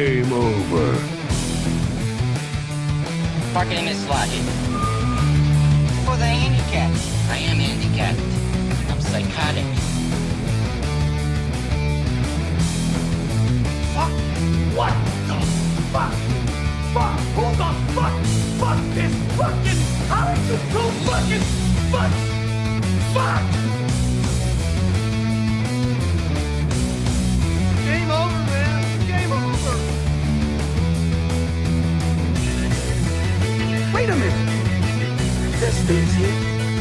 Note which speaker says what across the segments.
Speaker 1: Game over.
Speaker 2: Parking is slotted. For the handicapped. I am handicapped. I'm psychotic.
Speaker 3: Fuck! What the fuck? Fuck! Who the fuck? Fuck this fucking out of control fucking fuck! Fuck! Game over, man. Game over.
Speaker 4: Wait a minute. There's things here.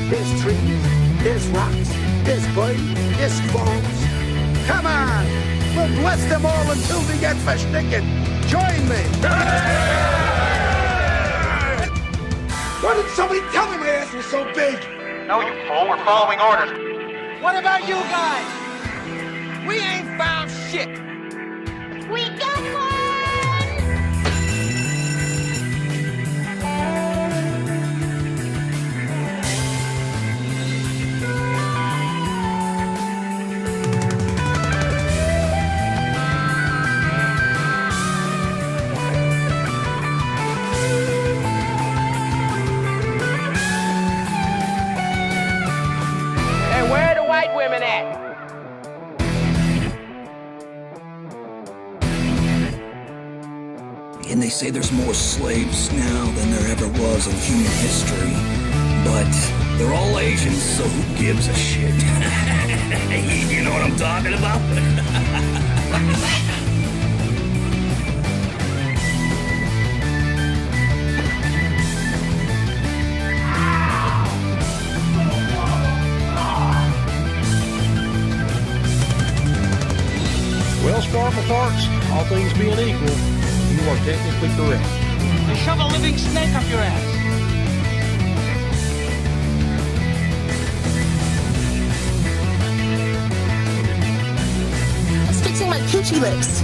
Speaker 4: There's trees. There's rocks. There's birds. There's squirrels. Come on. We'll bless them all until we get versticken. Join me. Why did somebody tell me my ass was so big?
Speaker 5: No, you fool. We're following orders.
Speaker 2: What about you guys? We ain't found shit.
Speaker 6: We got one!
Speaker 2: Hey, where are the white women at?
Speaker 7: And they say there's more slaves now than there ever was in human history. But they're all Asians, so who gives a shit? You know what I'm talking about?
Speaker 8: Well, Sparkle Farts, all things being equal, you are technically correct.
Speaker 2: They shove a living snake up your ass.
Speaker 6: I was fixing my coochie lips.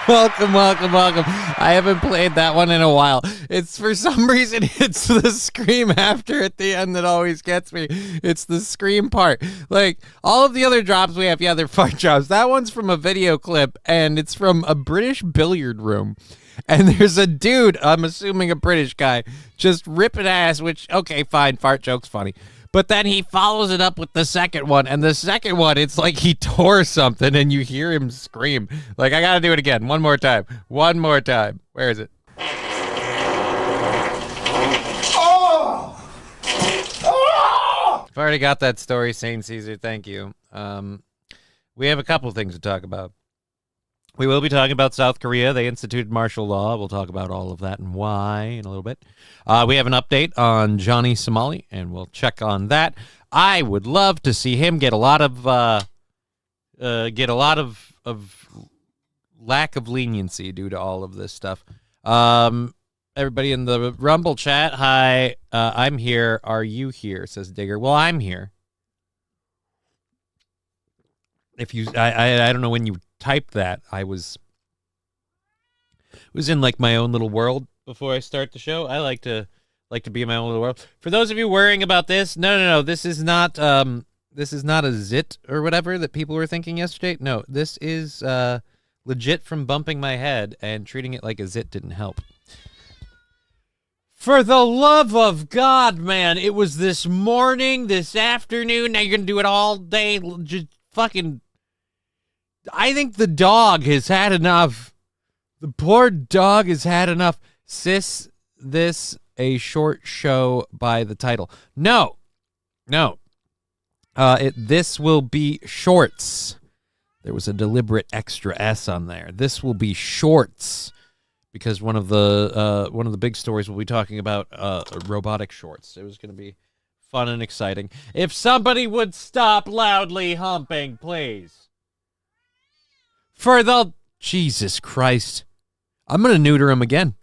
Speaker 9: Welcome. I haven't played that one in a while. It's for some reason, it's the scream after at the end that always gets me. It's the scream part. Like, all of the other drops we have, yeah, they're fart drops. That one's from a video clip, and it's from a British billiard room. And there's a dude, I'm assuming a British guy, just ripping ass, which, okay, fine, fart joke's funny. But then he follows it up with the second one, and the second one, it's like he tore something, and you hear him scream. Like, I gotta do it again. One more time. Where is it?
Speaker 3: Oh! Oh!
Speaker 9: I've already got that story, Saint Caesar. Thank you. We have a couple things to talk about. We will be talking about South Korea. They instituted martial law. We'll talk about all of that and why in a little bit. We have an update on Johnny Somali, and we'll check on that. I would love to see him get a lot of lack of leniency due to all of this stuff. Everybody in the Rumble chat, hi. I'm here. Are you here? Says Digger. Well, I'm here. If you, I don't know when you typed that. I was in like my own little world before I start the show. I like to be in my own little world. For those of you worrying about this, no, this is not a zit or whatever that people were thinking yesterday. No, this is legit from bumping my head, and treating it like a zit didn't help. For the love of God, man, it was this morning, this afternoon. Now you're gonna do it all day. Just fucking. I think the dog has had enough. The poor dog has had enough. Sis, this a short show by the title. No. This will be shorts. There was a deliberate extra S on there. This will be shorts because one of the big stories we'll be talking about robotic shorts. It was going to be fun and exciting. If somebody would stop loudly humping, please. For the Jesus Christ, I'm gonna neuter him again.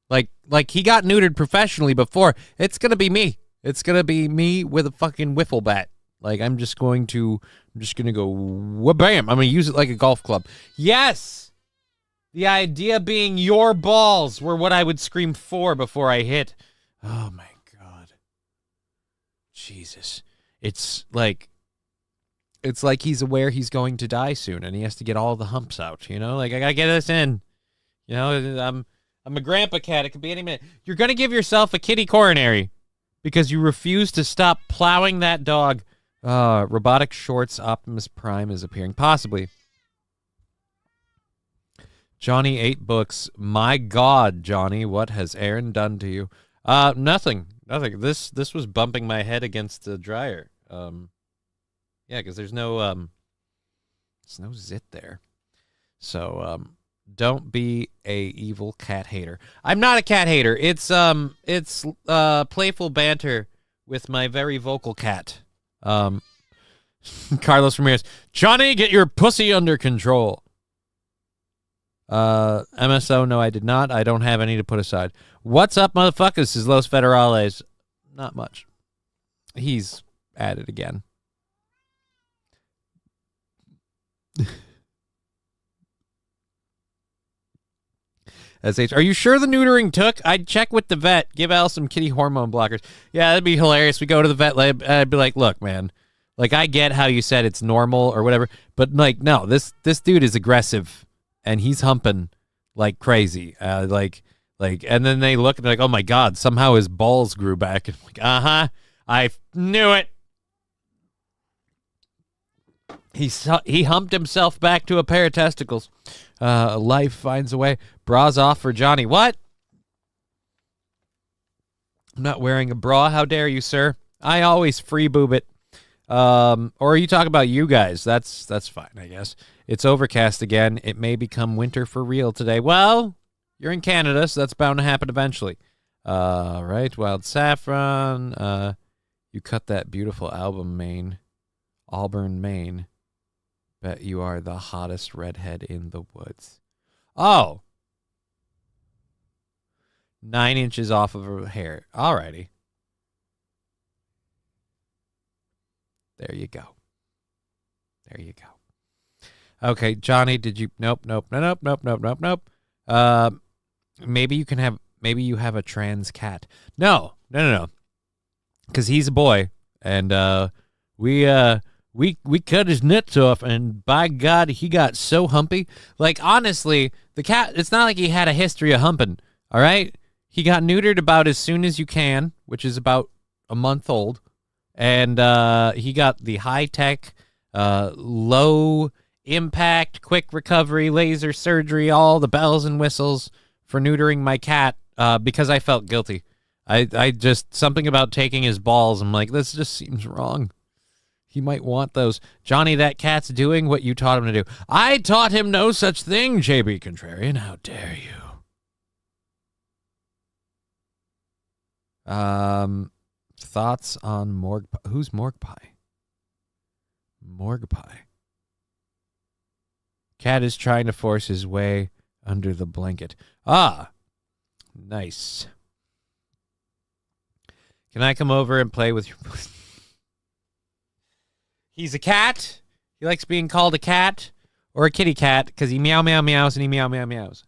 Speaker 9: Like he got neutered professionally before. It's gonna be me. It's gonna be me with a fucking wiffle bat. Like, I'm just going to go, wha-bam. I'm going to use it like a golf club. Yes! The idea being your balls were what I would scream for before I hit. Oh, my God. Jesus. It's like he's aware he's going to die soon, and he has to get all the humps out, you know? Like, I got to get this in. You know, I'm a grandpa cat. It could be any minute. You're going to give yourself a kitty coronary because you refuse to stop plowing that dog. Robotic Shorts Optimus Prime is appearing. Possibly. Johnny 8 books. My God, Johnny, what has Aaron done to you? Nothing. This was bumping my head against the dryer. Yeah, because there's no zit there. So don't be a evil cat hater. I'm not a cat hater. It's playful banter with my very vocal cat. Carlos Ramirez. Johnny, get your pussy under control. MSO, no, I did not. I don't have any to put aside. What's up, motherfuckers? This is Los Federales. Not much. He's at it again. SH, are you sure the neutering took? I'd check with the vet. Give Al some kitty hormone blockers. Yeah, that'd be hilarious. We go to the vet lab. I'd be like, look, man. Like, I get how you said it's normal or whatever, but like, no, this dude is aggressive and he's humping like crazy. Like, and then they look and they're like, oh my God, somehow his balls grew back. And I'm like, I knew it. He humped himself back to a pair of testicles. Life finds a way. Bras off for Johnny. What? I'm not wearing a bra. How dare you, sir? I always free boob it. Or are you talking about you guys? That's fine, I guess. It's overcast again. It may become winter for real today. Well, you're in Canada, so that's bound to happen eventually. Right, Wild Saffron. You cut that beautiful album, Maine. Auburn, Maine. Bet you are the hottest redhead in the woods. Oh. 9 inches off of her hair. Alrighty. There you go. There you go. Okay, Johnny, did you... Nope. Maybe you have a trans cat. No. Because he's a boy, and we cut his nuts off, and by God, he got so humpy. Like, honestly, the cat, it's not like he had a history of humping, all right? He got neutered about as soon as you can, which is about a month old, and he got the high-tech, low-impact, quick recovery, laser surgery, all the bells and whistles for neutering my cat because I felt guilty. I just, something about taking his balls, I'm like, this just seems wrong. He might want those. Johnny, that cat's doing what you taught him to do. I taught him no such thing, JB Contrarian. How dare you? Thoughts on morgue pie? Who's morgue pie? Morgue pie. Cat is trying to force his way under the blanket. Ah, nice. Can I come over and play with your... He's a cat. He likes being called a cat or a kitty cat because he meow, meow, meows and he meow, meow, meows.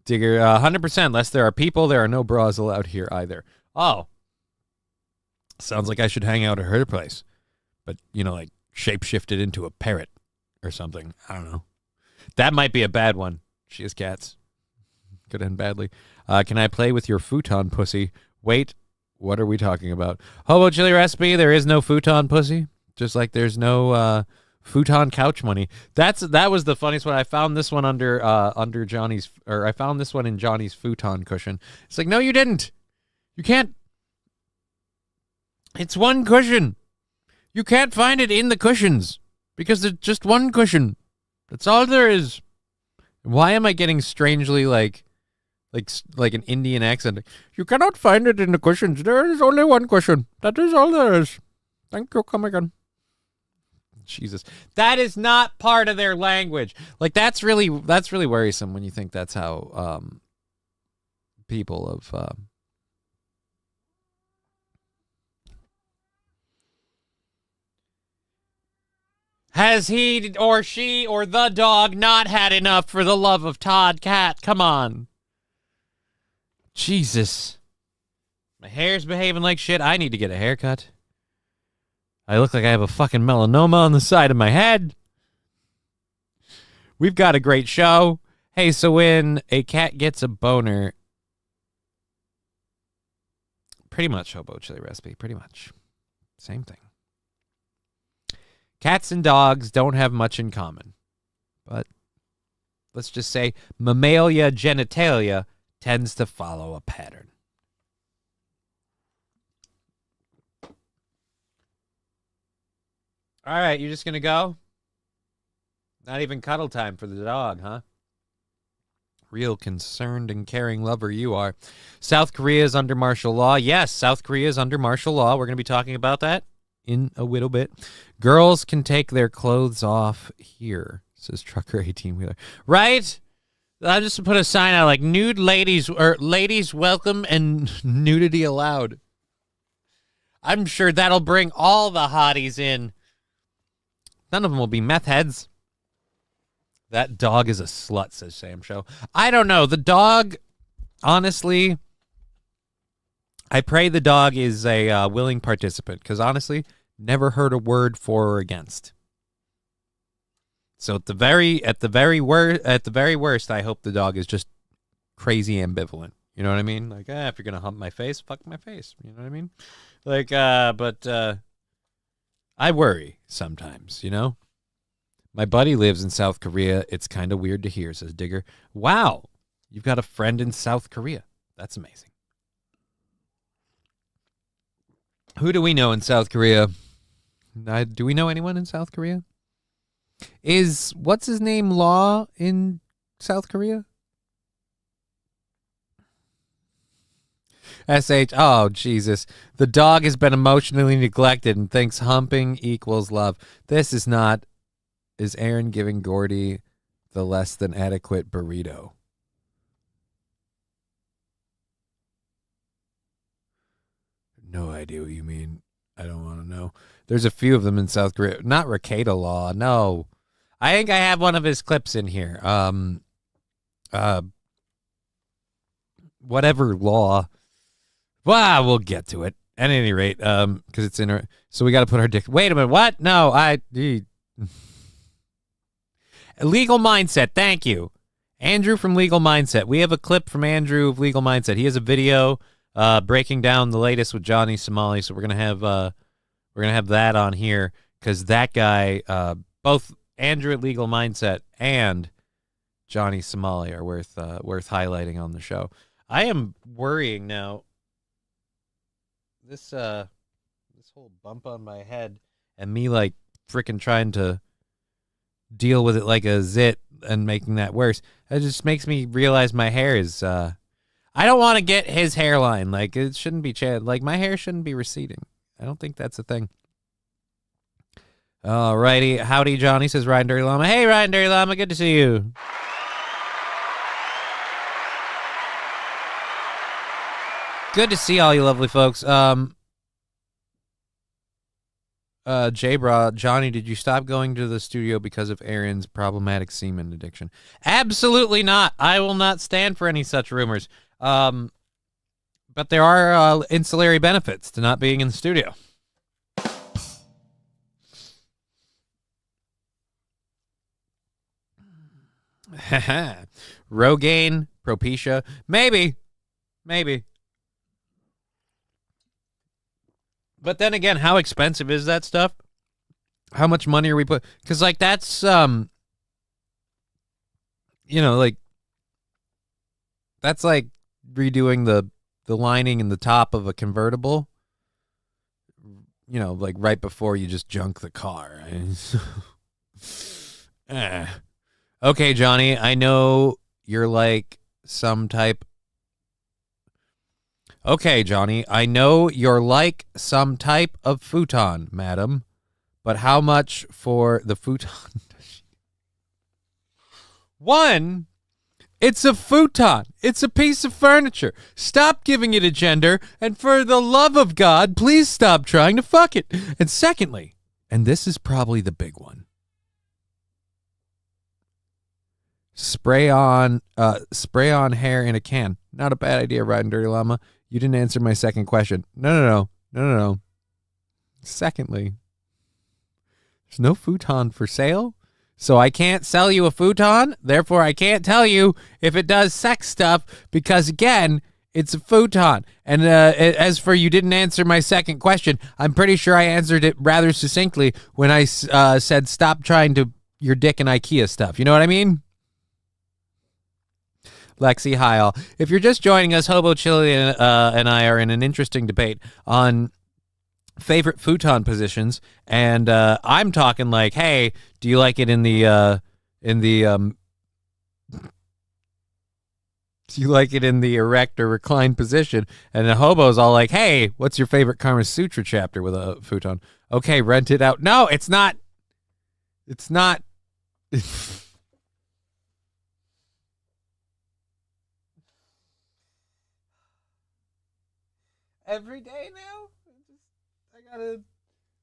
Speaker 9: Digger, 100%. Unless there are people, there are no bras allowed here either. Oh. Sounds like I should hang out at her place. But, you know, like shapeshifted into a parrot or something. I don't know. That might be a bad one. She has cats. Could end badly. Can I play with your futon pussy? Wait, what are we talking about? Hobo chili recipe, there is no futon pussy. Just like there's no futon couch money. That was the funniest one. I found this one under Johnny's, or I found this one in Johnny's futon cushion. It's like, no, you didn't. You can't. It's one cushion. You can't find it in the cushions because there's just one cushion. That's all there is. Why am I getting strangely like an Indian accent? You cannot find it in the cushions. There is only one cushion. That is all there is. Thank you. Come again. Jesus. That is not part of their language. Like, that's really worrisome when you think that's how people of has he or she or the dog not had enough for the love of Todd Cat? Come on. Jesus. My hair's behaving like shit. I need to get a haircut. I look like I have a fucking melanoma on the side of my head. We've got a great show. Hey, so when a cat gets a boner, pretty much hobo chili recipe, pretty much. Same thing. Cats and dogs don't have much in common. But let's just say mammalia genitalia tends to follow a pattern. All right, you're just going to go? Not even cuddle time for the dog, huh? Real concerned and caring lover you are. South Korea is under martial law. Yes, South Korea is under martial law. We're going to be talking about that in a little bit. Girls can take their clothes off here, says Trucker 18-wheeler. Right? I'll just put a sign out like nude ladies, or ladies welcome and nudity allowed. I'm sure that'll bring all the hotties in. None of them will be meth heads. That dog is a slut, says Sam Show. I don't know. The dog, honestly, I pray the dog is a willing participant, because honestly, never heard a word for or against. So at the very worst, I hope the dog is just crazy ambivalent. You know what I mean? Like, if you're gonna hump my face, fuck my face. You know what I mean? Like, but I worry sometimes, you know? My buddy lives in South Korea. It's kind of weird to hear, says Digger. Wow, you've got a friend in South Korea. That's amazing. Who do we know in South Korea? Do we know anyone in South Korea? Is, what's his name, Law in South Korea? SH, oh, Jesus. The dog has been emotionally neglected and thinks humping equals love. This is not, is Aaron giving Gordy the less than adequate burrito? No idea what you mean. I don't want to know. There's a few of them in South Korea. Not Rakeda Law, no. I think I have one of his clips in here. Whatever Law. Well, we'll get to it. At any rate, because it's in her. So we got to put our dick. Wait a minute. What? No, Legal Mindset. Thank you, Andrew from Legal Mindset. We have a clip from Andrew of Legal Mindset. He has a video breaking down the latest with Johnny Somali. So we're gonna have that on here, because that guy, both Andrew at Legal Mindset and Johnny Somali are worth highlighting on the show. I am worrying now. This whole bump on my head and me like freaking trying to deal with it like a zit and making that worse. It just makes me realize my hair is I don't want to get his hairline. Like, it shouldn't be like my hair shouldn't be receding. I don't think that's a thing. Alrighty. Howdy, Johnny, says Ryan Dirty Llama. Hey, Ryan Dirty Llama, good to see you. Good to see all you lovely folks. J-Bra, Johnny, did you stop going to the studio because of Aaron's problematic semen addiction? Absolutely not. I will not stand for any such rumors. But there are ancillary benefits to not being in the studio. Rogaine, Propecia, maybe. But then again, how expensive is that stuff? How much money are we put? Because like that's like that's like redoing the lining in the top of a convertible. You know, like right before you just junk the car. Okay, Johnny, I know you're like some type. Okay, Johnny, I know you're like some type of futon, madam, but how much for the futon? One, it's a futon. It's a piece of furniture. Stop giving it a gender, and for the love of God, please stop trying to fuck it. And secondly, and this is probably the big one, spray on hair in a can. Not a bad idea, Riding Dirty Llama. You didn't answer my second question. No. Secondly, there's no futon for sale, so I can't sell you a futon. Therefore, I can't tell you if it does sex stuff because, again, it's a futon. And as for you didn't answer my second question, I'm pretty sure I answered it rather succinctly when I said stop trying to your dick and IKEA stuff. You know what I mean? Lexi, hi all. If you're just joining us, Hobo Chili and I are in an interesting debate on favorite futon positions, and I'm talking like, hey, do you like it do you like it in the erect or reclined position? And the Hobo's all like, hey, what's your favorite Kama Sutra chapter with a futon? Okay, rent it out. No, it's not. Every day now,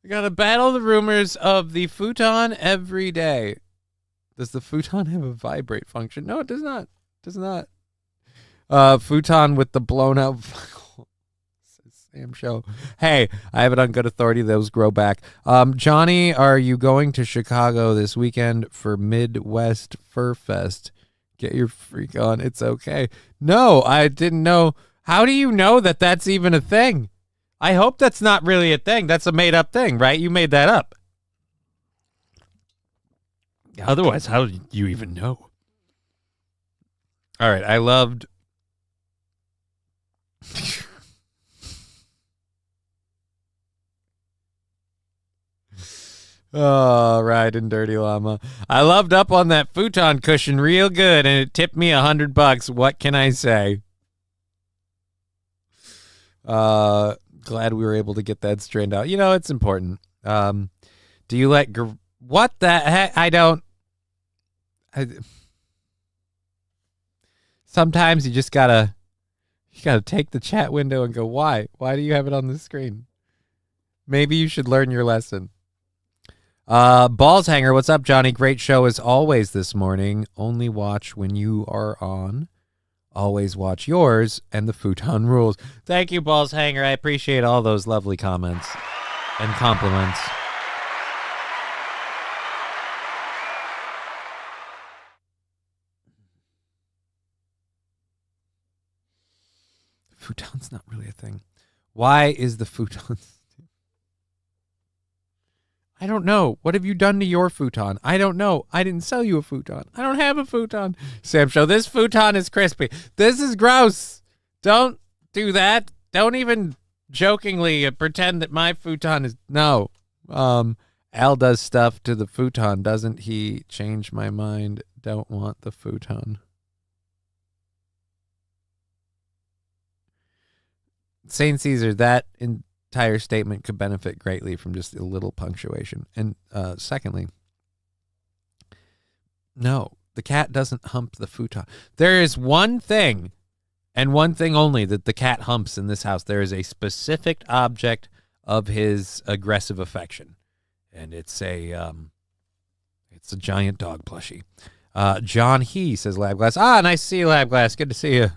Speaker 9: I gotta battle the rumors of the futon every day. Does the futon have a vibrate function? No, it does not. Futon with the blown out Sam show. Hey, I have it on good authority. Those grow back. Johnny, are you going to Chicago this weekend for Midwest Fur Fest? Get your freak on. It's okay. No, I didn't know. How do you know that that's even a thing? I hope that's not really a thing. That's a made-up thing, right? You made that up. Otherwise, how do you even know? All right, I loved... Oh, Riding Dirty Llama. I loved up on that futon cushion real good, and it tipped me $100. What can I say? Glad we were able to get that straightened out. You know, it's important. Do you let what the heck? Sometimes you just gotta take the chat window and go, why do you have it on the screen? Maybe you should learn your lesson. Balls Hanger, what's up, Johnny? Great show as always this morning. Only watch when you are on. Always watch yours and the futon rules. Thank you, Balls Hanger. I appreciate all those lovely comments and compliments. Futon's not really a thing. Why is the futon... I don't know. What have you done to your futon? I don't know. I didn't sell you a futon. I don't have a futon. Sam Show, this futon is crispy. This is gross. Don't do that. Don't even jokingly pretend that my futon is... No. Al does stuff to the futon. Doesn't he change my mind? Don't want the futon. St. Caesar, that... entire statement could benefit greatly from just a little punctuation. And secondly, no, the cat doesn't hump the futon. There is one thing, and one thing only, that the cat humps in this house. There is a specific object of his aggressive affection, and it's a giant dog plushie. John He says, Lab Glass. Ah, nice to see you, Lab Glass. Good to see you.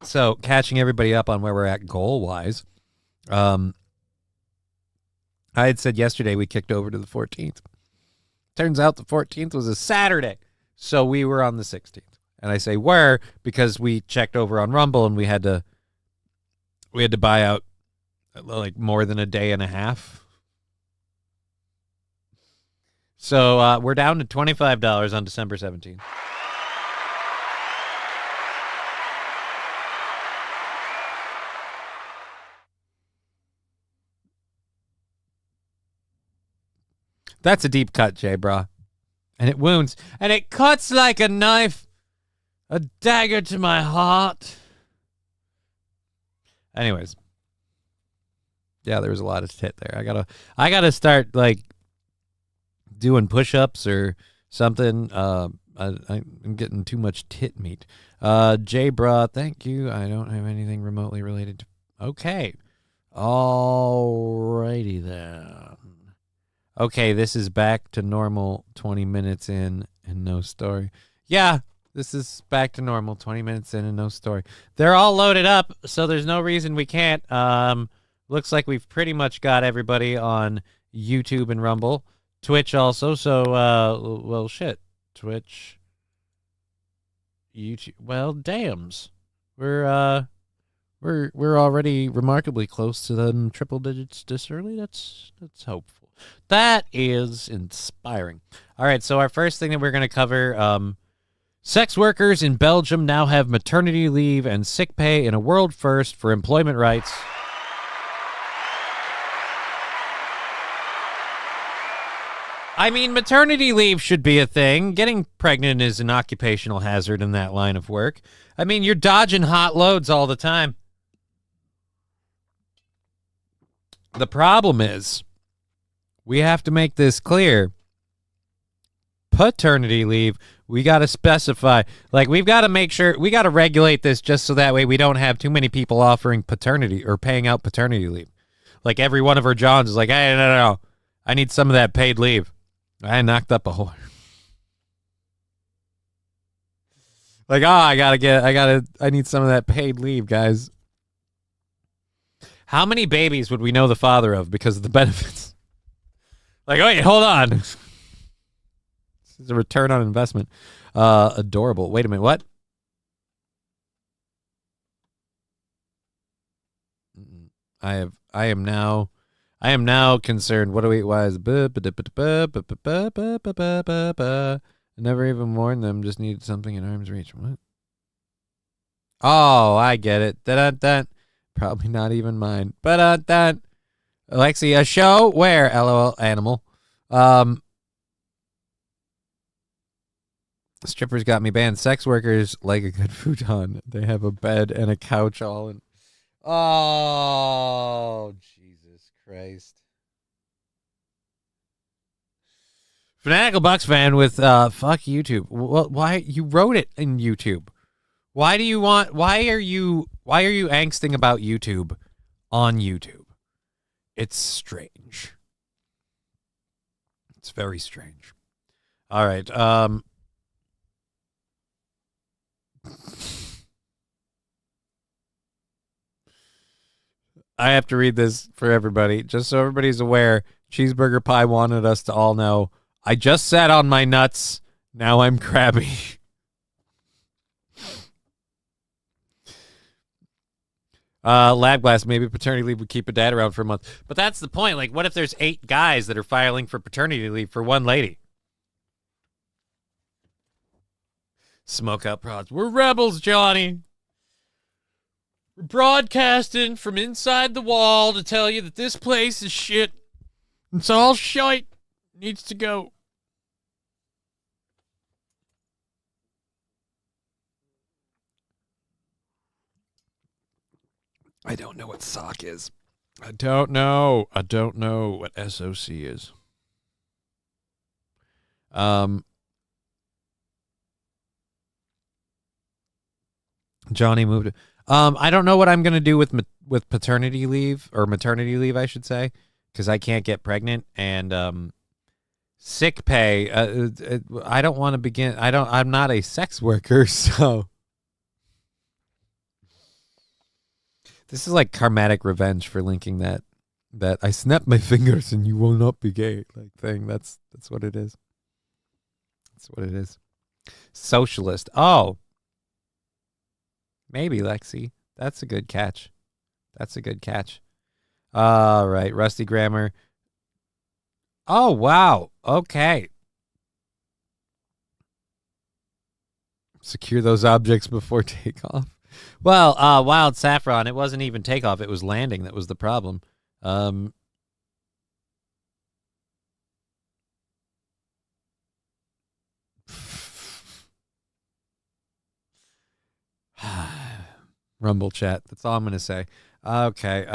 Speaker 9: So, catching everybody up on where we're at goal-wise, I had said yesterday we kicked over to the 14th. Turns out the 14th was a Saturday, so we were on the 16th. And I say were because we checked over on Rumble and we had to buy out like more than a day and a half. So we're down to $25 on December 17th. That's a deep cut, Jay, brah. And it wounds. And it cuts like a knife. A dagger to my heart. Anyways. Yeah, there was a lot of tit there. I gotta start like doing push-ups or something. I'm getting too much tit meat. J Bra, thank you. I don't have anything remotely related to. Okay, alrighty then. Okay, this is back to normal. 20 minutes in and no story. Yeah, this is back to normal. 20 minutes in and no story. They're all loaded up, so there's no reason we can't. Looks like we've pretty much got everybody on YouTube and Rumble. Twitch also, so, well, shit. Twitch. YouTube. Well, dams. We're already remarkably close to them triple digits this early. That's hopeful. That is inspiring. All right, so our first thing that we're going to cover, sex workers in Belgium now have maternity leave and sick pay in a world first for employment rights. I mean, maternity leave should be a thing. Getting pregnant is an occupational hazard in that line of work. I mean, you're dodging hot loads all the time. The problem is, we have to make this clear. Paternity leave, we got to specify. Like, we've got to make sure, we got to regulate this just so that way we don't have too many people offering paternity or paying out paternity leave. Like, every one of our Johns is like, hey, no. I need some of that paid leave. I knocked up a whore. Like, I need some of that paid leave, guys. How many babies would we know the father of because of the benefits? Like, wait, hold on. This is a return on investment. Adorable. Wait a minute, what? I am now concerned. What do we? Why is I never even warned them. Just needed something in arm's reach. What? Oh, I get it. That probably not even mine. But that Alexi, a show where LOL animal. Strippers got me banned. Sex workers like a good futon. They have a bed and a couch all in. Oh, Jesus Christ. Fanatical Bucks fan with fuck YouTube. Well, why you wrote it in YouTube? Why are you angsting about YouTube on YouTube? It's strange. It's very strange. All right. I have to read this for everybody, just so everybody's aware. Cheeseburger Pie wanted us to all know, I just sat on my nuts. Now I'm crabby. Lab glass, maybe paternity leave would keep a dad around for a month. But that's the point. Like, what if there's 8 guys that are filing for paternity leave for one lady? Smoke out prods. We're rebels, Johnny. We're broadcasting from inside the wall to tell you that this place is shit. It's all shite. Needs to go. I don't know what SOC is. I don't know what SOC is. Johnny moved. I don't know what I'm going to do with paternity leave, or maternity leave, I should say, because I can't get pregnant, and sick pay. I don't want to begin. I'm not a sex worker, so this is like karmatic revenge for linking that I snap my fingers and you will not be gay like thing. That's what it is. That's what it is. Socialist. Oh. Maybe, Lexi. That's a good catch. That's a good catch. All right. Rusty Grammar. Oh, wow. Okay. Secure those objects before takeoff. Well, Wild Saffron, it wasn't even takeoff. It was landing that was the problem. Rumble chat. That's all I'm going to say. Okay.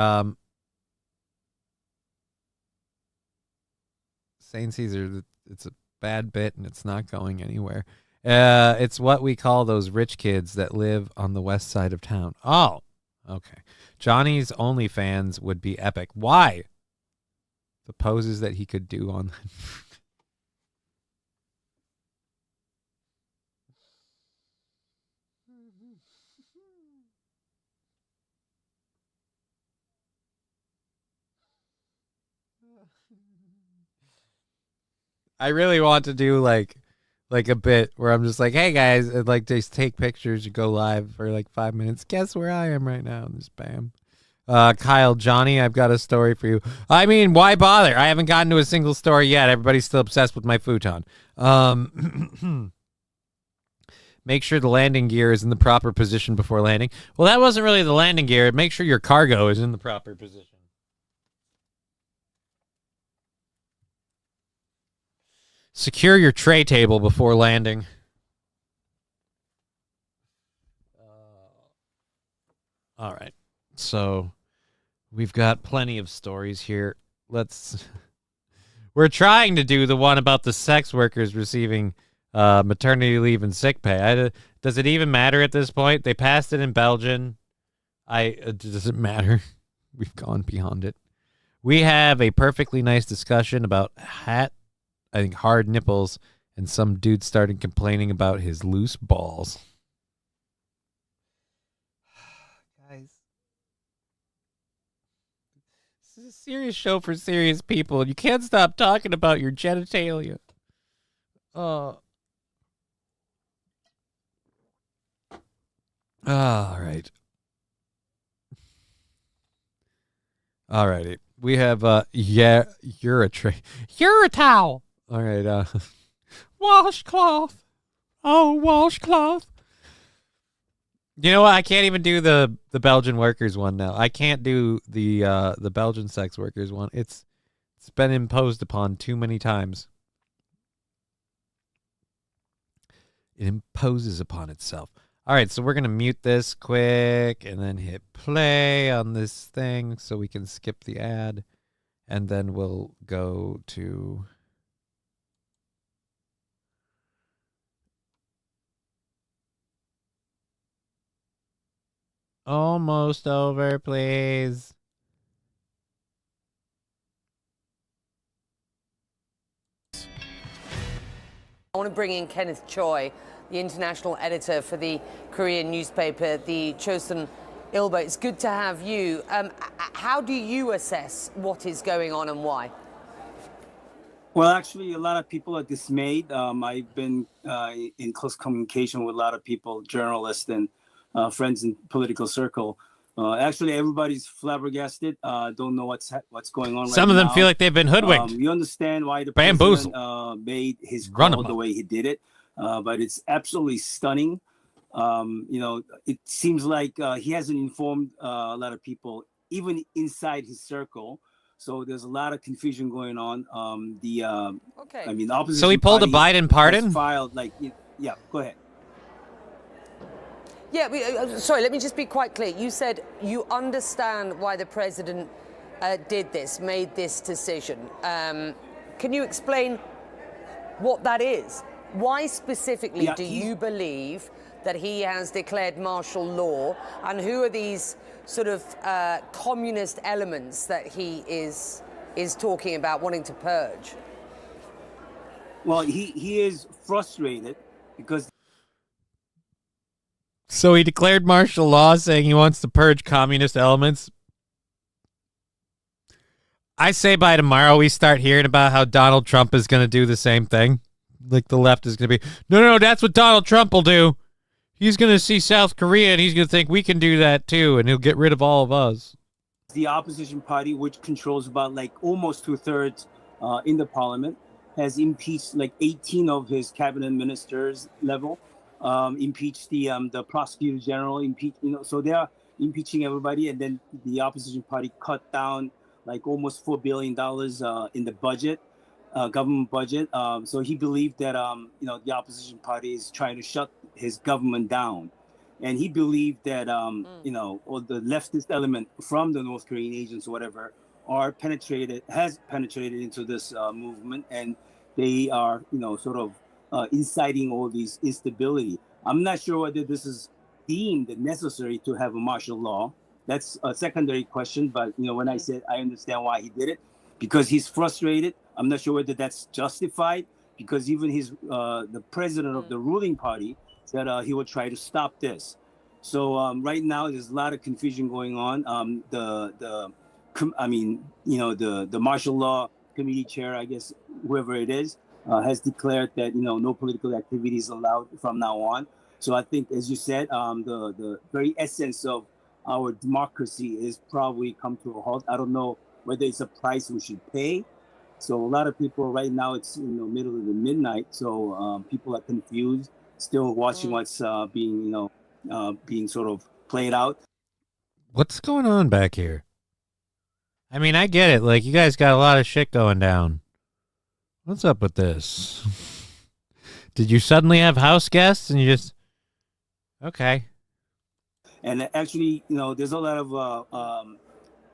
Speaker 9: St. Caesar. It's a bad bit and it's not going anywhere. It's what we call those rich kids that live on the west side of town. Oh, okay. Johnny's OnlyFans would be epic. Why? The poses that he could do on that. I really want to do like a bit where I'm just like, hey guys, I'd like to take pictures, you go live for like 5 minutes. Guess where I am right now? And just bam. Kyle, Johnny, I've got a story for you. I mean, why bother? I haven't gotten to a single story yet. Everybody's still obsessed with my futon. Make sure the landing gear is in the proper position before landing. Well, that wasn't really the landing gear. Make sure your cargo is in the proper position. Secure your tray table before landing. All right. So we've got plenty of stories here. We're trying to do the one about the sex workers receiving maternity leave and sick pay. Does it even matter at this point? They passed it in Belgium. Does it matter? We've gone beyond it. We have a perfectly nice discussion about hard nipples, and some dude started complaining about his loose balls. Guys, this is a serious show for serious people. You can't stop talking about your genitalia. All right. All righty. We have you're a towel. All right, washcloth. Oh, washcloth. You know what? I can't even do the Belgian workers one now. I can't do the Belgian sex workers one. It's been imposed upon too many times. It imposes upon itself. All right, so we're going to mute this quick and then hit play on this thing so we can skip the ad. And then we'll go to... Almost over, please.
Speaker 1: I want to bring in Kenneth Choi, the international editor for the Korean newspaper, the Chosun Ilbo. It's good to have you. How do you assess what is going on and why?
Speaker 10: Well, actually, a lot of people are dismayed. I've been in close communication with a lot of people, journalists and friends in political circle. Actually, everybody's flabbergasted. Don't know what's going on.
Speaker 9: Some of them feel like they've been hoodwinked.
Speaker 10: You understand why the
Speaker 9: bamboozled.
Speaker 10: president made his call the way he did it, but it's absolutely stunning. It seems like he hasn't informed a lot of people, even inside his circle. So there's a lot of confusion going on. The opposition.
Speaker 9: So he pulled a Biden pardon?
Speaker 10: Filed yeah. Go ahead.
Speaker 1: Yeah, sorry, let me just be quite clear. You said you understand why the president did this, made this decision. Can you explain what that is? Why specifically do you believe that he has declared martial law, and who are these sort of communist elements that he is talking about wanting to purge?
Speaker 10: Well, he is frustrated because...
Speaker 9: So he declared martial law saying he wants to purge communist elements. I say by tomorrow we start hearing about how Donald Trump is going to do the same thing. Like the left is going to be, no, that's what Donald Trump will do. He's going to see South Korea and he's going to think we can do that too, and he'll get rid of all of us.
Speaker 10: The opposition party, which controls about almost 2/3 in the parliament, has impeached 18 of his cabinet ministers level. Impeached the prosecutor general, so they are impeaching everybody, and then the opposition party cut down almost $4 billion in the budget, government budget. So he believed that the opposition party is trying to shut his government down, and he believed that or the leftist element from the North Korean agents or whatever has penetrated into this movement, and they are, sort of inciting all these instability. I'm not sure whether this is deemed necessary to have a martial law. That's a secondary question. But when I said I understand why he did it, because he's frustrated. I'm not sure whether that's justified, because even the president of the ruling party said he would try to stop this. So right now there's a lot of confusion going on. The martial law committee chair, I guess, whoever it is, has declared that no political activity is allowed from now on. So I think, as you said, the very essence of our democracy is probably come to a halt. I don't know whether it's a price we should pay. So a lot of people right now, it's in the middle of the midnight, so people are confused, still watching what's being sort of played out.
Speaker 9: What's going on back here? I mean, I get it. Like, you guys got a lot of shit going down. What's up with this? Did you suddenly have house guests and you just... Okay.
Speaker 10: And actually, there's a lot of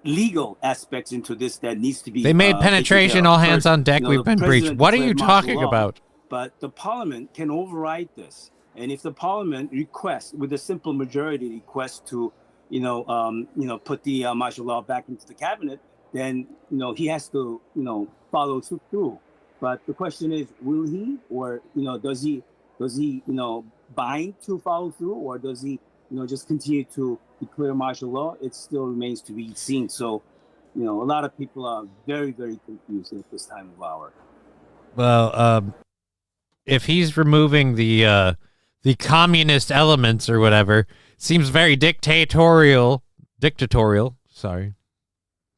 Speaker 10: legal aspects into this that needs to be...
Speaker 9: They made penetration all hands on deck. We've been breached. What are you talking about?
Speaker 10: But the parliament can override this. And if the parliament requests, with a simple majority request to, put the martial law back into the cabinet, then, he has to, follow through. But the question is, will he, or, does he, bind to follow through, or does he, just continue to declare martial law? It still remains to be seen. So, a lot of people are very, very confused at this time of hour.
Speaker 9: Well, if he's removing the communist elements or whatever, seems very dictatorial. Sorry.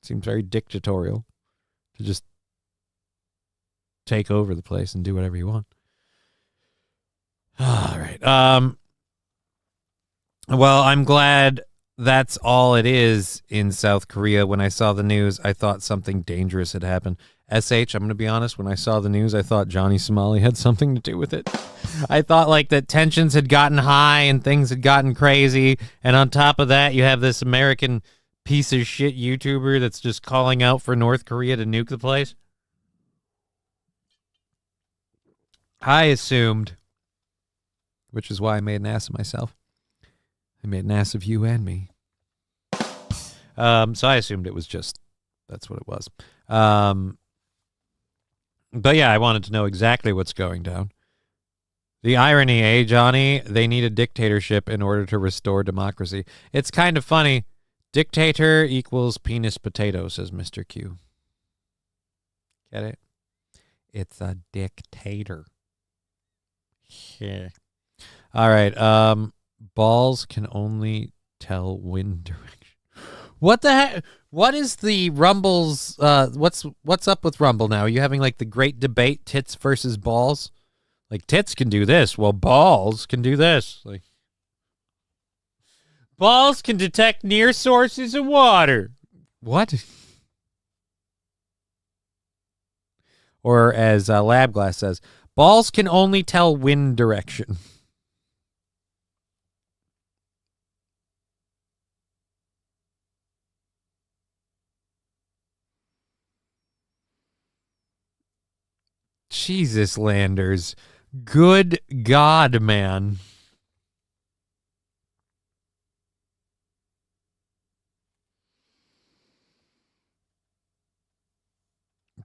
Speaker 9: Seems very dictatorial to just take over the place and do whatever you want. All right. Well, I'm glad that's all it is in South Korea. When I saw the news, I thought something dangerous had happened. SH, I'm going to be honest, when I saw the news, I thought Johnny Somali had something to do with it. I thought like that tensions had gotten high and things had gotten crazy. And on top of that, you have this American piece of shit YouTuber that's just calling out for North Korea to nuke the place. I assumed, which is why I made an ass of myself. I made an ass of you and me. So I assumed it was just, that's what it was. But yeah, I wanted to know exactly what's going down. The irony, Johnny? They need a dictatorship in order to restore democracy. It's kind of funny. Dictator equals penis potato, says Mr. Q. Get it? It's a dictator. Yeah. All right. Balls can only tell wind direction. What the heck? What is the Rumble's? What's up with Rumble now? Are you having like the great debate, tits versus balls? Like tits can do this, well balls can do this. Like balls can detect near sources of water. What? Or as Labglass says, balls can only tell wind direction. Jesus, Landers. Good God, man.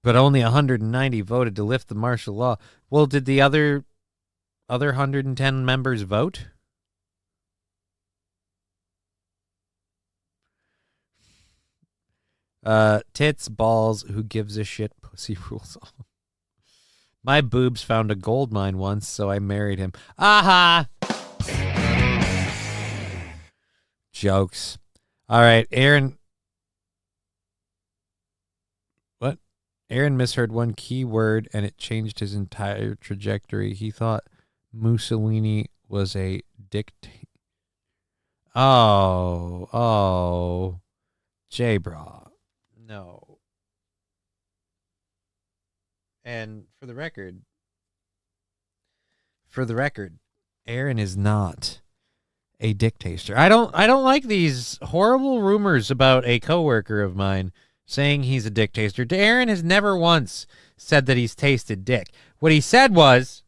Speaker 9: But only 190 voted to lift the martial law. Well, did the other 110 members vote? Tits, balls, who gives a shit, pussy rules all. My boobs found a gold mine once, so I married him. Aha! Jokes. All right, Aaron. What? Aaron misheard one key word, and it changed his entire trajectory. He thought Mussolini was a dictator. Oh. J-Bra. No. And for the record, Aaron is not a dictator. I don't like these horrible rumors about a coworker of mine saying he's a dick taster. Aaron has never once said that he's tasted dick. What he said was,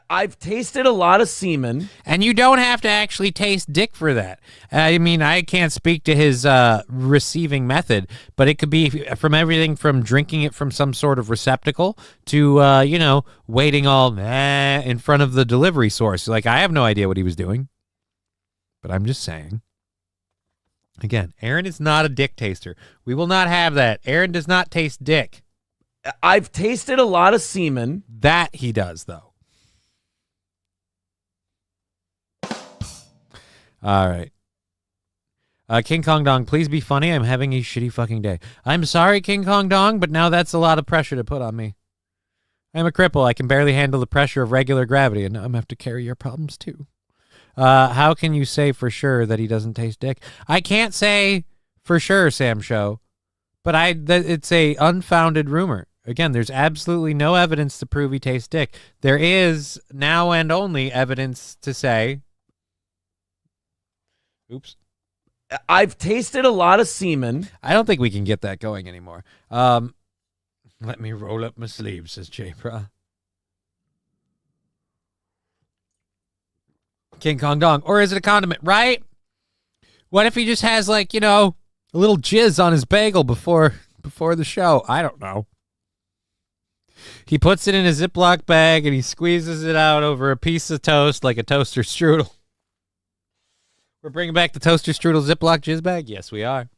Speaker 11: I've tasted a lot of semen.
Speaker 9: and you don't have to actually taste dick for that. I mean, I can't speak to his receiving method, but it could be from everything from drinking it from some sort of receptacle to, waiting all in front of the delivery source. Like, I have no idea what he was doing, but I'm just saying. Again, Aaron is not a dick taster. We will not have that. Aaron does not taste dick.
Speaker 11: I've tasted a lot of semen.
Speaker 9: That he does, though. All right. King Kong Dong, please be funny. I'm having a shitty fucking day. I'm sorry, King Kong Dong, but now that's a lot of pressure to put on me. I'm a cripple. I can barely handle the pressure of regular gravity, and now I'm going to have to carry your problems, too. How can you say for sure that he doesn't taste dick? I can't say for sure, Sam Show, but it's a unfounded rumor. Again, there's absolutely no evidence to prove he tastes dick. There is now and only evidence to say... Oops.
Speaker 11: I've tasted a lot of semen.
Speaker 9: I don't think we can get that going anymore. Let me roll up my sleeves, says J-Bra. King Kong Dong. Or is it a condiment, right? What if he just has, a little jizz on his bagel before the show? I don't know. He puts it in a Ziploc bag and he squeezes it out over a piece of toast like a toaster strudel. We're bringing back the toaster strudel Ziploc jizz bag? Yes, we are.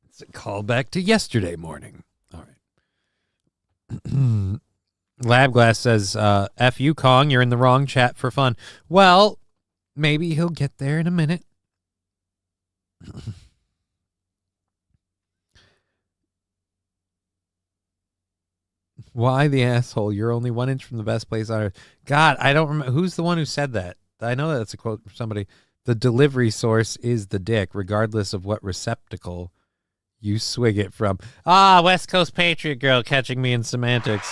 Speaker 9: It's a callback to yesterday morning. All right. Labglass says, F you, Kong, you're in the wrong chat for fun. Well, maybe he'll get there in a minute. Why the asshole? You're only 1 inch from the best place on earth. God, I don't remember. Who's the one who said that? I know that's a quote from somebody. The delivery source is the dick, regardless of what receptacle you swig it from. Ah, West Coast Patriot girl catching me in semantics.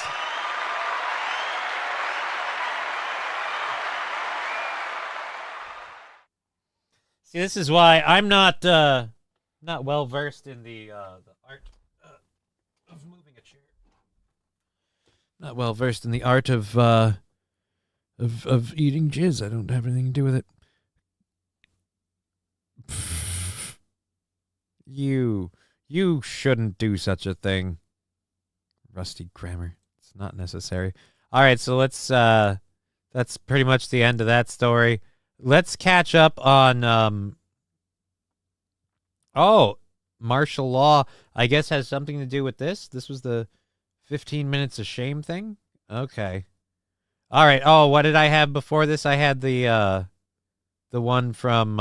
Speaker 9: See, this is why I'm not well versed in the art of moving a chair. Not well versed in the art of eating jizz. I don't have anything to do with it. You shouldn't do such a thing. Rusty grammar. It's not necessary. All right, so let's that's pretty much the end of that story. Let's catch up on martial law, I guess, has something to do with this. This was the 15 minutes of shame thing. Okay. All right. Oh, what did I have before this? I had the one from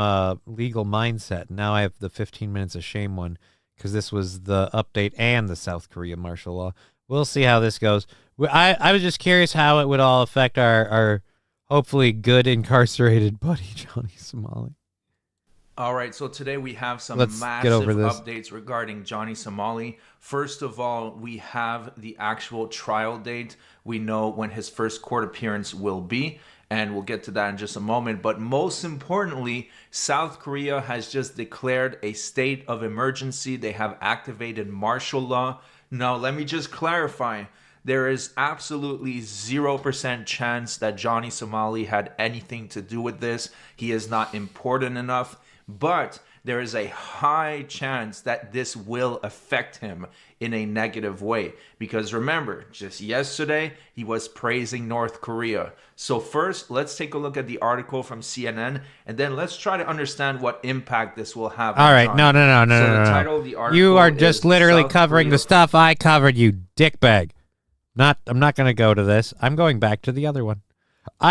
Speaker 9: Legal Mindset. Now I have the 15 minutes of shame one because this was the update and the South Korea martial law. We'll see how this goes. I was just curious how it would all affect our hopefully good incarcerated buddy Johnny Somali.
Speaker 12: All right, so today we have some
Speaker 9: Let's
Speaker 12: massive updates regarding Johnny Somali. First of all, we have the actual trial date. We know when his first court appearance will be, and we'll get to that in just a moment. But most importantly, South Korea has just declared a state of emergency. They have activated martial law. Now, let me just clarify. There is absolutely 0% chance that Johnny Somali had anything to do with this. He is not important enough. But there is a high chance that this will affect him in a negative way. Because remember, just yesterday, he was praising North Korea. So first, let's take a look at the article from CNN, and then let's try to understand what impact this will have.
Speaker 9: All right, no.
Speaker 12: The title of the article
Speaker 9: you are just literally
Speaker 12: South
Speaker 9: covering
Speaker 12: Korea.
Speaker 9: the stuff I covered, you dickbag. I'm not going to go to this. I'm going back to the other one. The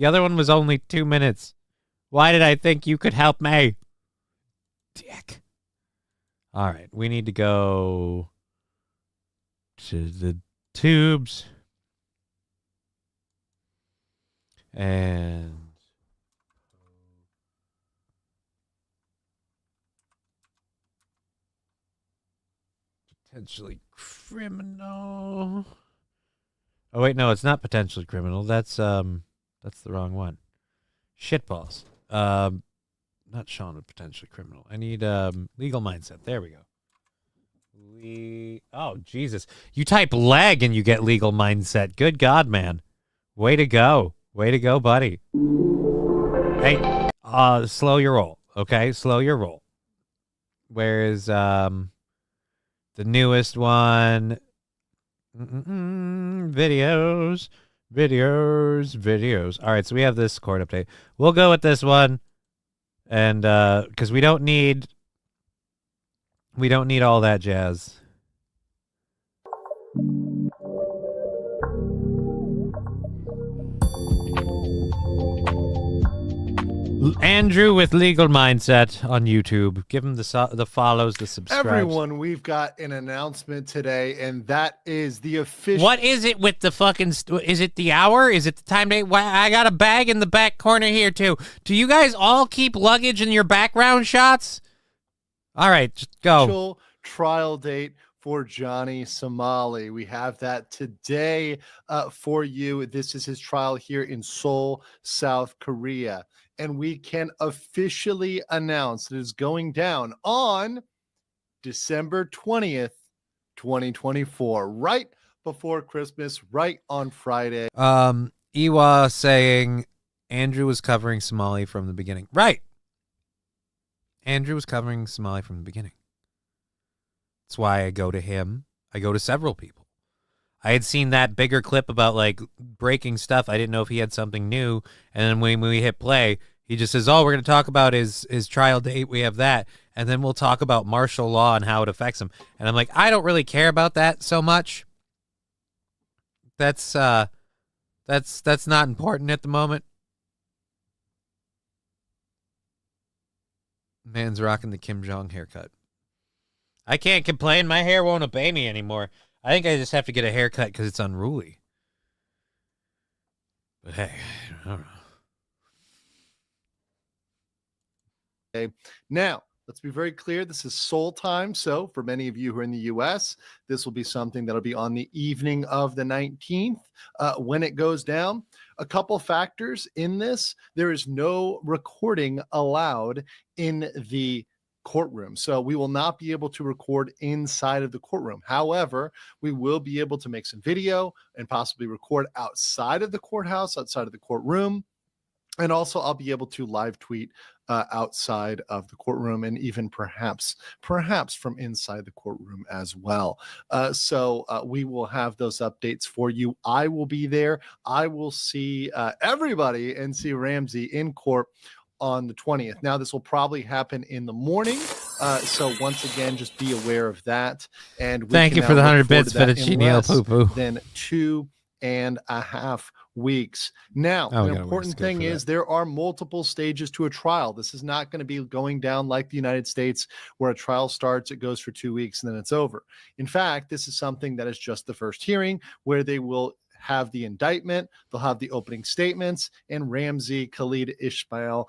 Speaker 9: other one was only 2 minutes. Why did I think you could help me? Dick. All right, we need to go to the tubes. And potentially criminal. Oh wait, no, it's not potentially criminal. That's the wrong one. Shitballs. not Sean, but potentially criminal. I need legal mindset. There we go. Oh, Jesus. You type leg and you get legal mindset. Good God, man. Way to go. Way to go, buddy. Hey, slow your roll, okay? Slow your roll. Where's the newest one? Videos. All right, so we have this court update. We'll go with this one. And because we don't need all that jazz. Andrew with legal mindset on YouTube. Give him the follows, the subscribes.
Speaker 13: Everyone, we've got an announcement today, and that is the official.
Speaker 9: What is it with the fucking? Is it the hour? Is it the time date? I got a bag in the back corner here too. Do you guys all keep luggage in your background shots? All right, just go.
Speaker 13: Official trial date for Johnny Somali. We have that today for you. This is his trial here in Seoul, South Korea. And we can officially announce that it's going down on December 20th, 2024, right before Christmas, right on Friday.
Speaker 9: Iwa saying Andrew was covering Somali from the beginning. Right. Andrew was covering Somali from the beginning. That's why I go to him. I go to several people. I had seen that bigger clip about like breaking stuff. I didn't know if he had something new. And then when we hit play, he just says, oh, we're going to talk about his trial date. We have that. And then we'll talk about martial law and how it affects him. And I'm like, I don't really care about that so much. That's not important at the moment. Man's rocking the Kim Jong haircut. I can't complain. My hair won't obey me anymore. I think I just have to get a haircut because it's unruly. But hey, I don't know.
Speaker 13: Okay. Now, let's be very clear. This is Seoul time. So for many of you who are in the U.S., this will be something that'll be on the evening of the 19th when it goes down. A couple factors in this. There is no recording allowed in the courtroom. So we will not be able to record inside of the courtroom. However, we will be able to make some video and possibly record outside of the courthouse, outside of the courtroom. And also I'll be able to live tweet outside of the courtroom and even perhaps from inside the courtroom as well. So we will have those updates for you. I will be there. I will see everybody and see Ramsey in court on the 20th. Now, this will probably happen in the morning. So once again, just be aware of that. And
Speaker 9: thank you for the 100 bits, Fettuccine Poo Poo.
Speaker 13: Then 2.5 weeks. Now, an important thing is there are multiple stages to a trial. This is not going to be going down like the United States where a trial starts, it goes for 2 weeks, and then it's over. In fact, this is something that is just the first hearing where they will have the indictment, they'll have the opening statements, and Ramsey Khalid Ismail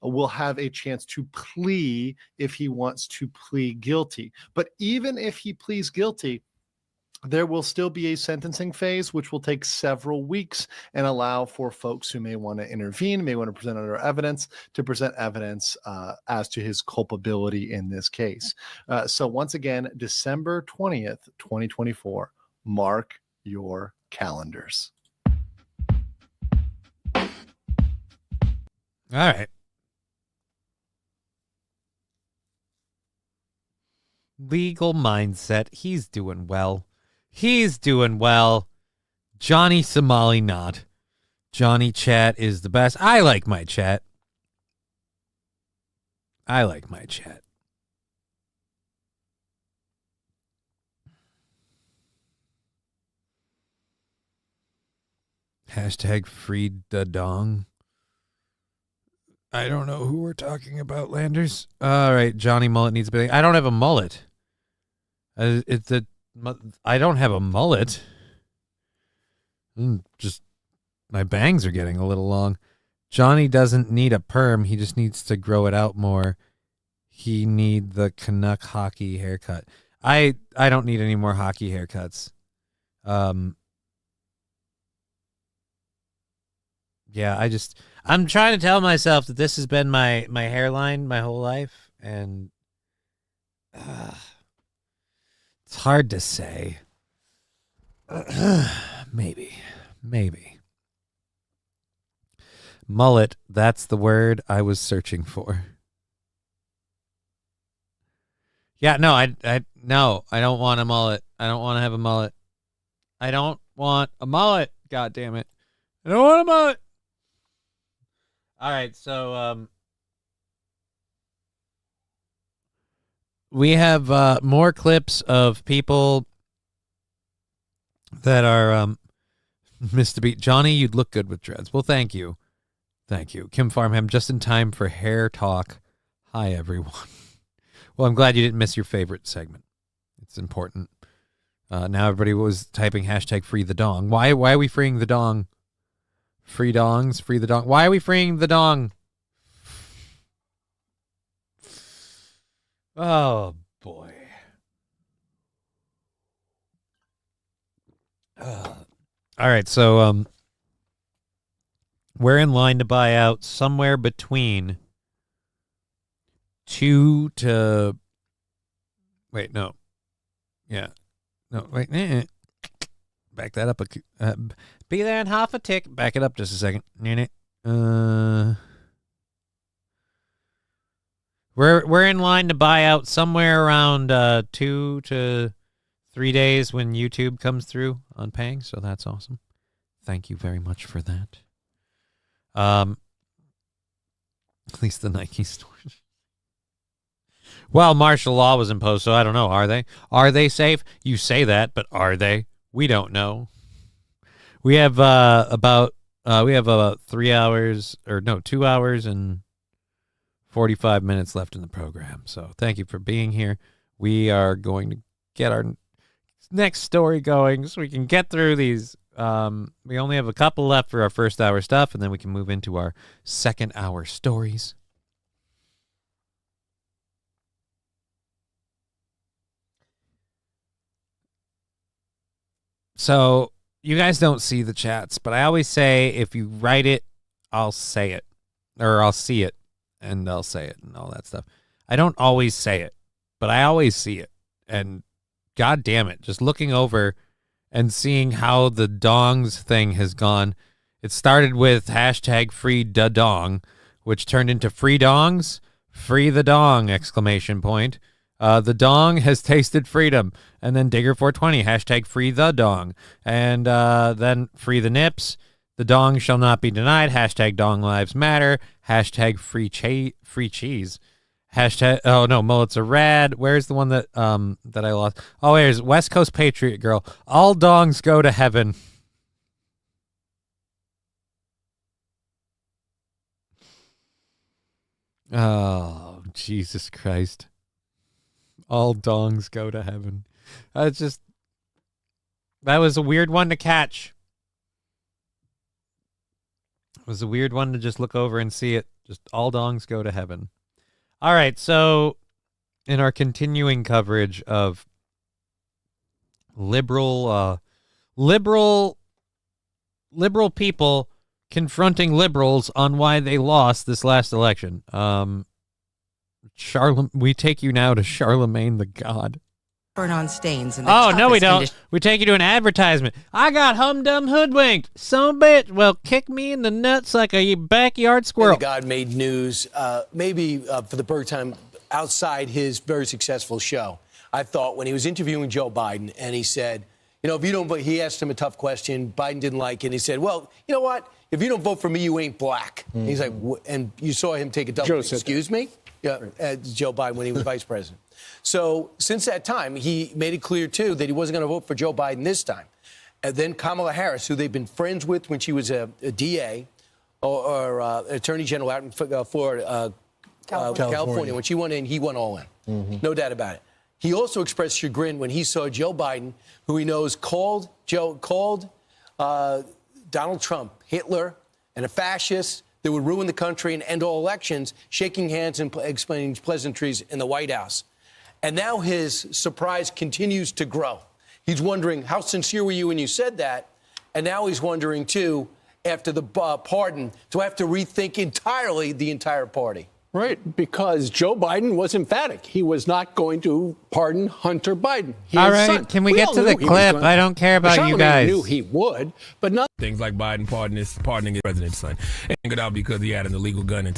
Speaker 13: will have a chance to plea if he wants to plead guilty. But even if he pleads guilty, there will still be a sentencing phase, which will take several weeks and allow for folks who may want to intervene, may want to present other evidence, to present evidence as to his culpability in this case. So once again, December 20th, 2024, mark your calendars.
Speaker 9: All right. Legal mindset. He's doing well. He's doing well. Johnny Somali not. Johnny chat is the best. I like my chat. I like my chat. Hashtag freed the dong. I don't know who we're talking about, Landers. All right, Johnny Mullet needs a bit. I don't have a mullet. I don't have a mullet. Just my bangs are getting a little long. Johnny doesn't need a perm. He just needs to grow it out more. He need the Canuck hockey haircut. I don't need any more hockey haircuts. Yeah, I'm trying to tell myself that this has been my hairline my whole life, and it's hard to say. Maybe. Mullet, that's the word I was searching for. Yeah, no, I don't want a mullet. I don't want to have a mullet. I don't want a mullet. God damn it. I don't want a mullet. All right, so we have more clips of people that are missed the beat. Johnny, you'd look good with dreads. Well, thank you. Thank you. Kim Farmham, just in time for hair talk. Hi, everyone. Well, I'm glad you didn't miss your favorite segment. It's important. Now everybody was typing hashtag free the dong. Why are we freeing the dong? Free dongs, free the dong. Why are we freeing the dong? Oh, boy. All right, so we're in line to buy out somewhere between 2 to... Wait, no. Yeah. No, wait. Back that up. Be there in half a tick. Back it up just a second. We're in line to buy out somewhere around 2 to 3 days when YouTube comes through on paying, so that's awesome. Thank you very much for that. At least the Nike stores. Well, martial law was imposed, so I don't know. Are they? Are they safe? You say that, but are they? We don't know. We have about 3 hours, or no, 2 hours and 45 minutes left in the program. So thank you for being here. We are going to get our next story going so we can get through these. We only have a couple left for our first hour stuff, and then we can move into our second hour stories. So you guys don't see the chats, but I always say if you write it, I'll say it, or I'll see it, and I'll say it, and all that stuff. I don't always say it, but I always see it, and God damn it, just looking over and seeing how the dongs thing has gone. It started with hashtag free da dong, which turned into free dongs, free the dong, exclamation point. The dong has tasted freedom. And then Digger420, hashtag free the dong. And then free the nips. The dong shall not be denied. Hashtag dong lives matter. Hashtag free cheese. Hashtag, oh no, mullets are rad. Where's the one that I lost? Oh, here's West Coast Patriot Girl. All dongs go to heaven. Oh, Jesus Christ. All dongs go to heaven. That was a weird one to catch. It was a weird one to just look over and see it. Just all dongs go to heaven. All right, so in our continuing coverage of liberal people confronting liberals on why they lost this last election. We take you now to Charlemagne the God.
Speaker 14: Burn on stains. In
Speaker 9: the no, we don't. We take you to an advertisement. I got humdum hoodwinked. Some bitch. Well, kick me in the nuts like a backyard squirrel.
Speaker 15: The God made news, maybe for the first time outside his very successful show. I thought when he was interviewing Joe Biden and he said, you know, if you don't vote, he asked him a tough question. Biden didn't like it. And he said, well, you know what? If you don't vote for me, you ain't black. Mm-hmm. He's like, and you saw him take a double. Excuse me? Yeah, Joe Biden when he was vice president. So since that time, he made it clear, too, that he wasn't going to vote for Joe Biden this time. And then Kamala Harris, who they've been friends with when she was a DA or Attorney General out in Florida, California. When she went in, he went all in. Mm-hmm. No doubt about it. He also expressed chagrin when he saw Joe Biden, who he knows called Donald Trump Hitler and a fascist that would ruin the country and end all elections, shaking hands and explaining pleasantries in the White House. And now his surprise continues to grow. He's wondering, how sincere were you when you said that? And now he's wondering, too, after the pardon to have to rethink entirely the entire party?
Speaker 16: Right, because Joe Biden was emphatic. He was not going to pardon Hunter Biden.
Speaker 9: All right, can we get to the clip? I don't care about you guys.
Speaker 16: Knew he would, but not
Speaker 17: things like Biden pardoning his president's son, and singled out because he had an illegal gun and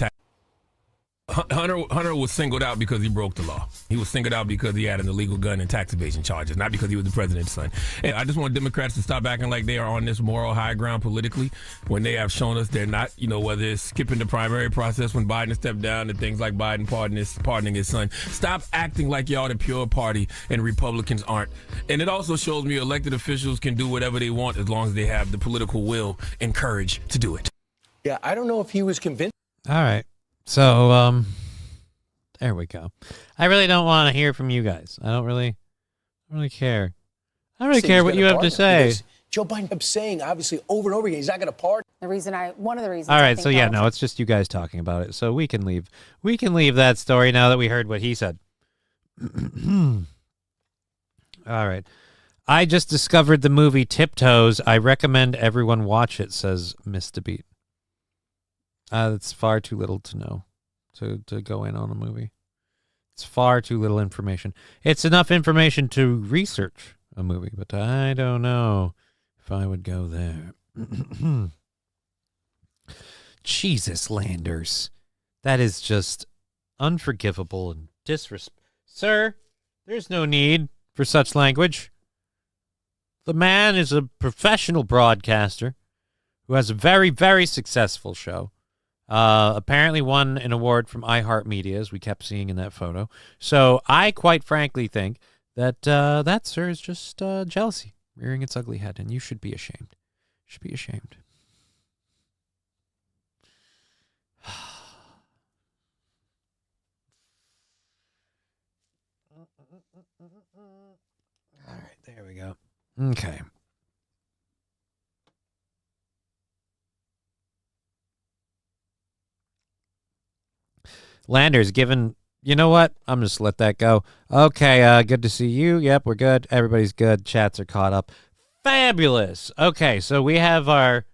Speaker 17: Hunter was singled out because he broke the law. He was singled out because he had an illegal gun and tax evasion charges, not because he was the president's son. And I just want Democrats to stop acting like they are on this moral high ground politically when they have shown us they're not, whether it's skipping the primary process when Biden stepped down and things like Biden pardoning his son. Stop acting like y'all the pure party and Republicans aren't. And it also shows me elected officials can do whatever they want as long as they have the political will and courage to do it.
Speaker 15: Yeah, I don't know if he was convinced.
Speaker 9: All right. So, there we go. I really don't want to hear from you guys. I don't really care. I don't really care what you have to say.
Speaker 15: Joe Biden kept saying, obviously, over and over again, he's not going to pardon.
Speaker 18: One of the reasons.
Speaker 9: All right. So yeah, no, it's just you guys talking about it. So we can leave. We can leave that story now that we heard what he said. All right. I just discovered the movie Tiptoes. I recommend everyone watch it, says Miss DeBeat. That's far too little to know, to go in on a movie. It's far too little information. It's enough information to research a movie, but I don't know if I would go there. Jesus, Landers. That is just unforgivable and disrespect. Sir, there's no need for such language. The man is a professional broadcaster who has a very, very successful show. Apparently won an award from iHeartMedia, as we kept seeing in that photo. So I quite frankly think that that, sir, is just jealousy rearing its ugly head, and you should be ashamed. You should be ashamed. All right, there we go. Okay. Landers given, you know what? I'm just let that go. Okay, good to see you. Yep, we're good. Everybody's good. Chats are caught up. Fabulous. Okay, so we have our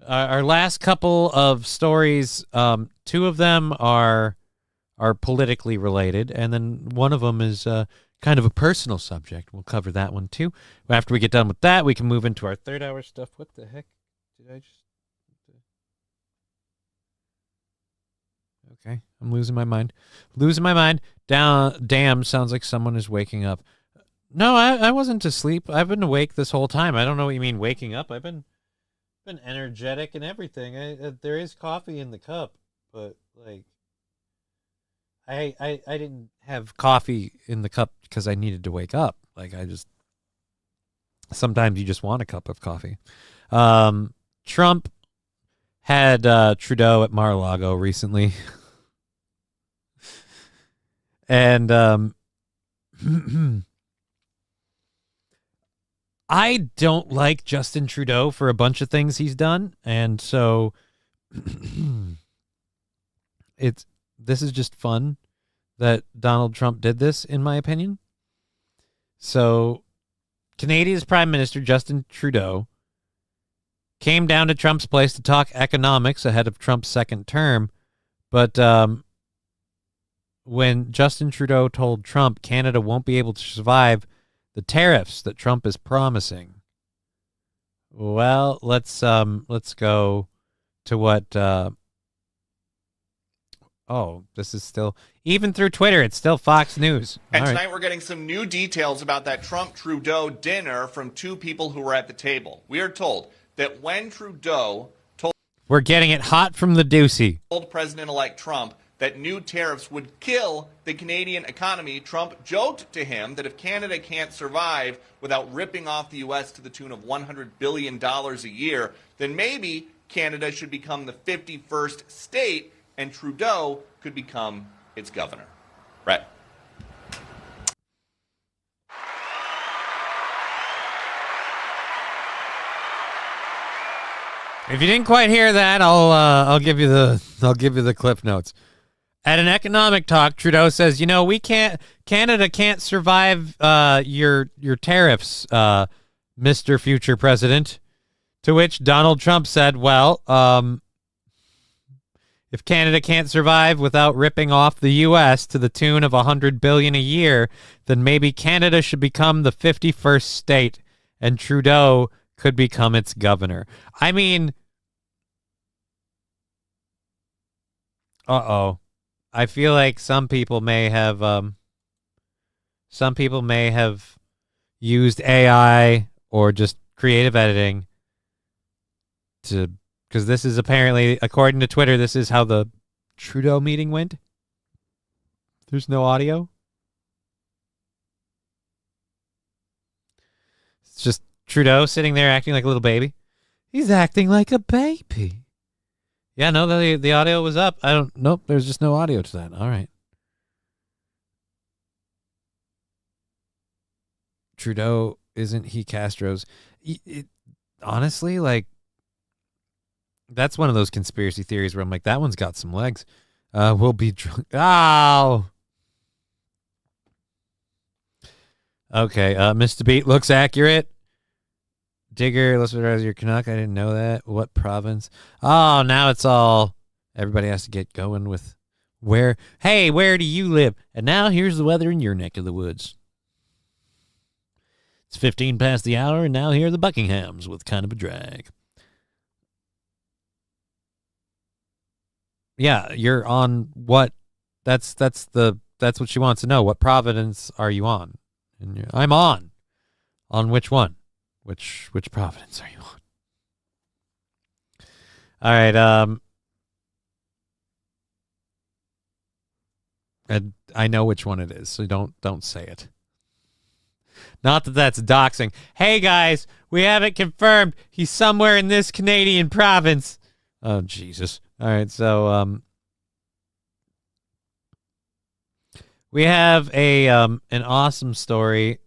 Speaker 9: last couple of stories. Two of them are politically related, and then one of them is kind of a personal subject. We'll cover that one too. After we get done with that, we can move into our third hour stuff. What the heck? Did I just... Okay, I'm losing my mind. Damn, sounds like someone is waking up. No, I wasn't asleep. I've been awake this whole time. I don't know what you mean waking up. I've been energetic and everything. There is coffee in the cup, but like I didn't have coffee in the cup because I needed to wake up. Like sometimes you just want a cup of coffee. Trump had Trudeau at Mar-a-Lago recently. And I don't like Justin Trudeau for a bunch of things he's done, and so this is just fun that Donald Trump did this, in my opinion. So Canadia's Prime Minister Justin Trudeau came down to Trump's place to talk economics ahead of Trump's second term, but when Justin Trudeau told Trump Canada won't be able to survive the tariffs that Trump is promising, well, let's go to what. This is still, even through Twitter, it's still Fox News.
Speaker 5: And tonight we're getting some new details about that Trump-Trudeau dinner from two people who were at the table. We are told that when Trudeau
Speaker 9: we're getting it hot from the doozy.
Speaker 5: Told President-elect Trump that new tariffs would kill the Canadian economy, Trump joked to him that if Canada can't survive without ripping off the U.S. to the tune of $100 billion a year, then maybe Canada should become the 51st state and Trudeau could become its governor. Brett.
Speaker 9: If you didn't quite hear that, I'll give you the clip notes. At an economic talk, Trudeau says, Canada can't survive your tariffs, Mr. Future President. To which Donald Trump said, well, if Canada can't survive without ripping off the U.S. to the tune of $100 billion a year, then maybe Canada should become the 51st state and Trudeau could become its governor. I mean, I feel like some people may have used AI or just creative editing to, because this is apparently, according to Twitter, this is how the Trudeau meeting went. There's no audio. It's just Trudeau sitting there acting like a little baby. He's acting like a baby. Yeah, no, the audio was up. Nope, there's just no audio to that. All right. Trudeau, isn't he Castro's? Honestly, like, that's one of those conspiracy theories where I'm like, that one's got some legs. We'll be drunk. Ow! Okay, Mr. Beat looks accurate. Digger, let's realize your Canuck. I didn't know that. What province? Oh, now it's all, everybody has to get going with where do you live? And now here's the weather in your neck of the woods. It's 15 past the hour, and now here are the Buckinghams with kind of a drag. Yeah, you're on what? That's what she wants to know. What province are you on? And I'm on. On which one? Which province are you on? All right. I know which one it is, so don't say it. Not that that's doxing. Hey guys, we have it confirmed. He's somewhere in this Canadian province. Oh Jesus. All right, so we have an awesome story.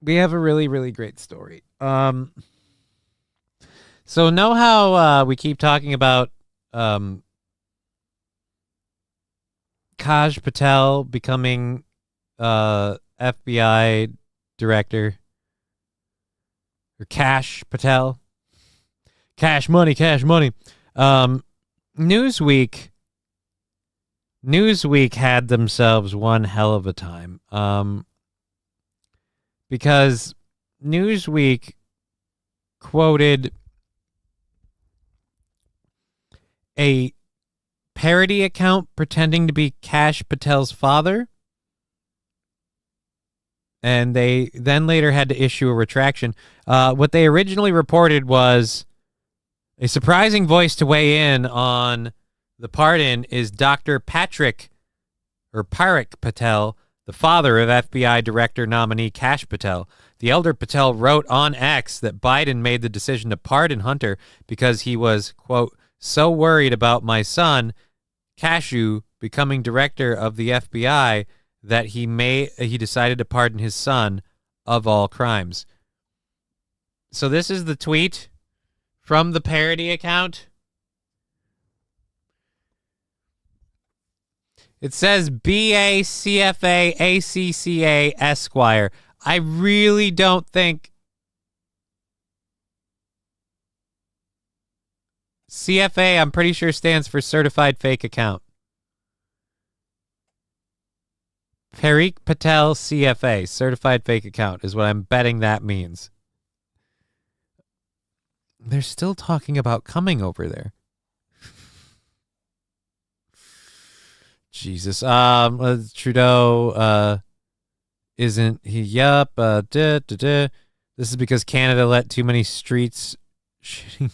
Speaker 9: We have a really, really great story. So know how we keep talking about Kaj Patel becoming FBI director, or Cash Patel? Cash money. Newsweek had themselves one hell of a time. Because Newsweek quoted a parody account pretending to be Cash Patel's father, and they then later had to issue a retraction. What they originally reported was a surprising voice to weigh in on the pardon is Dr. Patrick Patel, the father of FBI director nominee Kash Patel. The elder Patel wrote on X that Biden made the decision to pardon Hunter because he was, quote, so worried about my son, Cashew, becoming director of the FBI that he decided to pardon his son of all crimes. So this is the tweet from the parody account. It says BACFA ACCA Esquire. I really don't think CFA, I'm pretty sure, stands for Certified Fake Account. Parikh Patel CFA, Certified Fake Account, is what I'm betting that means. They're still talking about coming over there. Jesus. Trudeau, isn't he? Yup. This is because Canada let too many streets shitting.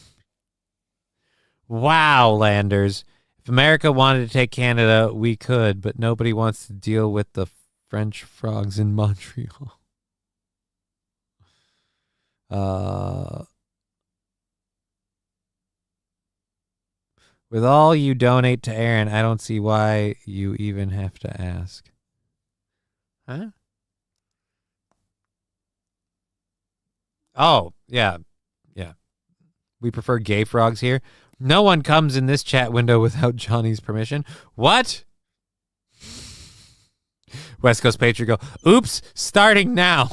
Speaker 9: Wow, Landers. If America wanted to take Canada, we could, but nobody wants to deal with the French frogs in Montreal. With all you donate to Aaron, I don't see why you even have to ask. Huh? Oh, yeah. Yeah. We prefer gay frogs here. No one comes in this chat window without Johnny's permission. What? West Coast Patriot go, oops, starting now.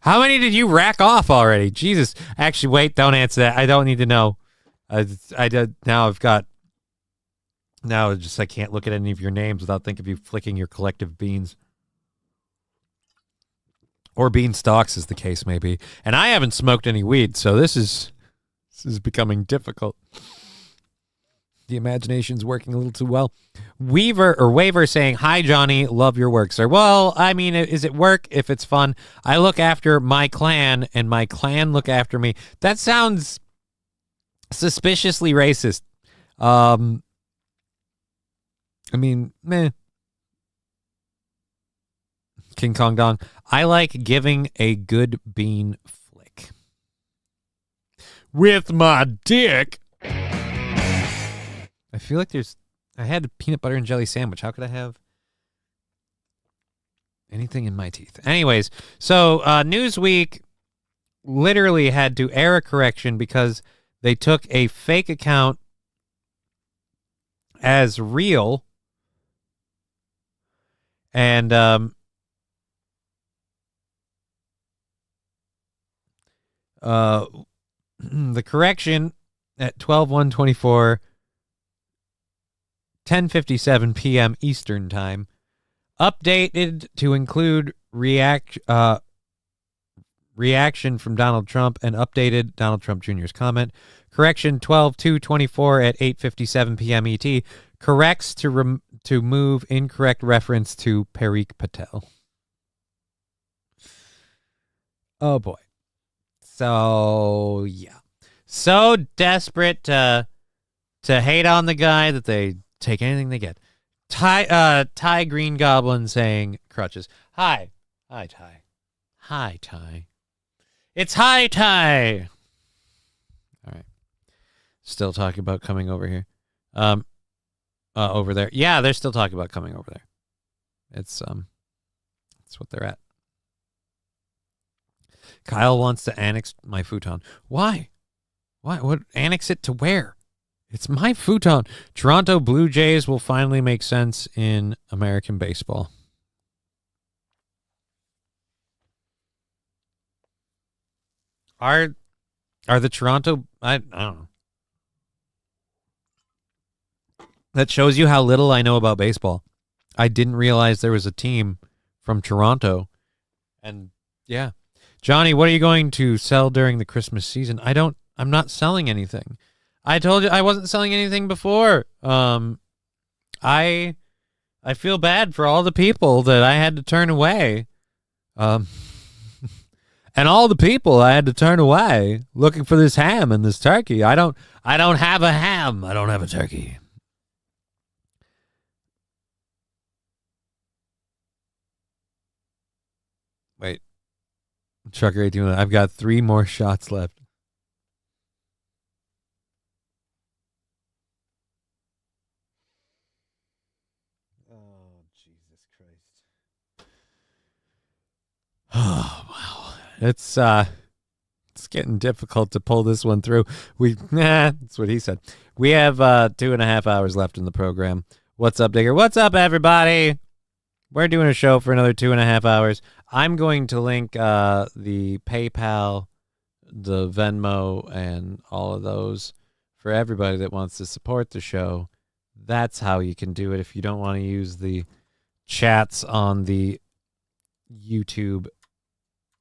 Speaker 9: How many did you rack off already? Jesus. Actually, wait, don't answer that. I don't need to know. I did. Now I've got. Now it's just I can't look at any of your names without thinking of you flicking your collective beans. Or bean stalks, as the case may be. And I haven't smoked any weed, so this is becoming difficult. The imagination's working a little too well. Waver saying, hi, Johnny, love your work, sir. Well, I mean, is it work if it's fun? I look after my clan, and my clan look after me. That sounds suspiciously racist. I mean, meh. King Kong Dong. I like giving a good bean flick. With my dick. I feel like I had a peanut butter and jelly sandwich. How could I have anything in my teeth? Anyways, so Newsweek literally had to error correction because they took a fake account as real and the correction at 12/1/24, 10:57 p.m. Eastern Time, updated to include reaction from Donald Trump and updated Donald Trump Jr.'s comment. Correction 12/2/24 at 8:57 p.m. ET corrects to move incorrect reference to Parikh Patel. Oh boy. So yeah. So desperate to hate on the guy that they take anything they get. Ty Green Goblin saying crutches. Hi. Hi, Ty. Hi, Ty. It's hi, Ty. All right. Still talking about coming over here. Over there. Yeah, they're still talking about coming over there. It's what they're at. Kyle wants to annex my futon. Why? Why? What? Annex it to where? It's my futon. Toronto Blue Jays will finally make sense in American baseball. Are the Toronto... I don't know. That shows you how little I know about baseball. I didn't realize there was a team from Toronto. And yeah. Johnny, what are you going to sell during the Christmas season? I'm not selling anything. I told you I wasn't selling anything before. I feel bad for all the people that I had to turn away. And all the people I had to turn away looking for this ham and this turkey. I don't have a ham. I don't have a turkey. Wait. Trucker 18, I've got 3 more shots left. Oh, Jesus Christ. Oh, wow. It's getting difficult to pull this one through. That's what he said. We have 2.5 hours left in the program. What's up, Digger? What's up, everybody? We're doing a show for another 2.5 hours. I'm going to link the PayPal, the Venmo, and all of those for everybody that wants to support the show. That's how you can do it if you don't want to use the chats on the YouTube,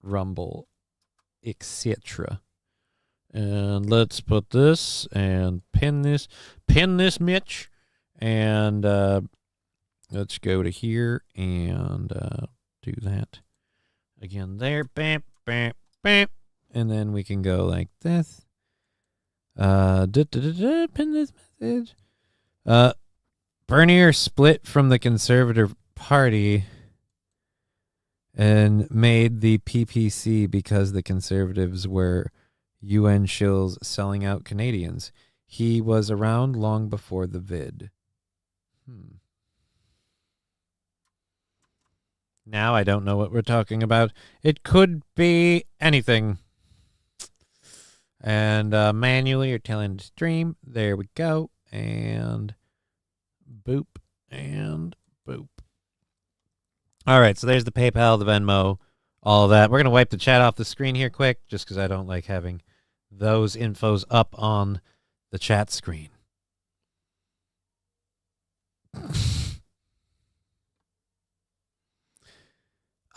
Speaker 9: Rumble, etc. And let's put this and pin this, Mitch, and let's go to here and do that again there. Bam, bam, bam. And then we can go like this. Pin this message. Bernier split from the Conservative Party and made the PPC because the Conservatives were UN shills selling out Canadians. He was around long before the vid. Now I don't know what we're talking about. It could be anything. And manually, you're telling the stream. There we go. And boop and boop. All right, so there's the PayPal, the Venmo, all of that. We're going to wipe the chat off the screen here quick, just because I don't like having those infos up on the chat screen.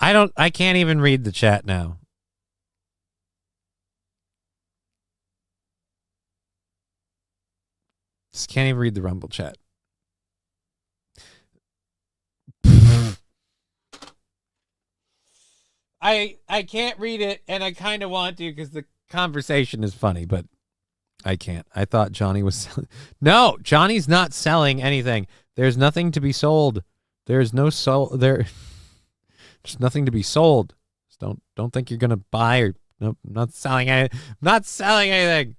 Speaker 9: I can't even read the chat now. Just can't even read the Rumble chat. I can't read it, and I kind of want to because the conversation is funny, but I can't. I thought Johnny was selling. No, Johnny's not selling anything. There's nothing to be sold. There's no there's nothing to be sold. Just don't think you're gonna buy or nope. I'm not selling anything. I'm not selling anything.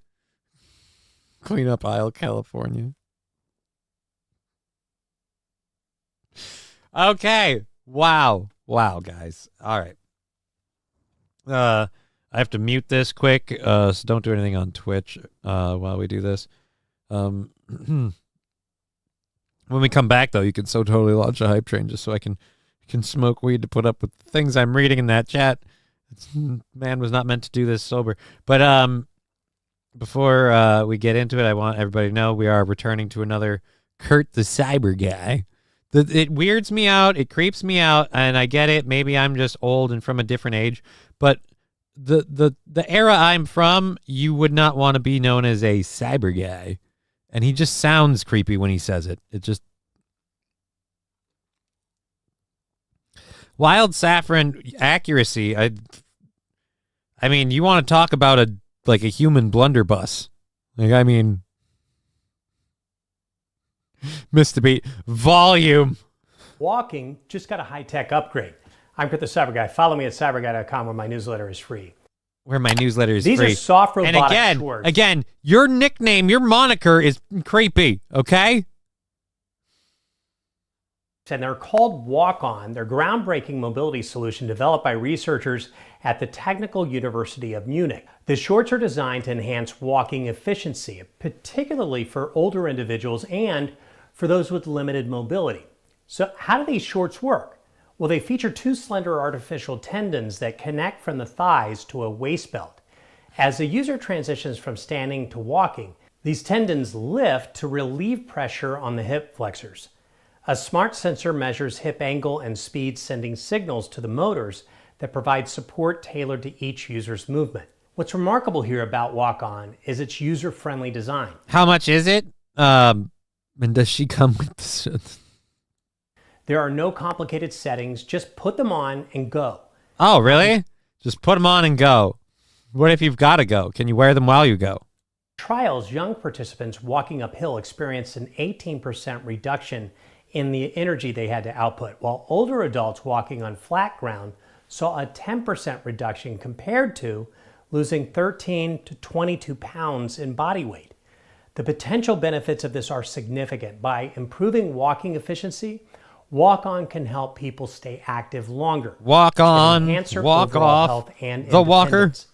Speaker 9: Clean up aisle, California. Okay. Wow, guys. All right. I have to mute this quick, so don't do anything on Twitch while we do this. When we come back, though, you can so totally launch a hype train just so I can smoke weed to put up with the things I'm reading in that chat. Man was not meant to do this sober. But before we get into it, I want everybody to know we are returning to another Kurt the Cyber Guy. It weirds me out. It creeps me out, and I get it. Maybe I'm just old and from a different age. But the era I'm from, you would not want to be known as a cyber guy. And he just sounds creepy when he says it. It just... Wild Saffron accuracy. I mean, you want to talk about a human blunderbuss. I mean... Missed the beat. Volume.
Speaker 18: Walking just got a high-tech upgrade. I'm Kurt the Cyber Guy. Follow me at cyberguy.com where my newsletter is free.
Speaker 9: Where my newsletter is free.
Speaker 18: These are soft robotic
Speaker 9: and
Speaker 18: shorts.
Speaker 9: again, your nickname, your moniker is creepy, okay?
Speaker 18: And they're called Walk-On. They're groundbreaking mobility solution developed by researchers at the Technical University of Munich. The shorts are designed to enhance walking efficiency, particularly for older individuals and for those with limited mobility. So how do these shorts work? Well, they feature two slender artificial tendons that connect from the thighs to a waist belt. As the user transitions from standing to walking, these tendons lift to relieve pressure on the hip flexors. A smart sensor measures hip angle and speed, sending signals to the motors that provide support tailored to each user's movement. What's remarkable here about Walk-On is its user-friendly design.
Speaker 9: How much is it? And does she come with this?
Speaker 18: There are no complicated settings. Just put them on and go.
Speaker 9: Oh, really? Just put them on and go. What if you've got to go? Can you wear them while you go?
Speaker 18: Trials, young participants walking uphill experienced an 18% reduction in the energy they had to output, while older adults walking on flat ground saw a 10% reduction compared to losing 13 to 22 pounds in body weight. The potential benefits of this are significant. By improving walking efficiency, Walk-On can help people stay active longer.
Speaker 9: Walk on,
Speaker 18: enhance their
Speaker 9: walk
Speaker 18: overall
Speaker 9: off,
Speaker 18: health and
Speaker 9: the walker.
Speaker 18: independence.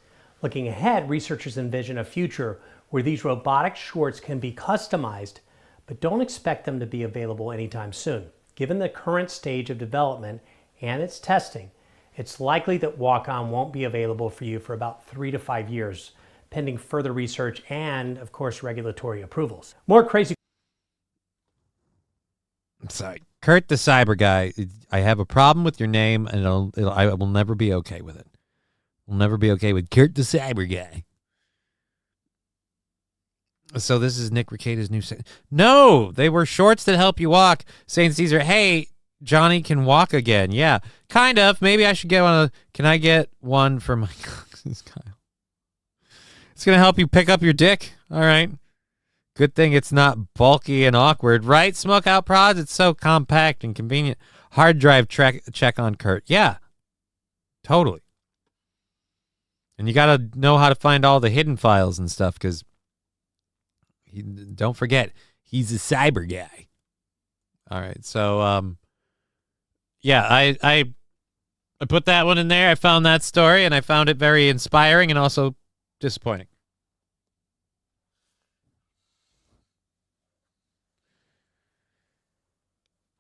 Speaker 18: Looking ahead, researchers envision a future where these robotic shorts can be customized, but don't expect them to be available anytime soon. Given the current stage of development and its testing, it's likely that Walk-On won't be available for you for about 3 to 5 years, pending further research and, of course, regulatory approvals. More crazy...
Speaker 9: I'm sorry. Kurt the Cyber Guy, I have a problem with your name, and I will never be okay with it. We'll never be okay with Kurt the Cyber Guy. So this is Nick Ricada's new... No! They were shorts that help you walk. St. Caesar, hey, Johnny can walk again. Yeah, kind of. Maybe I should get one of... Can I get one for my... Kyle? It's going to help you pick up your dick. All right. Good thing it's not bulky and awkward, right? Smoke Out Prods, it's so compact and convenient. Hard drive check on Kurt. Yeah, totally. And you got to know how to find all the hidden files and stuff, because don't forget, he's a cyber guy. All right, so yeah, I put that one in there. I found that story, and I found it very inspiring and also disappointing.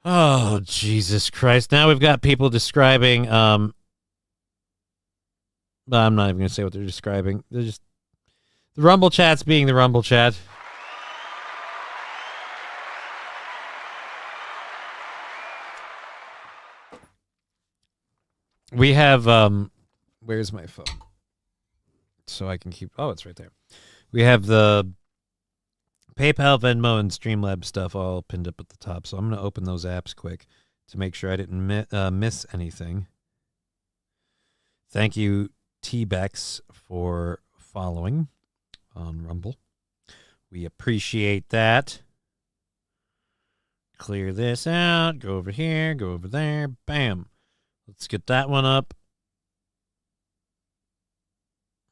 Speaker 9: Oh, Jesus Christ. Now we've got people describing, I'm not even going to say what they're describing. They're just, the Rumble chat's being the Rumble chat. We have, where's my phone? So I can keep, oh, it's right there. We have the PayPal, Venmo, and Streamlabs stuff all pinned up at the top. So I'm going to open those apps quick to make sure I didn't miss anything. Thank you, T-Bex, for following on Rumble. We appreciate that. Clear this out. Go over here. Go over there. Bam. Let's get that one up.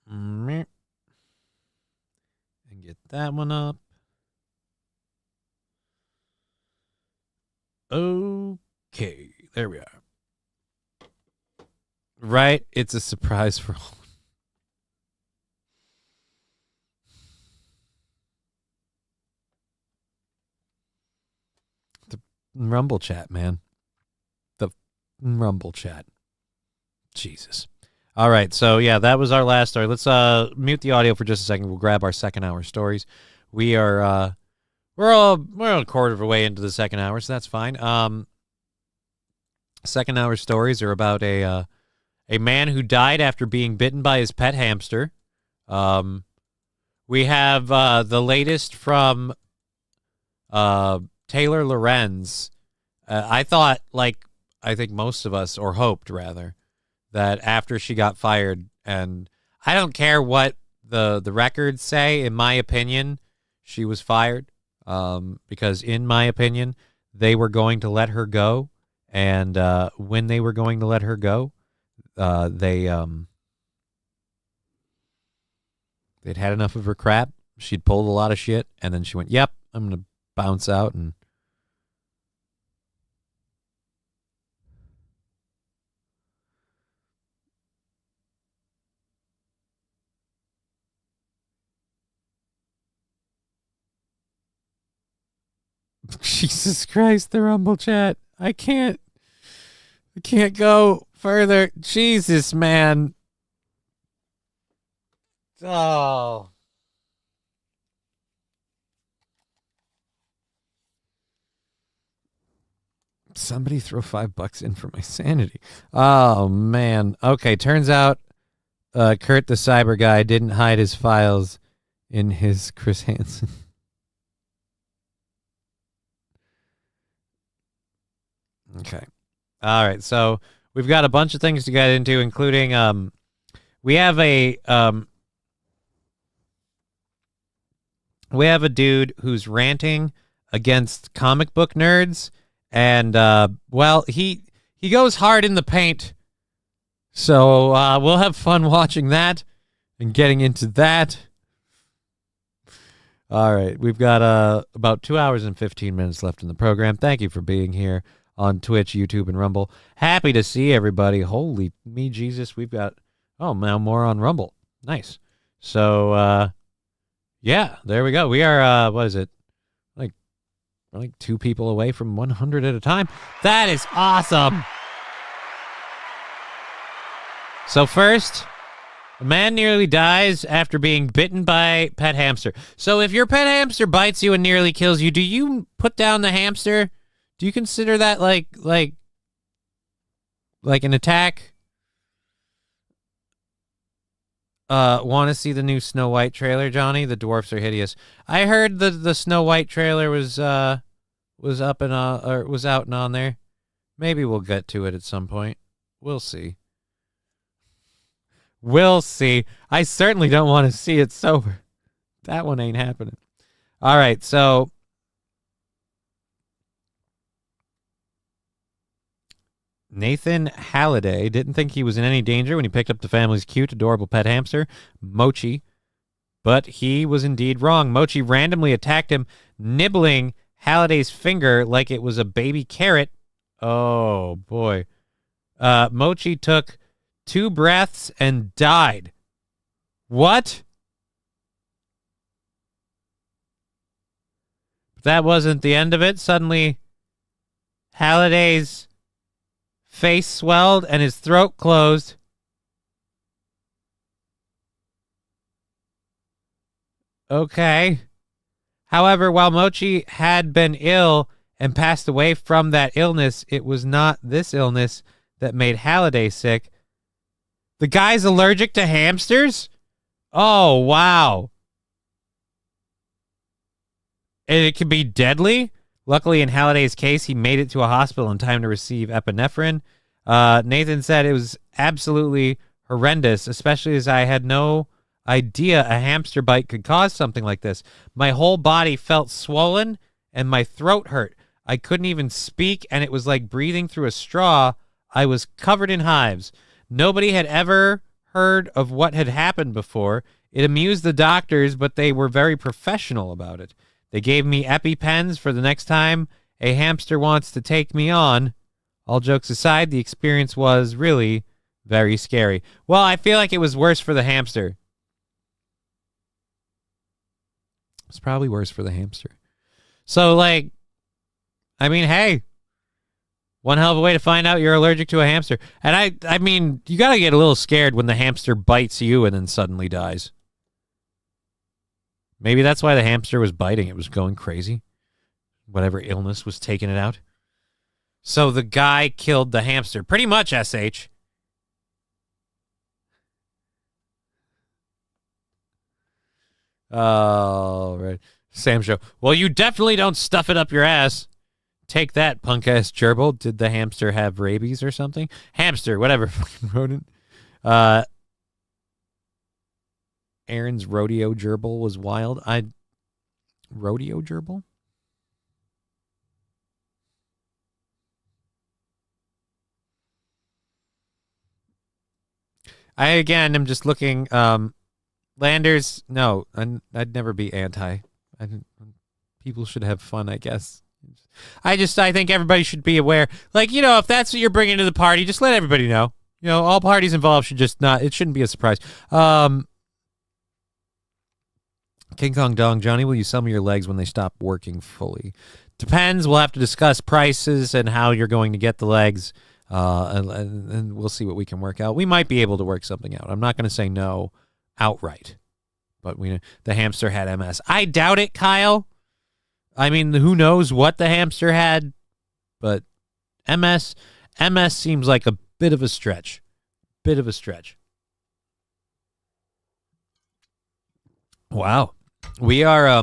Speaker 9: And get that one up. Okay. There we are. Right? It's a surprise for all. The Rumble chat, man. The Rumble chat. Jesus. All right. So, yeah, that was our last story. Let's mute the audio for just a second. We'll grab our second hour stories. We are, we're a quarter of a way into the second hour, so that's fine. Second hour stories are about a man who died after being bitten by his pet hamster. We have the latest from Taylor Lorenz. I thought, like I think most of us, or hoped rather, that after she got fired, and I don't care what the records say, in my opinion, she was fired, because in my opinion, they were going to let her go, and when they were going to let her go, they'd had enough of her crap. She'd pulled a lot of shit, and then she went, yep, I'm going to bounce out. And Jesus Christ, the Rumble chat. I can't go further. Jesus, man. Oh. Somebody throw $5 in for my sanity. Oh, man. Okay, turns out Kurt the cyber guy didn't hide his files in his Chris Hansen. Okay. All right. So we've got a bunch of things to get into, including we have a dude who's ranting against comic book nerds, and well, he goes hard in the paint. So we'll have fun watching that and getting into that. All right, we've got about 2 hours and 15 minutes left in the program. Thank you for being here on Twitch, YouTube, and Rumble. Happy to see everybody. Holy me, Jesus. We've got, now more on Rumble. Nice. So, yeah, there we go. We are, what is it? We're like 2 people away from 100 at a time. That is awesome. So first, a man nearly dies after being bitten by pet hamster. So if your pet hamster bites you and nearly kills you, do you put down the hamster? Do you consider that like an attack? Want to see the new Snow White trailer, Johnny? The dwarfs are hideous. I heard the Snow White trailer was up and or was out and on there. Maybe we'll get to it at some point. We'll see. We'll see. I certainly don't want to see it sober. That one ain't happening. All right, so Nathan Halliday didn't think he was in any danger when he picked up the family's cute, adorable pet hamster, Mochi. But he was indeed wrong. Mochi randomly attacked him, nibbling Halliday's finger like it was a baby carrot. Oh, boy. Mochi took 2 breaths and died. What? But that wasn't the end of it. Suddenly, Halliday's face swelled and his throat closed. Okay. However, while Mochi had been ill and passed away from that illness, it was not this illness that made Halliday sick. The guy's allergic to hamsters? Oh, wow. And it can be deadly? Luckily, in Halliday's case, he made it to a hospital in time to receive epinephrine. Nathan said it was absolutely horrendous, especially as I had no idea a hamster bite could cause something like this. My whole body felt swollen and my throat hurt. I couldn't even speak, and it was like breathing through a straw. I was covered in hives. Nobody had ever heard of what had happened before. It amused the doctors, but they were very professional about it. They gave me EpiPens for the next time a hamster wants to take me on. All jokes aside, the experience was really very scary. Well, I feel like it was worse for the hamster. It's probably worse for the hamster. So, like, I mean, hey, one hell of a way to find out you're allergic to a hamster. And I mean, you got to get a little scared when the hamster bites you and then suddenly dies. Maybe that's why the hamster was biting. It was going crazy. Whatever illness was taking it out. So the guy killed the hamster. Pretty much, SH. Oh, right. Sam Show. Well, you definitely don't stuff it up your ass. Take that, punk-ass gerbil. Did the hamster have rabies or something? Hamster, whatever. Fucking rodent. Aaron's rodeo gerbil was wild. Rodeo gerbil? I'm just looking. Landers, no, I'd never be anti. People should have fun, I guess. I think everybody should be aware. Like, if that's what you're bringing to the party, just let everybody know. All parties involved should just not, it shouldn't be a surprise. King Kong Dong, Johnny, will you sell me your legs when they stop working fully? Depends. We'll have to discuss prices and how you're going to get the legs, and we'll see what we can work out. We might be able to work something out. I'm not going to say no outright, but the hamster had MS. I doubt it, Kyle. I mean, who knows what the hamster had, but MS seems like a bit of a stretch. Wow. We are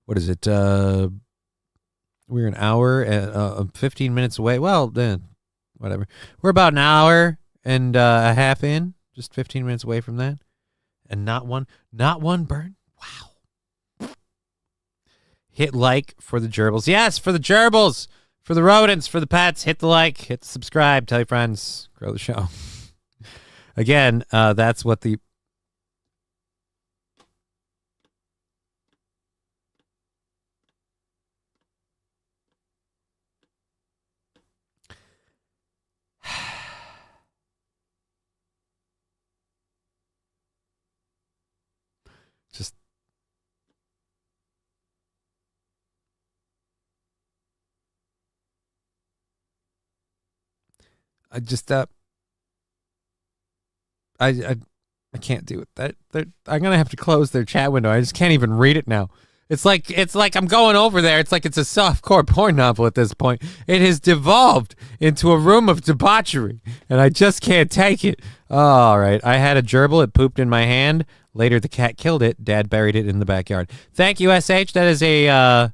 Speaker 9: what is it? We're an hour and 15 minutes away. Well, then whatever. We're about an hour and a half in, just 15 minutes away from that. And not one burn. Wow. Hit like for the gerbils. Yes, for the gerbils, for the rodents, for the pets. Hit the like, hit the subscribe, tell your friends, grow the show. Again, that's what the just I can't do it. I'm gonna have to close their chat window. I just can't even read it now. It's like I'm going over there. It's like it's a softcore porn novel at this point. It has devolved into a room of debauchery, and I just can't take it. All right, I had a gerbil. It pooped in my hand. Later, the cat killed it. Dad buried it in the backyard. Thank you, SH. That is a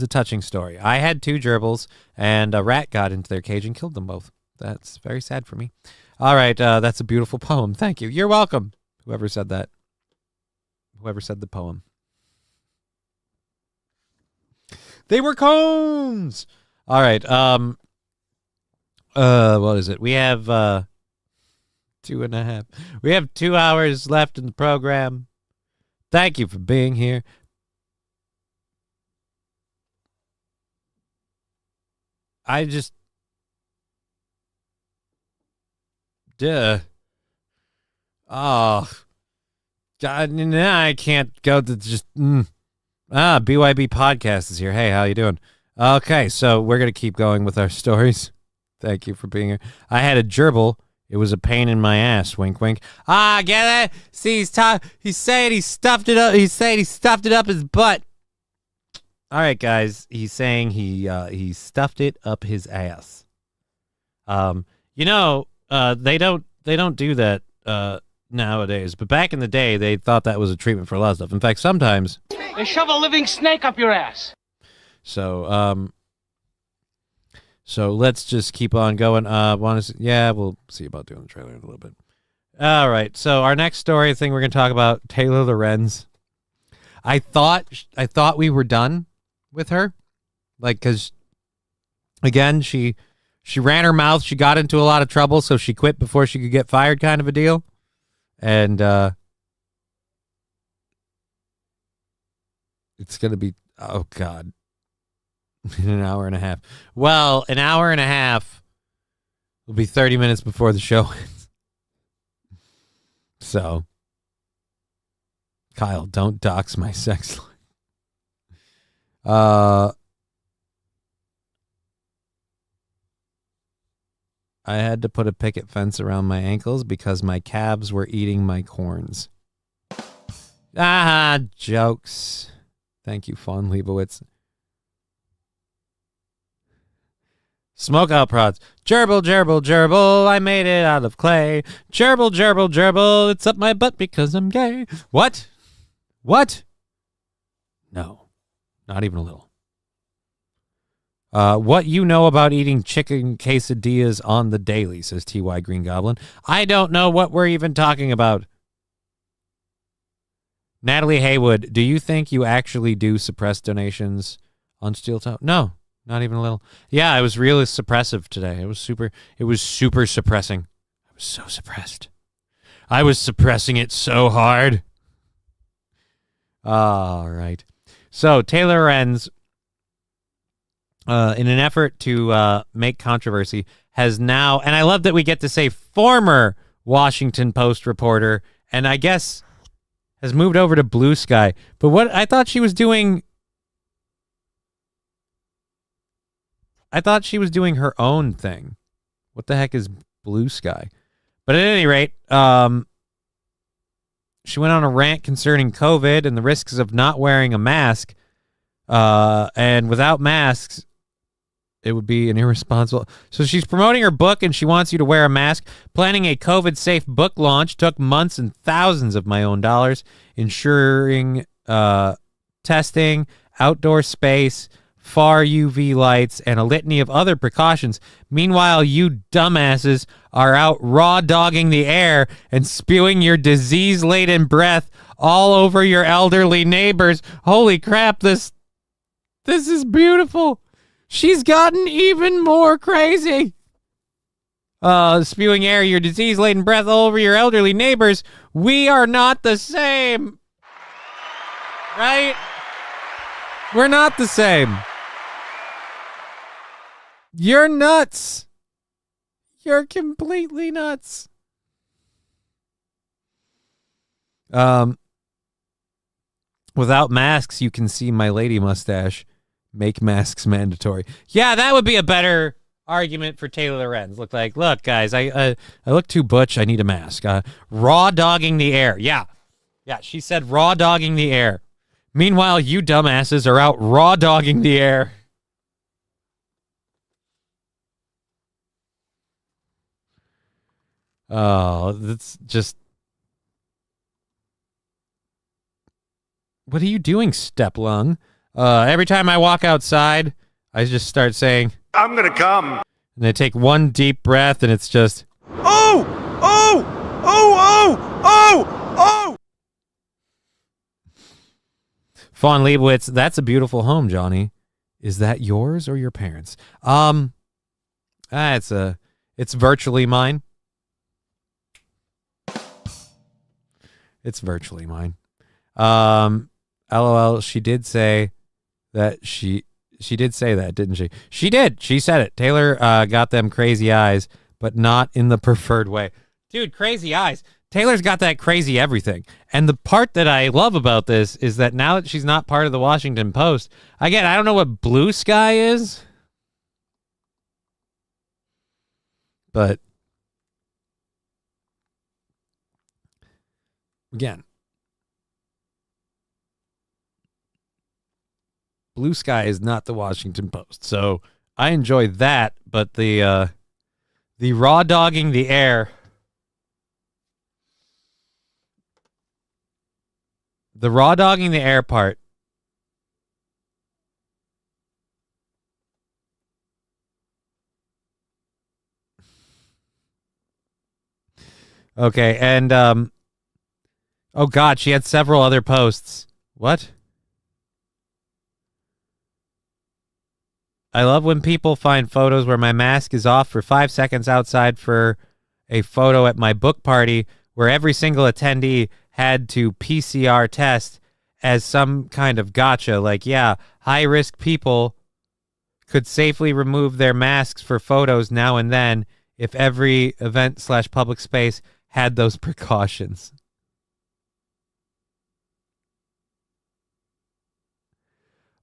Speaker 9: touching story. I had 2 gerbils, and a rat got into their cage and killed them both. That's very sad for me. All right, that's a beautiful poem. Thank you. You're welcome. Whoever said that. Whoever said the poem. They were cones. All right. What is it? We have 2.5. We have 2 hours left in the program. Thank you for being here. Oh, God, I can't go to just. BYB Podcast is here. Hey, how you doing? Okay, so we're going to keep going with our stories. Thank you for being here. I had a gerbil. It was a pain in my ass. Wink, wink. Get it? See, he's saying he stuffed it up. He's saying he stuffed it up his butt. All right, guys. He's saying he stuffed it up his ass. They don't do that nowadays. But back in the day, they thought that was a treatment for a lot of stuff. In fact, sometimes
Speaker 3: They shove a living snake up your ass.
Speaker 9: So let's just keep on going. We'll see about doing the trailer in a little bit. All right. So our next story thing we're going to talk about Taylor Lorenz. I thought we were done with her, like, because again she ran her mouth. She got into a lot of trouble, so she quit before she could get fired, kind of a deal. And it's going to be, oh God, in an hour and a half. Well, an hour and a half will be 30 minutes before the show ends. So, Kyle, don't dox my sex life. I had to put a picket fence around my ankles because my calves were eating my corns. Jokes. Thank you, Fawn Leibowitz. Smoke out prods. Gerbil, gerbil, gerbil, I made it out of clay. Gerbil, gerbil, gerbil, it's up my butt because I'm gay. What? What? No, not even a little. What you know about eating chicken quesadillas on the daily, says T.Y. Green Goblin. I don't know what we're even talking about. Natalie Haywood, do you think you actually do suppress donations on Steel Toe? No, not even a little. Yeah, it was really suppressive today. It was super suppressing. I was so suppressed. I was suppressing it so hard. All right. So Taylor Lorenz, in an effort to make controversy, has now, and I love that we get to say former Washington Post reporter, and I guess has moved over to Blue Sky. But what I thought she was doing, her own thing. What the heck is Blue Sky? But at any rate, she went on a rant concerning COVID and the risks of not wearing a mask. And without masks, it would be an irresponsible. So she's promoting her book and she wants you to wear a mask. Planning a COVID-safe book launch took months and thousands of my own dollars, ensuring testing, outdoor space, far UV lights, and a litany of other precautions. Meanwhile, you dumbasses are out raw dogging the air and spewing your disease-laden breath all over your elderly neighbors. Holy crap, this is beautiful. She's gotten even more crazy. Spewing air, your disease-laden breath all over your elderly neighbors. We are not the same. Right? We're not the same. You're nuts. You're completely nuts. Without masks, you can see my lady mustache. Make masks mandatory. Yeah, that would be a better argument for Taylor Lorenz. Look, guys, I look too butch. I need a mask. Raw dogging the air. Yeah, she said raw dogging the air. Meanwhile, you dumbasses are out raw dogging the air. Oh, that's just... What are you doing, Step Lung? Every time I walk outside, I just start saying,
Speaker 3: I'm gonna come.
Speaker 9: And I take one deep breath, and it's just,
Speaker 3: Oh! Oh! Oh! Oh! Oh! Oh!
Speaker 9: Fawn Leibowitz, that's a beautiful home, Johnny. Is that yours or your parents'? It's virtually mine. It's virtually mine. LOL, she did say that she did say that, didn't she? She did. She said it. Taylor got them crazy eyes, but not in the preferred way. Dude, crazy eyes. Taylor's got that crazy everything. And the part that I love about this is that now that she's not part of the Washington Post, again, I don't know what Blue Sky is, but again, Blue Sky is not the Washington Post. So I enjoy that, but the raw dogging the air, the raw dogging the air part, okay, and oh god, she had several other posts. What? I love when people find photos where my mask is off for 5 seconds outside for a photo at my book party where every single attendee had to PCR test as some kind of gotcha. Like, yeah, high-risk people could safely remove their masks for photos now and then if every event/public space had those precautions.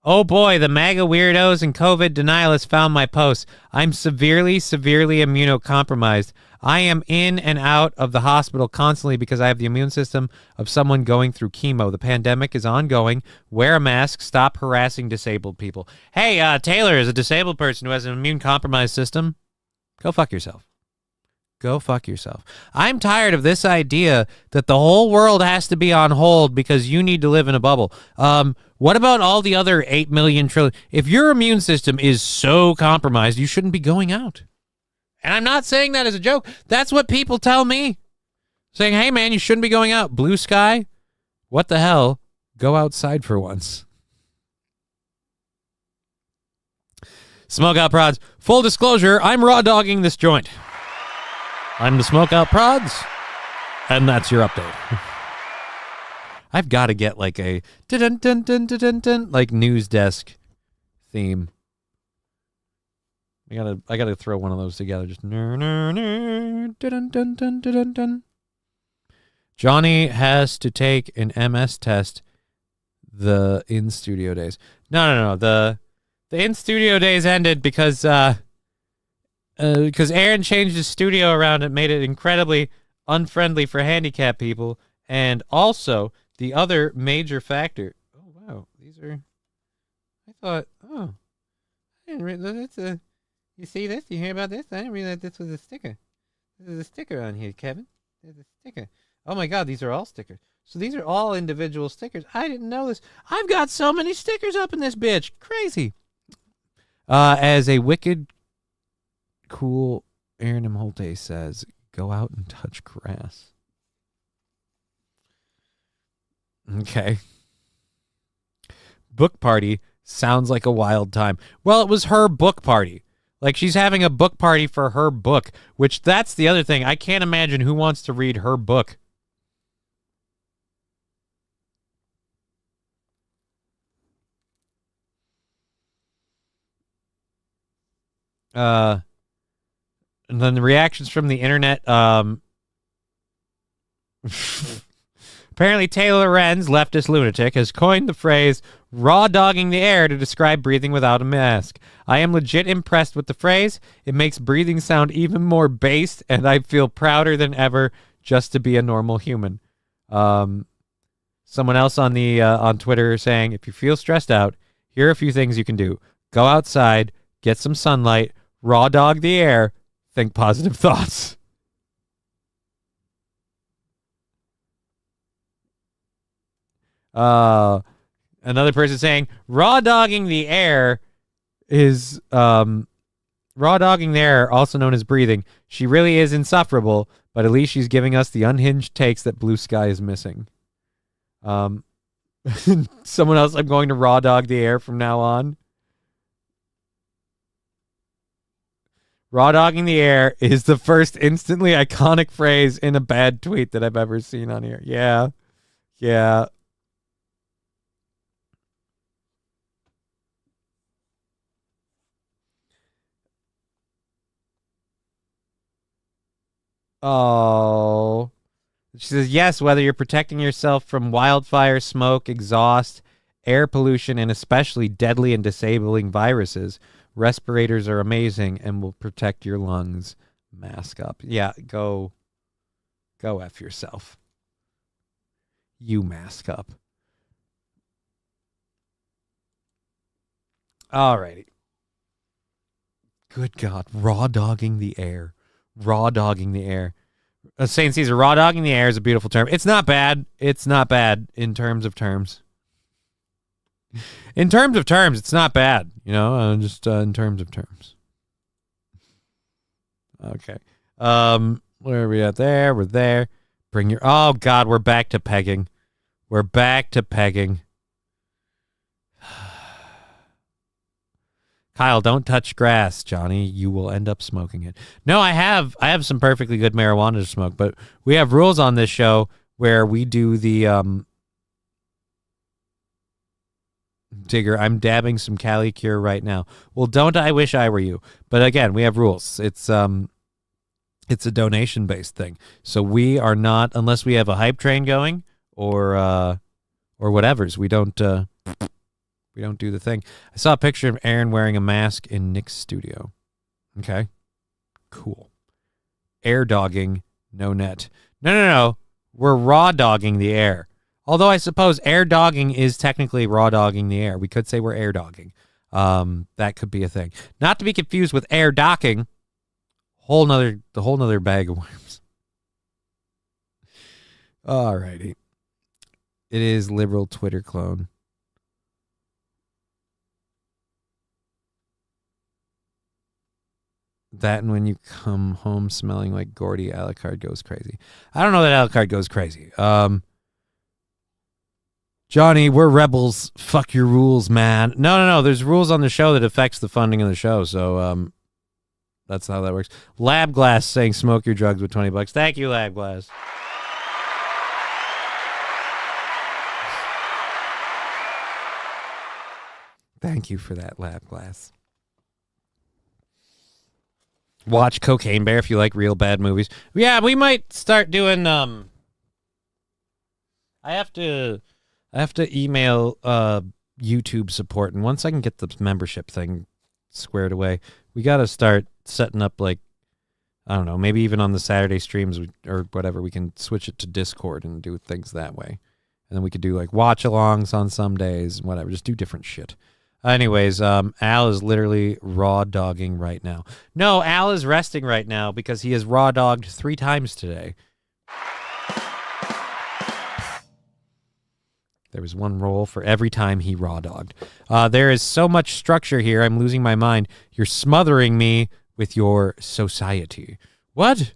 Speaker 9: Oh boy, the MAGA weirdos and COVID denialists found my post. I'm severely, severely immunocompromised. I am in and out of the hospital constantly because I have the immune system of someone going through chemo. The pandemic is ongoing. Wear a mask. Stop harassing disabled people. Hey, Taylor is a disabled person who has an immune-compromised system. Go fuck yourself. Go fuck yourself. I'm tired of this idea that the whole world has to be on hold because you need to live in a bubble. What about all the other 8 million trillion? If your immune system is so compromised, you shouldn't be going out. And I'm not saying that as a joke. That's what people tell me. Saying, hey, man, you shouldn't be going out. Blue Sky? What the hell? Go outside for once. Smoke Out Prods. Full disclosure, I'm raw dogging this joint. I'm the Smoke Out Prods, and that's your update. I've got to get like a dun-dun-dun-dun-dun-dun, like news desk theme. I gotta throw one of those together. Just dun-dun-dun-dun-dun-dun. Johnny has to take an MS test. The in studio days. No. The in studio days ended because Aaron changed his studio around and made it incredibly unfriendly for handicapped people. And also, the other major factor. Oh, wow. These are... I thought, oh. I didn't realize that's you see this? You hear about this? I didn't realize this was a sticker. This is a sticker on here, Kevin. There's a sticker. Oh, my God. These are all stickers. So these are all individual stickers. I didn't know this. I've got so many stickers up in this bitch. Crazy. As a wicked... cool Aaron Imholte says, go out and touch grass. Okay. Book party sounds like a wild time. Well, it was her book party. Like, she's having a book party for her book, which that's the other thing. I can't imagine who wants to read her book. And then the reactions from the internet. Apparently, Taylor Lorenz, leftist lunatic, has coined the phrase raw dogging the air to describe breathing without a mask. I am legit impressed with the phrase. It makes breathing sound even more based, and I feel prouder than ever just to be a normal human. Someone else on the on Twitter saying, if you feel stressed out, here are a few things you can do. Go outside, get some sunlight, raw dog the air, think positive thoughts. Another person saying raw dogging the air is raw dogging the air, also known as breathing. She really is insufferable, but at least she's giving us the unhinged takes that Blue Sky is missing. Someone else, I'm going to raw dog the air from now on. Raw dogging the air is the first instantly iconic phrase in a bad tweet that I've ever seen on here. Yeah. Yeah. Oh. She says, yes, whether you're protecting yourself from wildfire, smoke, exhaust, air pollution, and especially deadly and disabling viruses, respirators are amazing and will protect your lungs. Mask up. Yeah, go F yourself. You mask up. Alrighty. Good God. Raw dogging the air. Raw dogging the air. Saint Caesar, raw dogging the air is a beautiful term. It's not bad. It's not bad in terms of terms. In terms of terms, it's not bad. You know, just in terms of terms. Okay. Where are we at there? We're there. Bring your... Oh, God, we're back to pegging. We're back to pegging. Kyle, don't touch grass, Johnny. You will end up smoking it. No, I have some perfectly good marijuana to smoke, but we have rules on this show where we do the Digger, I'm dabbing some Cali Cure right now. Well, don't I wish I were you. But again, we have rules. It's a donation-based thing. So we are not, unless we have a hype train going or whatever's, we don't do the thing. I saw a picture of Aaron wearing a mask in Nick's studio. Okay. Cool. Air dogging, no net. No. We're raw dogging the air. Although I suppose air dogging is technically raw dogging the air. We could say we're air dogging. That could be a thing. Not to be confused with air docking. The whole nother bag of worms. Alrighty. It is liberal Twitter clone. That and when you come home smelling like Gordy, Alucard goes crazy. I don't know that Alucard goes crazy. Johnny, we're rebels. Fuck your rules, man. No. There's rules on the show that affects the funding of the show. So that's how that works. Lab Glass saying smoke your drugs with $20. Thank you, Lab Glass. Thank you for that, Lab Glass. Watch Cocaine Bear if you like real bad movies. Yeah, we might start doing I have to email YouTube support, and once I can get the membership thing squared away, we got to start setting up, like, I don't know, maybe even on the Saturday streams or whatever, we can switch it to Discord and do things that way. And then we could do like watch-alongs on some days and whatever, just do different shit. Anyways, Al is literally raw dogging right now. No, Al is resting right now because he has raw dogged 3 times today. There was 1 roll for every time he raw dogged. There is so much structure here, I'm losing my mind. You're smothering me with your society. What?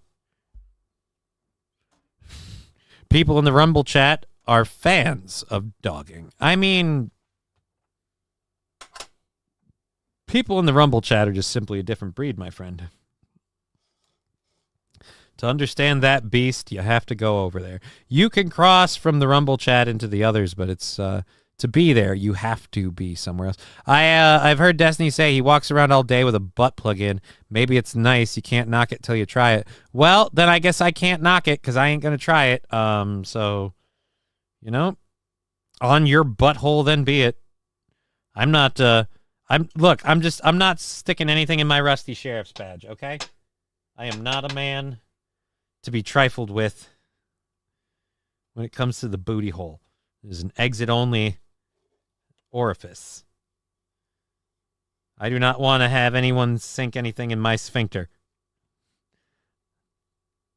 Speaker 9: People in the Rumble chat are fans of dogging. I mean, people in the Rumble chat are just simply a different breed, my friend. To understand that beast, you have to go over there. You can cross from the Rumble chat into the others, but it's to be there, you have to be somewhere else. I've heard Destiny say he walks around all day with a butt plug in. Maybe it's nice. You can't knock it till you try it. Well, then I guess I can't knock it because I ain't gonna try it. So, you know, on your butthole, then be it. I'm not. I'm not sticking anything in my rusty sheriff's badge. Okay, I am not a man to be trifled with when it comes to the booty hole. There's an exit-only orifice. I do not want to have anyone sink anything in my sphincter.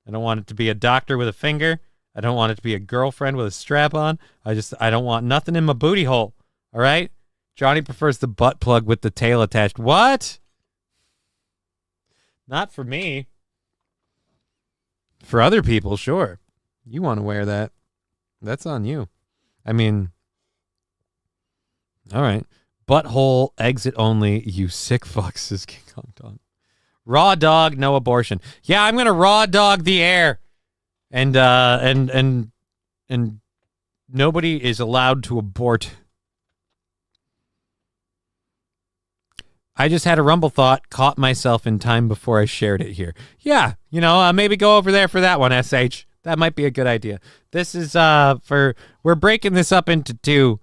Speaker 9: I don't want it to be a doctor with a finger. I don't want it to be a girlfriend with a strap on. I don't want nothing in my booty hole. All right? Johnny prefers the butt plug with the tail attached. What? Not for me. For other people, sure. You want to wear that. That's on you. I mean, all right. Butthole, exit only, you sick fucks, says King Kong Dog. Raw dog, no abortion. Yeah, I'm going to raw dog the air. And nobody is allowed to abort. I just had a Rumble thought, caught myself in time before I shared it here. Yeah, you know, maybe go over there for that one, SH. That might be a good idea. This is we're breaking this up into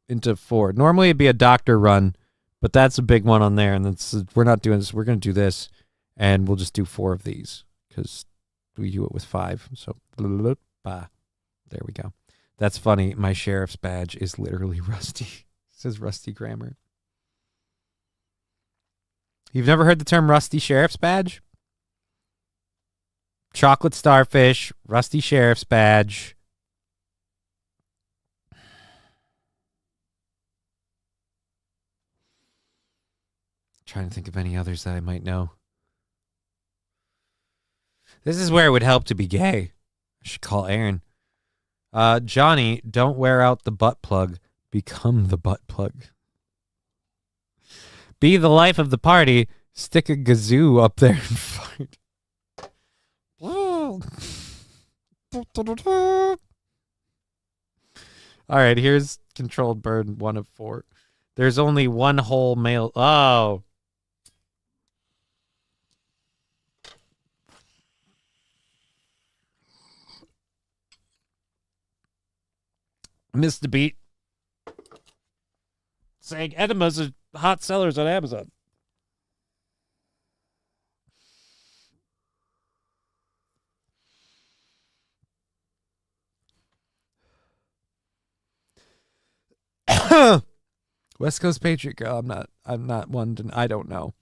Speaker 9: into 4. Normally it'd be a doctor run, but that's a big one on there, and we're not doing this. We're going to do this, and we'll just do 4 of these because we do it with 5. So, there we go. That's funny. My sheriff's badge is literally Rusty. It says Rusty Grammar. You've never heard the term Rusty Sheriff's Badge? Chocolate starfish, Rusty Sheriff's Badge. Trying to think of any others that I might know. This is where it would help to be gay. I should call Aaron. Johnny, don't wear out the butt plug. Become the butt plug. Be the life of the party. Stick a gazoo up there and fight. All right, here's controlled burn 1 of 4. There's only one whole male. Oh. Missed the beat. Saying enemas are hot sellers on Amazon. West Coast Patriot girl. I'm not one to, I don't know.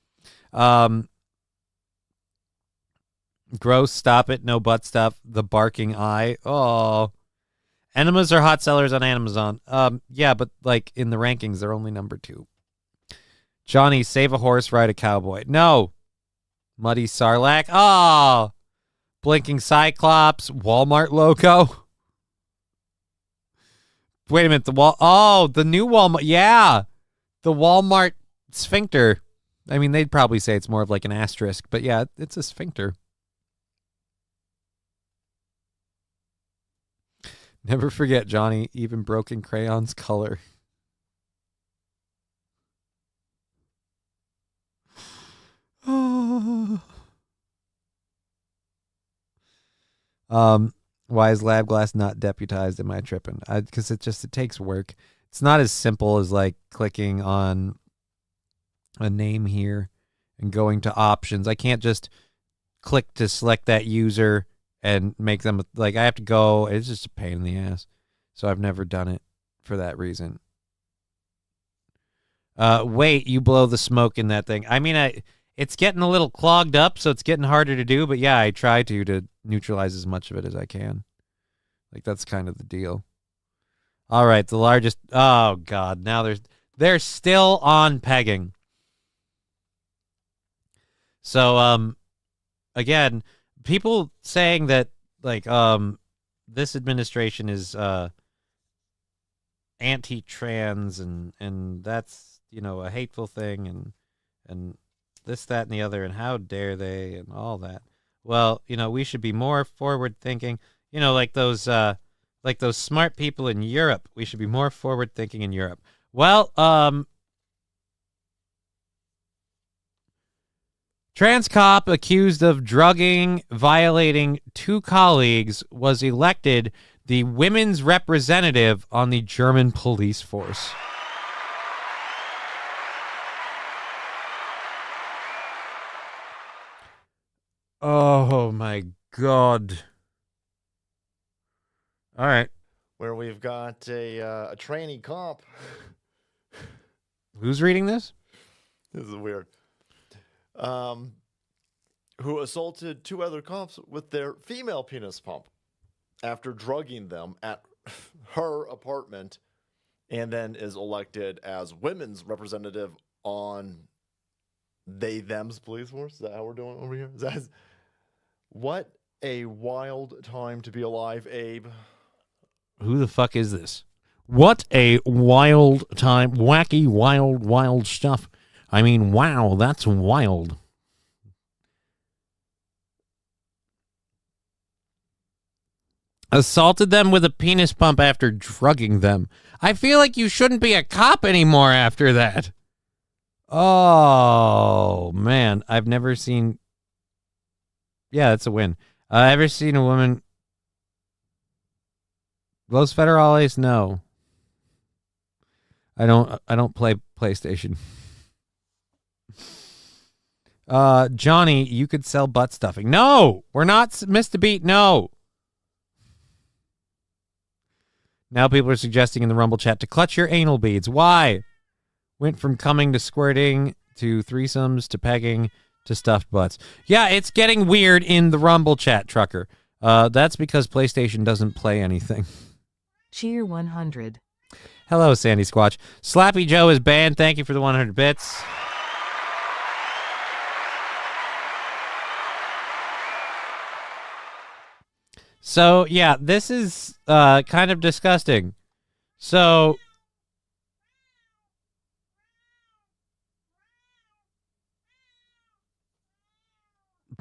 Speaker 9: Gross, stop it, no butt stuff. The barking eye. Oh. Enemas are hot sellers on Amazon. Yeah, but like in the rankings, they're only number 2. Johnny, save a horse, ride a cowboy. No. Muddy Sarlacc. Oh. Blinking Cyclops. Walmart logo. Wait a minute. The new Walmart. Yeah. The Walmart sphincter. I mean, they'd probably say it's more of like an asterisk, but yeah, it's a sphincter. Never forget, Johnny, even broken crayons color. Why is Lab Glass not deputized? Am I tripping? Because it takes work. It's not as simple as like clicking on a name here and going to options. I can't just click to select that user and make them like I have to go. It's just a pain in the ass. So I've never done it for that reason. Wait, you blow the smoke in that thing. I mean, it's getting a little clogged up, so it's getting harder to do. But yeah, I try to neutralize as much of it as I can. Like that's kind of the deal. All right, the largest. Oh God, now they're still on pegging. So again, people saying that like this administration is anti-trans and that's a hateful thing and this, that, and the other, and how dare they, and all that. Well, we should be more forward thinking. Like those smart people in Europe. We should be more forward thinking in Europe. Well, trans cop accused of violating 2 colleagues was elected the women's representative on the German police force. Oh my God. All right.
Speaker 19: Where we've got a trainee cop.
Speaker 9: Who's reading this?
Speaker 19: This is weird. Who assaulted 2 other cops with their female penis pump after drugging them at her apartment, and then is elected as women's representative on them's police force. Is that how we're doing over here? What a wild time to be alive, Abe.
Speaker 9: Who the fuck is this? What a wild time. Wacky, wild stuff. I mean, wow, that's wild. Assaulted them with a penis pump after drugging them. I feel like you shouldn't be a cop anymore after that. Oh, man. I've never seen... Yeah, that's a win. Ever seen a woman? Los Federales? No. I don't play PlayStation. Johnny, you could sell butt stuffing. No, we're not missed a beat. No. Now people are suggesting in the Rumble chat to clutch your anal beads. Why? Went from coming to squirting to threesomes to pegging to stuffed butts. Yeah, it's getting weird in the Rumble chat, Trucker. That's because PlayStation doesn't play anything.
Speaker 14: Cheer 100.
Speaker 9: Hello, Sandy Squatch. Slappy Joe is banned. Thank you for the 100 bits. So, yeah, this is kind of disgusting. So,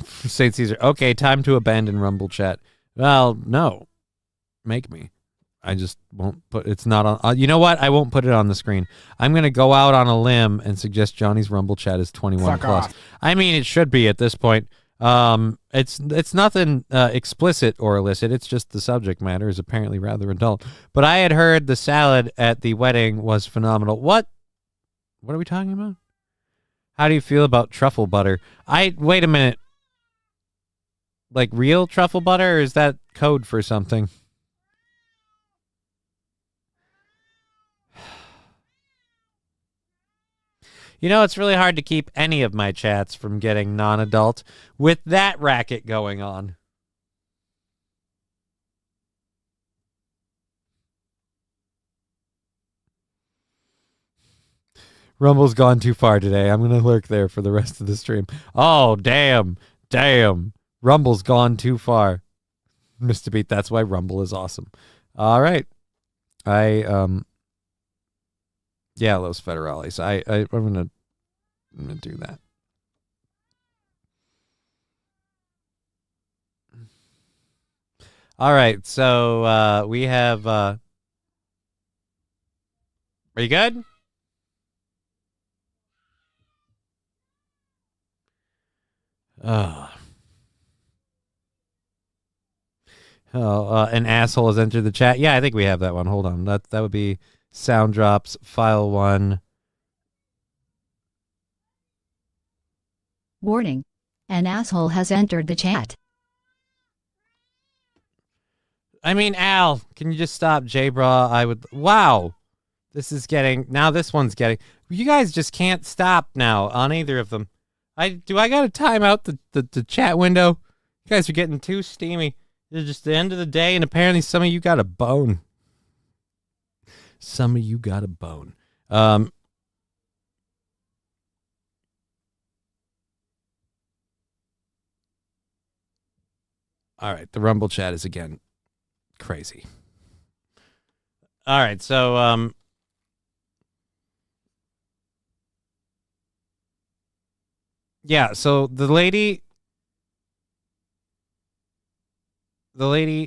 Speaker 9: St. Caesar. Okay, time to abandon Rumble chat. Well, no. Make me. I just won't put it's not on. You know what? I won't put it on the screen. I'm going to go out on a limb and suggest Johnny's Rumble chat is 21 plus. Off. I mean, it should be at this point. It's nothing explicit or illicit. It's just the subject matter is apparently rather adult. But I had heard the salad at the wedding was phenomenal. What are we talking about? How do you feel about truffle butter? Wait a minute. Like real truffle butter, or is that code for something? You know, it's really hard to keep any of my chats from getting non-adult with that racket going on. Rumble's gone too far today. I'm going to lurk there for the rest of the stream. Oh, damn. Rumble's gone too far. Mr. Beat, that's why Rumble is awesome. All right. Yeah, Los Federales. I'm gonna do that. All right, so we have. Are you good? An asshole has entered the chat. Yeah, I think we have that one. Hold on. That would be Sound Drops, File 1.
Speaker 20: Warning. An asshole has entered the chat.
Speaker 9: I mean, Al, can you just stop, J-Bra? Wow. This one's getting... You guys just can't stop now on either of them. Do I got to time out the chat window? You guys are getting too steamy. It's just the end of the day, and apparently some of you got a bone. All right, the Rumble chat is again crazy. All right, so yeah, so the lady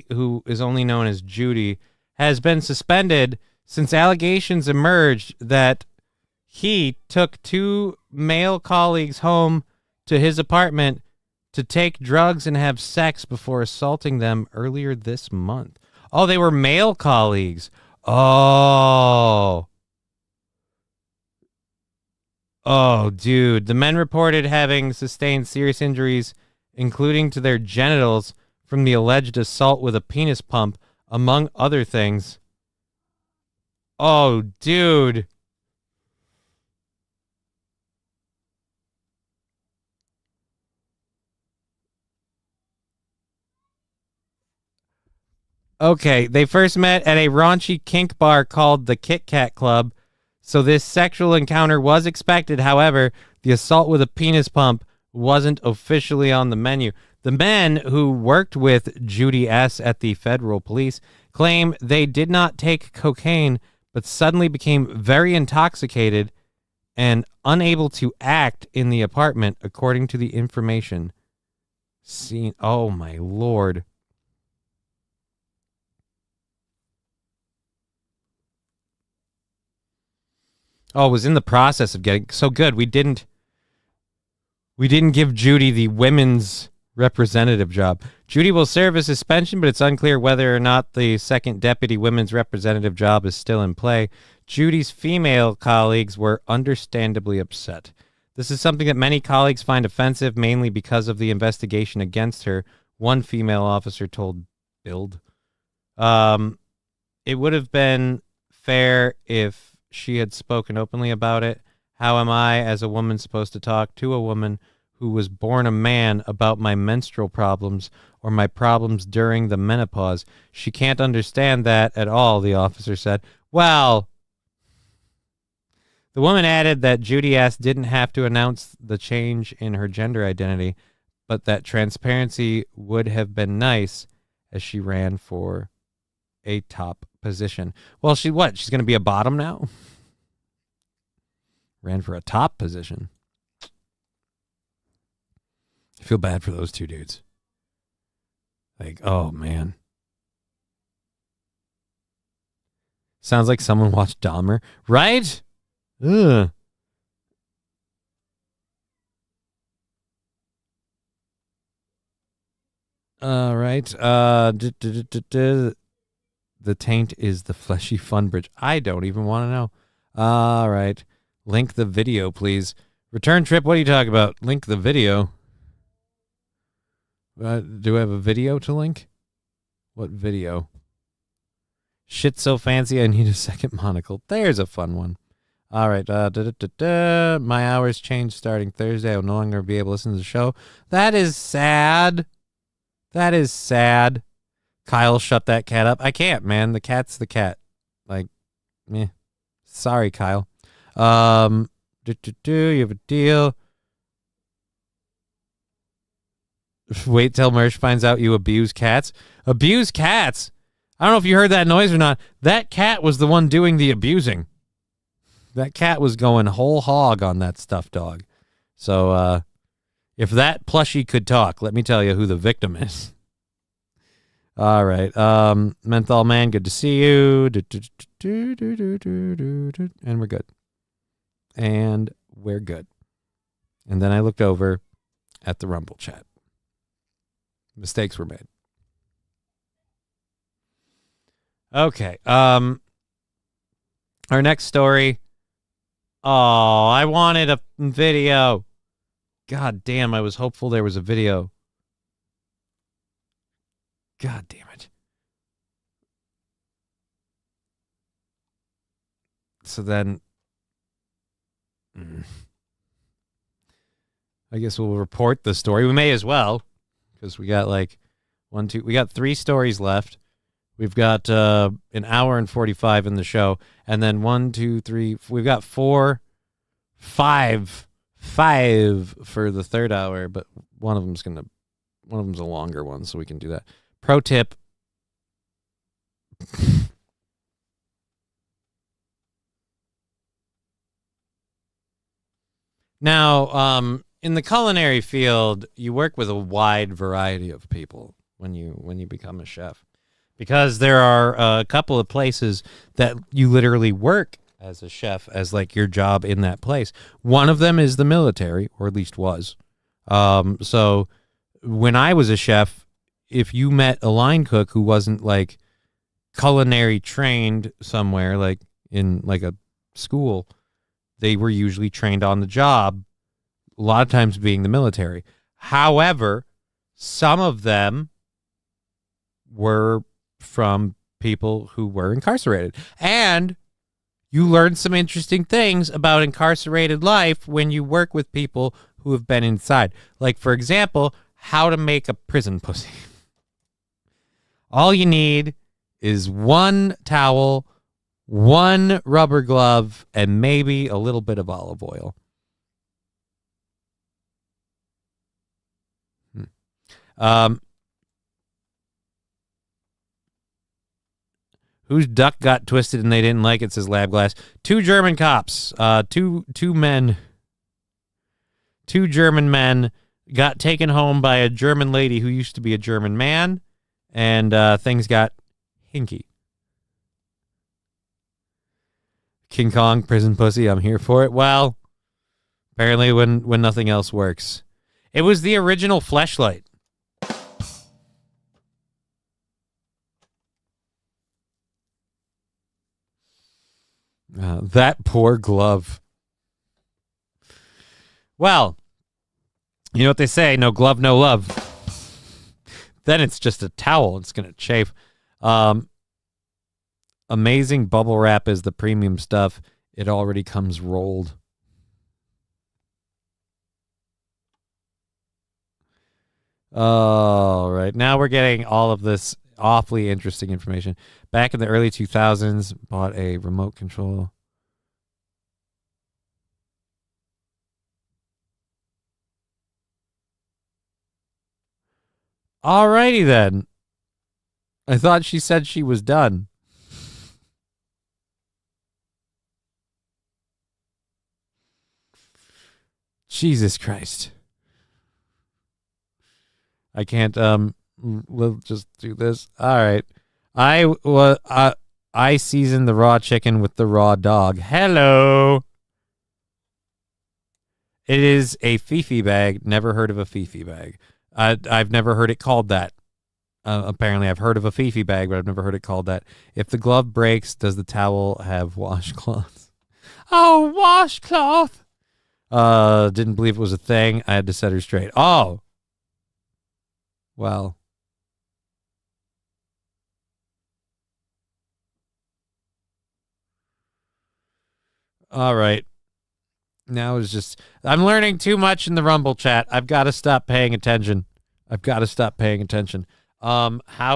Speaker 9: who is only known as Judy has been suspended since allegations emerged that he took two male colleagues home to his apartment to take drugs and have sex before assaulting them earlier this month. Oh, they were male colleagues. Oh, dude. The men reported having sustained serious injuries, including to their genitals, from the alleged assault with a penis pump, among other things. Oh, dude. Okay, they first met at a raunchy kink bar called the Kit Kat Club, so this sexual encounter was expected. However, the assault with a penis pump wasn't officially on the menu. The men who worked with Judy S. at the federal police claim they did not take cocaine, but suddenly became very intoxicated and unable to act in the apartment, according to the information seen. Oh, my Lord. Oh, it was in the process of getting so good. We didn't give Judy the women's representative job. Judy will serve a suspension, but it's unclear whether or not the second deputy women's representative job is still in play. Judy's female colleagues were understandably upset. This is something that many colleagues find offensive, mainly because of the investigation against her, one female officer told Bild. It would have been fair if she had spoken openly about it. How am I, as a woman, supposed to talk to a woman who was born a man about my menstrual problems or my problems during the menopause? She can't understand that at all, the officer said. Well, the woman added that Judy asked didn't have to announce the change in her gender identity, but that transparency would have been nice as she ran for a top position. Well, she's going to be a bottom now? Ran for a top position. I feel bad for those two dudes. Like, oh, man. Sounds like someone watched Dahmer, right? Ugh. All right. The taint is the fleshy fun bridge. I don't even want to know. All right. Link the video, please. Return trip, what are you talking about? Link the video. Do I have a video to link? What video? Shit so fancy I need a second monocle. There's a fun one. All right. My hours change starting Thursday. I will no longer be able to listen to the show. That is sad. That is sad. Kyle, shut that cat up. I can't, man. The cat's the cat. Like, meh. Sorry, Kyle. You have a deal. Wait till Mersh finds out you abuse cats. Abuse cats? I don't know if you heard that noise or not. That cat was the one doing the abusing. That cat was going whole hog on that stuffed dog. So, if that plushie could talk, let me tell you who the victim is. All right. Menthol Man, good to see you. And we're good. And we're good. And then I looked over at the Rumble chat. Mistakes were made. Okay. Our next story. Oh, I wanted a video. God damn, I was hopeful there was a video. God damn it. So then, I guess we'll report the story. We may as well, because we got like we got 3 stories left. We've got an hour and 45 in the show, and then 1, 2, 3. We've got 5 for the third hour, but one of them's a longer one, so we can do that. Pro tip. Now, in the culinary field, you work with a wide variety of people when you become a chef, because there are a couple of places that you literally work as a chef as like your job in that place. One of them is the military, or at least was. So when I was a chef, if you met a line cook who wasn't like culinary trained somewhere, like in like a school, they were usually trained on the job, a lot of times being the military. However, some of them were from people who were incarcerated. And you learn some interesting things about incarcerated life when you work with people who have been inside. Like, for example, how to make a prison pussy. All you need is 1 towel, 1 rubber glove, and maybe a little bit of olive oil. Whose duck got twisted and they didn't like it, says Lab Glass. 2 German cops, two German men got taken home by a German lady who used to be a German man, and things got hinky. King Kong, prison pussy, I'm here for it. Well, apparently when nothing else works. It was the original Fleshlight. That poor glove. Well, you know what they say, no glove, no love. Then it's just a towel. It's going to chafe. Amazing bubble wrap is the premium stuff. It already comes rolled. All right. Now we're getting all of this awfully interesting information. Back in the early 2000s, bought a remote control. All righty then. I thought she said she was done. Jesus Christ. I can't we'll just do this. All right. I seasoned the raw chicken with the raw dog. Hello. It is a Fifi bag. Never heard of a Fifi bag. I've never heard it called that. Apparently, I've heard of a Fifi bag, but I've never heard it called that. If the glove breaks, does the towel have washcloths? Oh, washcloth. Didn't believe it was a thing. I had to set her straight. Oh. Well. All right. Now it's just, I'm learning too much in the Rumble chat. I've got to stop paying attention. How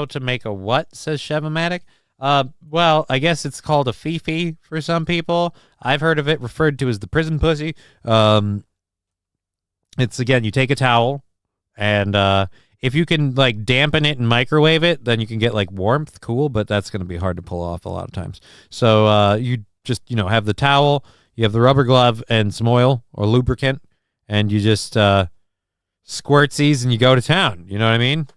Speaker 9: to make a what, says Chevomatic? Well, I guess it's called a Fifi for some people. I've heard of it referred to as the prison pussy. It's, again, you take a towel, and if you can, like, dampen it and microwave it, then you can get, like, warmth. Cool, but that's going to be hard to pull off a lot of times. So you just, have the towel, you have the rubber glove and some oil or lubricant, and you just squirtsies and you go to town. You know what I mean?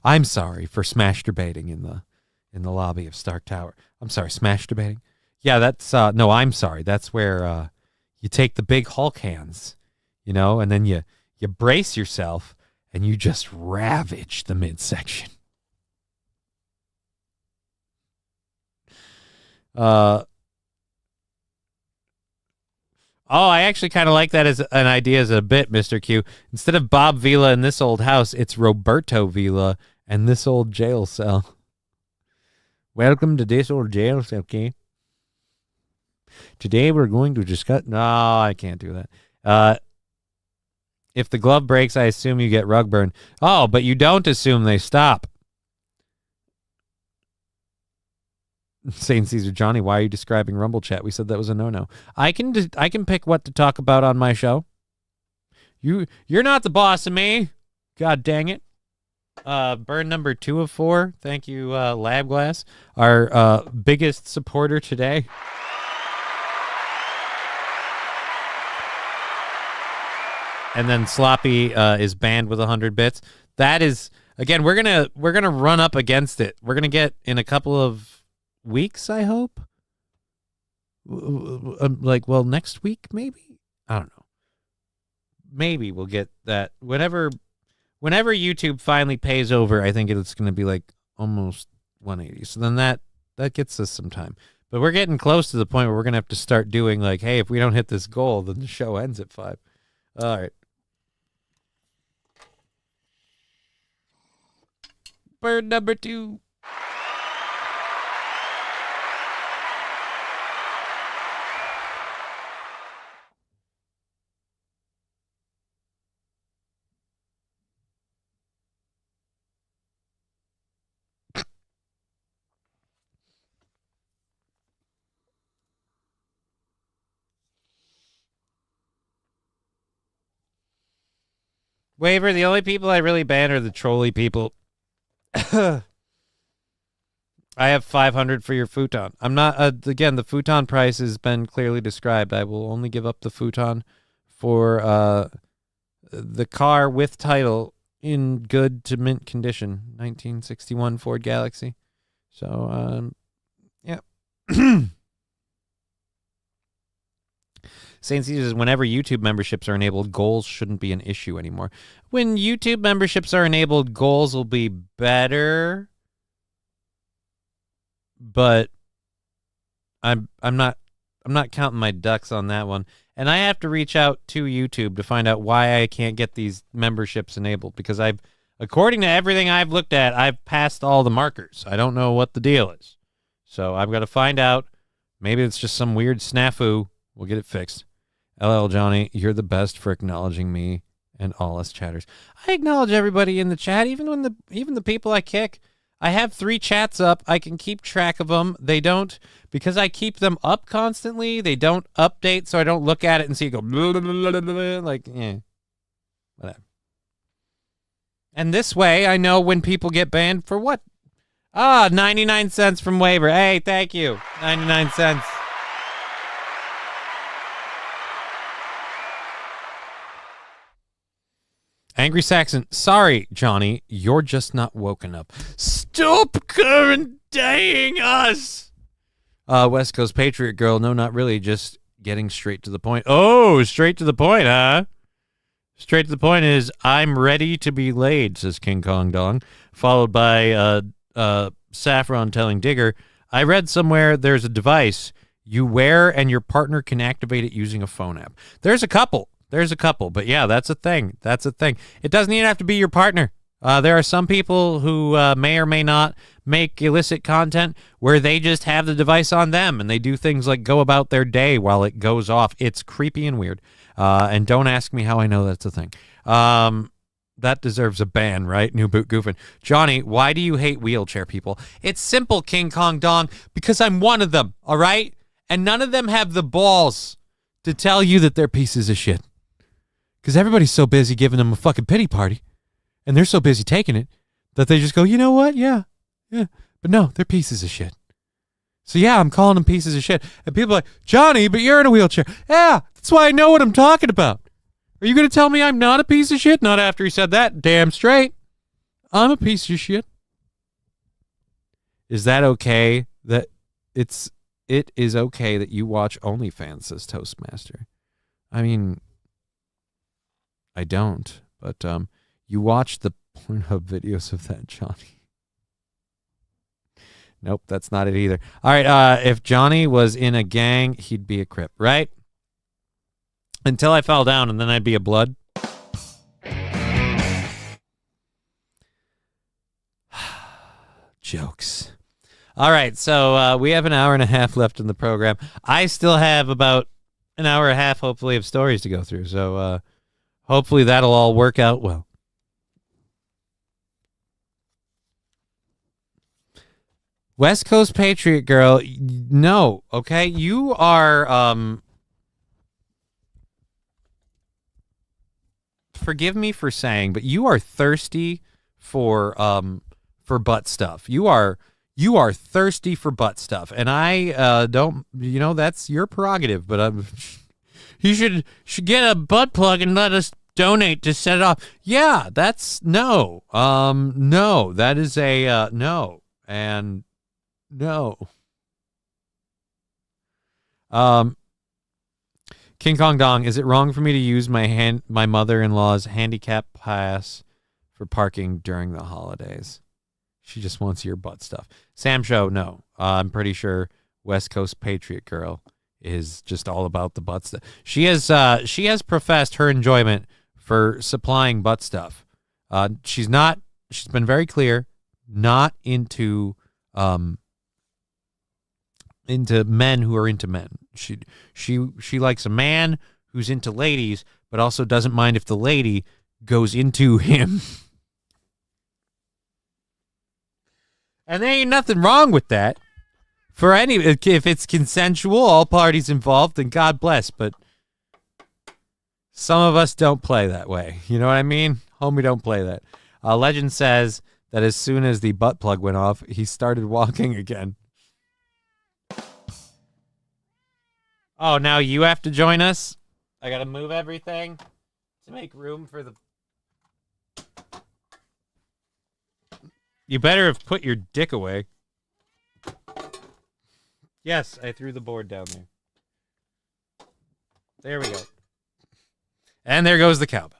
Speaker 9: I'm sorry for smash debating in the lobby of Stark Tower. I'm sorry, smash debating. Yeah, that's no, I'm sorry. That's where you take the big Hulk hands, and then you brace yourself and you just ravage the midsection. Oh, I actually kind of like that as an idea as a bit, Mr. Q. Instead of Bob Vila in this old house, it's Roberto Vila and this old jail cell. Welcome to this old jail cell, okay? Today we're going to discuss... No, I can't do that. If the glove breaks, I assume you get rug burn. Oh, but you don't assume they stop. St. Caesar Johnny, why are you describing Rumble chat? We said that was a no-no. I can pick what to talk about on my show. You're not the boss of me. God dang it. Burn number 2 of 4. Thank you, Lab Glass, our biggest supporter today. And then Sloppy is banned with 100 bits. That is, again, we're gonna run up against it. We're gonna get in a couple of weeks, I hope. Next week, maybe? I don't know. Maybe we'll get that. Whenever YouTube finally pays over, I think it's going to be like almost 180. So then that gets us some time. But we're getting close to the point where we're going to have to start doing like, hey, if we don't hit this goal, then the show ends at 5. All right. Bird number 2. Waver, the only people I really ban are the trolley people. I have 500 for your futon. I'm not, again, the futon price has been clearly described. I will only give up the futon for the car with title in good to mint condition. 1961 Ford Galaxy. So, yeah. St. C says, whenever YouTube memberships are enabled, goals shouldn't be an issue anymore. When YouTube memberships are enabled, goals will be better. But I'm not counting my ducks on that one. And I have to reach out to YouTube to find out why I can't get these memberships enabled, because according to everything I've looked at, I've passed all the markers. I don't know what the deal is. So I've got to find out. Maybe it's just some weird snafu. We'll get it fixed. LL Johnny, you're the best for acknowledging me and all us chatters. I acknowledge everybody in the chat, even the people I kick. I have 3 chats up. I can keep track of them. They don't, because I keep them up constantly, they don't update, so I don't look at it and see it go blah, blah, blah, blah, blah, like, whatever. And this way, I know when people get banned for what. 99 cents from Waiver. Hey, thank you. 99 cents. Angry Saxon, sorry, Johnny, you're just not woken up. Stop current-daying us! West Coast Patriot Girl, no, not really, just getting straight to the point. Oh, straight to the point, huh? Straight to the point is, I'm ready to be laid, says King Kong Dong, followed by Saffron telling Digger, I read somewhere there's a device you wear and your partner can activate it using a phone app. There's a couple, but yeah, that's a thing. It doesn't even have to be your partner. There are some people who may or may not make illicit content where they just have the device on them and they do things like go about their day while it goes off. It's creepy and weird. And don't ask me how I know that's a thing. That deserves a ban, right? New Boot Goofing. Johnny, why do you hate wheelchair people? It's simple, King Kong Dong, because I'm one of them, all right? And none of them have the balls to tell you that they're pieces of shit. Because everybody's so busy giving them a fucking pity party, and they're so busy taking it, that they just go, you know what? Yeah. But no, they're pieces of shit. So yeah, I'm calling them pieces of shit. And people are like, Johnny, but you're in a wheelchair. Yeah, that's why I know what I'm talking about. Are you going to tell me I'm not a piece of shit? Not after he said that. Damn straight. I'm a piece of shit. Is that okay that it is okay that you watch OnlyFans, says Toastmaster? I mean, I don't, but you watch the Pornhub videos of that, Johnny. Nope, that's not it either. All right, if Johnny was in a gang, he'd be a Crip, right? Until I fell down, and then I'd be a Blood. Jokes. All right, so we have an hour and a half left in the program. I still have about an hour and a half, hopefully, of stories to go through. So hopefully that'll all work out well. West Coast Patriot Girl, no, okay? You are, forgive me for saying, but you are thirsty for butt stuff. You are thirsty for butt stuff, and I don't. That's your prerogative. But you should get a butt plug and let us donate to set it off. Yeah, that's no. No, that is a no, and no. King Kong Dong, is it wrong for me to use my mother-in-law's handicap pass for parking during the holidays? She just wants your butt stuff. Sam Show, no. I'm pretty sure West Coast Patriot Girl is just all about the butt stuff. She has professed her enjoyment for supplying butt stuff. She's been very clear, not into men who are into men. She likes a man who's into ladies, but also doesn't mind if the lady goes into him. And there ain't nothing wrong with that. If it's consensual, all parties involved, then God bless. But some of us don't play that way. You know what I mean? Homie, don't play that. Legend says that as soon as the butt plug went off, he started walking again. Oh, now you have to join us? I gotta move everything to make room for the... You better have put your dick away. Yes, I threw the board down there. There we go. And there goes the cowbell.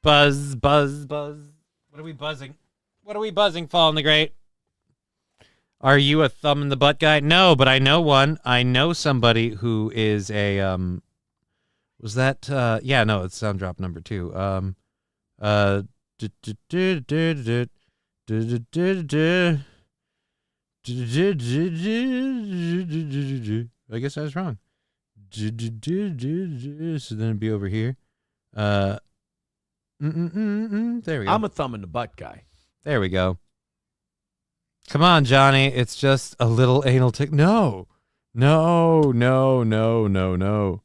Speaker 9: Buzz, buzz, buzz. What are we buzzing? What are we buzzing, Fall in the Great? Are you a thumb in the butt guy? No, but I know one. I know somebody who is a was that yeah, no, it's sound drop number 2. I guess I was wrong. So then it'd be over here. There we go.
Speaker 11: I'm a thumb in the butt guy.
Speaker 9: There we go. Come on, Johnny. It's just a little anal tick. No. No, no, no, no, no.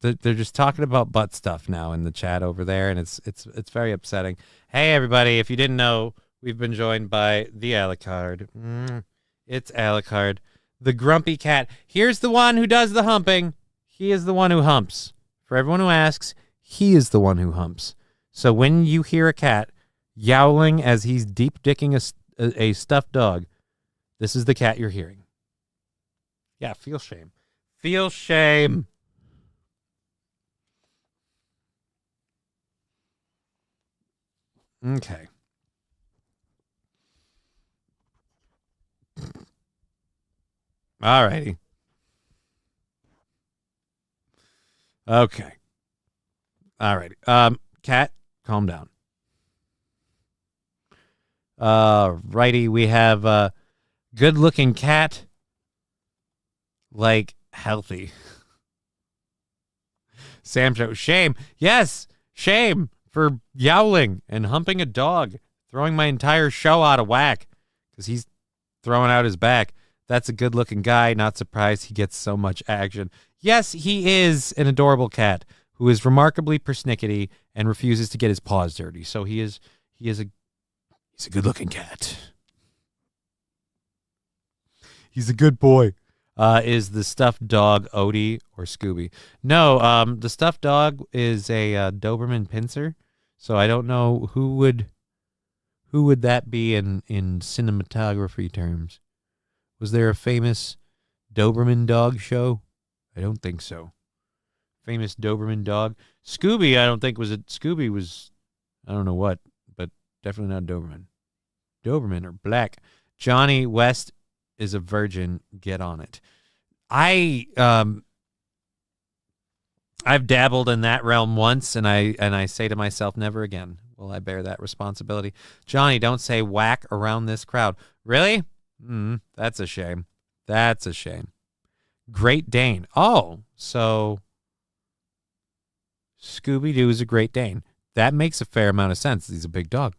Speaker 9: They're just talking about butt stuff now in the chat over there, and it's very upsetting. Hey, everybody, if you didn't know, we've been joined by the Alucard. It's Alucard, the grumpy cat. Here's the one who does the humping. He is the one who humps. For everyone who asks, he is the one who humps. So when you hear a cat yowling as he's deep dicking a stuffed dog, this is the cat you're hearing. Yeah, feel shame. Feel shame. Okay. All righty. Okay. All righty. Cat, calm down. Righty, we have a good-looking cat, like healthy. Sam Show, shame. Yes, shame for yowling and humping a dog, throwing my entire show out of whack because he's throwing out his back. That's a good-looking guy. Not surprised he gets so much action. Yes, he is an adorable cat who is remarkably persnickety and refuses to get his paws dirty. So he's a good-looking cat. He's a good boy. Is the stuffed dog Odie or Scooby? No, the stuffed dog is a Doberman Pinscher. So I don't know who would that be in cinematography terms. Was there a famous Doberman dog show? I don't think so. Famous Doberman dog. Scooby, I don't think was it. Scooby was, I don't know what, but definitely not Doberman. Doberman are black. Johnny West is a virgin. Get on it. I've dabbled in that realm once, and I say to myself, never again will I bear that responsibility. Johnny, don't say whack around this crowd. Really? That's a shame. That's a shame. Great Dane. Oh, so Scooby-Doo is a Great Dane. That makes a fair amount of sense. He's a big dog.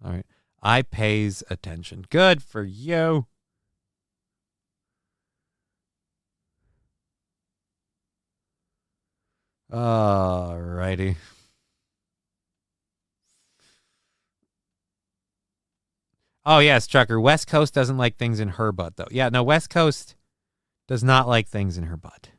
Speaker 9: All right. I pays attention. Good for you. All righty. Oh, yes, Trucker. West Coast doesn't like things in her butt, though. Yeah, no, West Coast does not like things in her butt.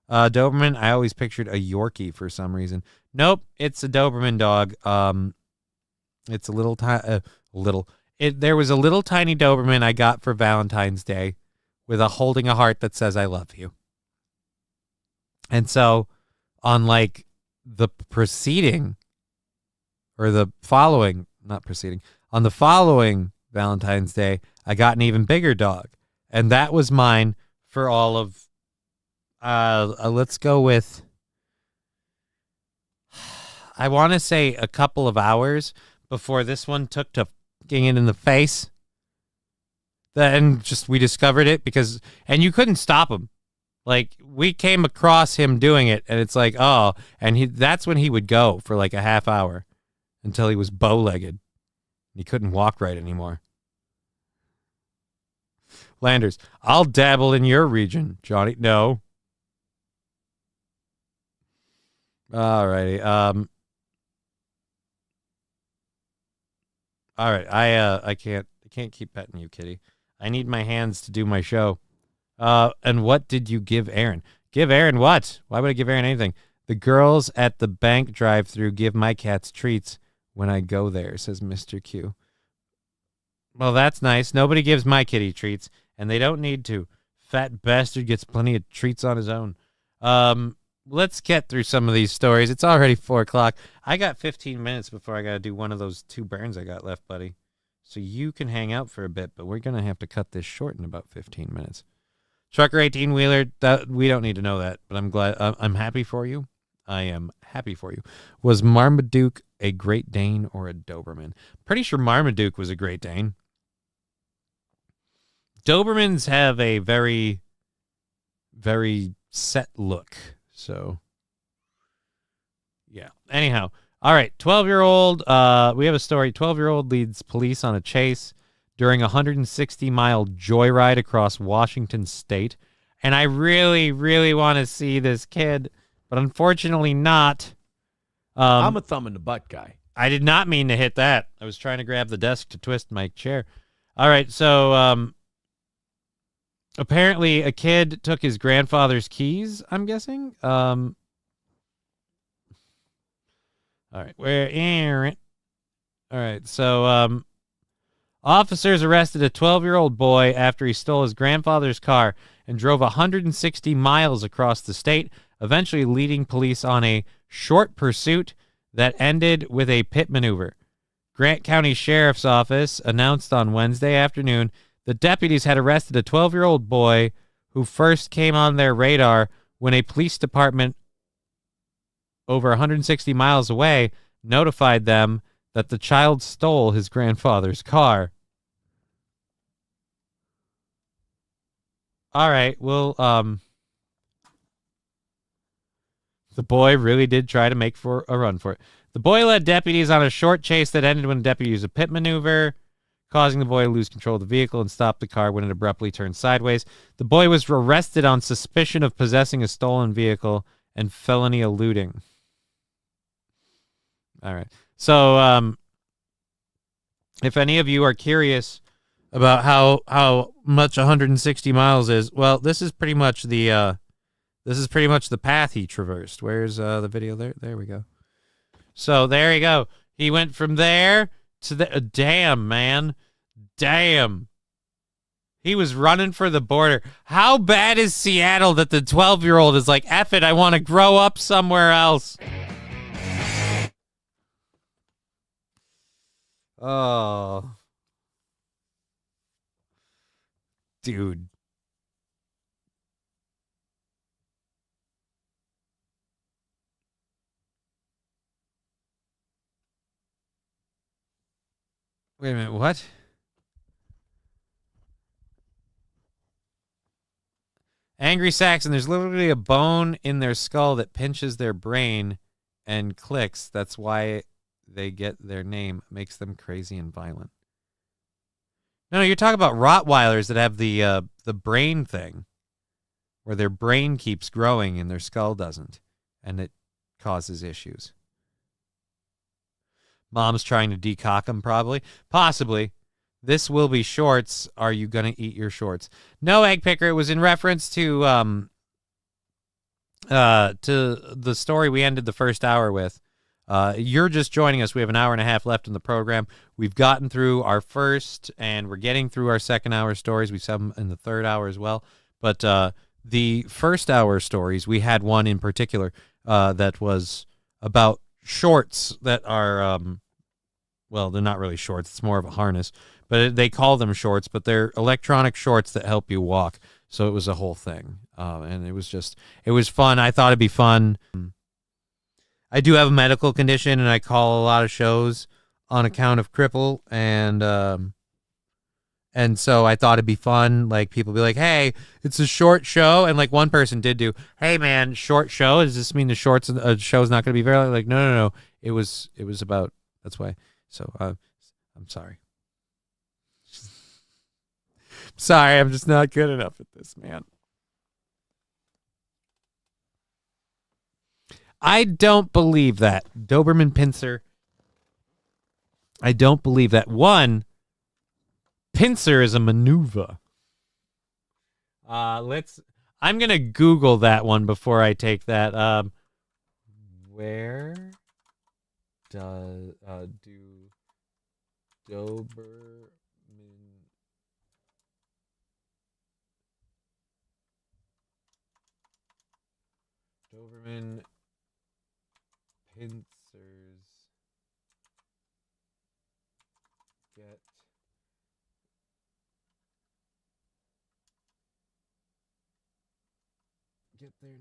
Speaker 9: Doberman, I always pictured a Yorkie for some reason. Nope, it's a Doberman dog. It's a little there was a little tiny Doberman I got for Valentine's Day with holding a heart that says I love you. And so on like the preceding or the following, not preceding, on the following Valentine's Day, I got an even bigger dog. And that was mine for all of, let's go with, I want to say a couple of hours before this one took to getting it in the face. Then just we discovered it because, and you couldn't stop him. Like we came across him doing it, and it's like, oh, and that's when he would go for like a half hour until he was bow-legged. He couldn't walk right anymore. Landers, I'll dabble in your region, Johnny. No. All righty. All right. I can't keep petting you, kitty. I need my hands to do my show. And what did you give Aaron? Give Aaron what? Why would I give Aaron anything? The girls at the bank drive-thru give my cats treats when I go there, says Mr. Q. Well, that's nice. Nobody gives my kitty treats, and they don't need to. Fat bastard gets plenty of treats on his own. Let's get through some of these stories. It's already 4 o'clock. I got 15 minutes before I got to do one of those 2 burns I got left, buddy. So you can hang out for a bit, but we're going to have to cut this short in about 15 minutes. Trucker 18-wheeler, we don't need to know that, but I'm glad. I'm happy for you. I am happy for you. Was Marmaduke a Great Dane or a Doberman? Pretty sure Marmaduke was a Great Dane. Dobermans have a very, very set look. So, yeah. Anyhow, all right. 12-year-old. We have a story. 12-year-old leads police on a chase during a 160-mile joyride across Washington State. And I really, really want to see this kid, but unfortunately not.
Speaker 11: I'm a thumb in the butt guy.
Speaker 9: I did not mean to hit that. I was trying to grab the desk to twist my chair. All right, so apparently a kid took his grandfather's keys, I'm guessing. All right, where Aaron? All right, so officers arrested a 12-year-old boy after he stole his grandfather's car and drove 160 miles across the state, eventually leading police on a short pursuit that ended with a pit maneuver. Grant County Sheriff's Office announced on Wednesday afternoon the deputies had arrested a 12-year-old boy who first came on their radar when a police department over 160 miles away notified them that the child stole his grandfather's car. All right, well, the boy really did try to make for a run for it. The boy led deputies on a short chase that ended when a deputy used a pit maneuver, causing the boy to lose control of the vehicle and stop the car when it abruptly turned sideways. The boy was arrested on suspicion of possessing a stolen vehicle and felony eluding. All right. So, if any of you are curious about how much 160 miles is, well, this is pretty much the path he traversed. Where's the video there? There we go. So there you go. He went from there to the damn, man. Damn. He was running for the border. How bad is Seattle that the 12-year-old is like, F it, I want to grow up somewhere else? Oh. Dude. Wait a minute, what? Angry Saxon, there's literally a bone in their skull that pinches their brain and clicks. That's why they get their name. Makes them crazy and violent. No, you're talking about Rottweilers that have the brain thing, where their brain keeps growing and their skull doesn't, and it causes issues. Mom's trying to decock them, probably. Possibly. This will be shorts. Are you going to eat your shorts? No, Egg Picker. It was in reference to the story we ended the first hour with. You're just joining us. We have an hour and a half left in the program. We've gotten through our first, and we're getting through our second hour stories. We have some in the third hour as well. But the first hour stories, we had one in particular that was about shorts that are, well, they're not really shorts. It's more of a harness. But they call them shorts, but they're electronic shorts that help you walk. So it was a whole thing. And it was fun. I thought it'd be fun. I do have a medical condition, and I call a lot of shows on account of cripple, and so I thought it'd be fun. Like, people be like, "Hey, it's a short show," and like one person did do, "Hey, man, short show. Does this mean the show's not going to be very like?" No. It was about. That's why. So I'm sorry. Sorry, I'm just not good enough at this, man. I don't believe that. Doberman Pinscher. I don't believe that. One, Pinscher is a maneuver. I'm going to Google that one before I take that. Where do Doberman pincers get their name?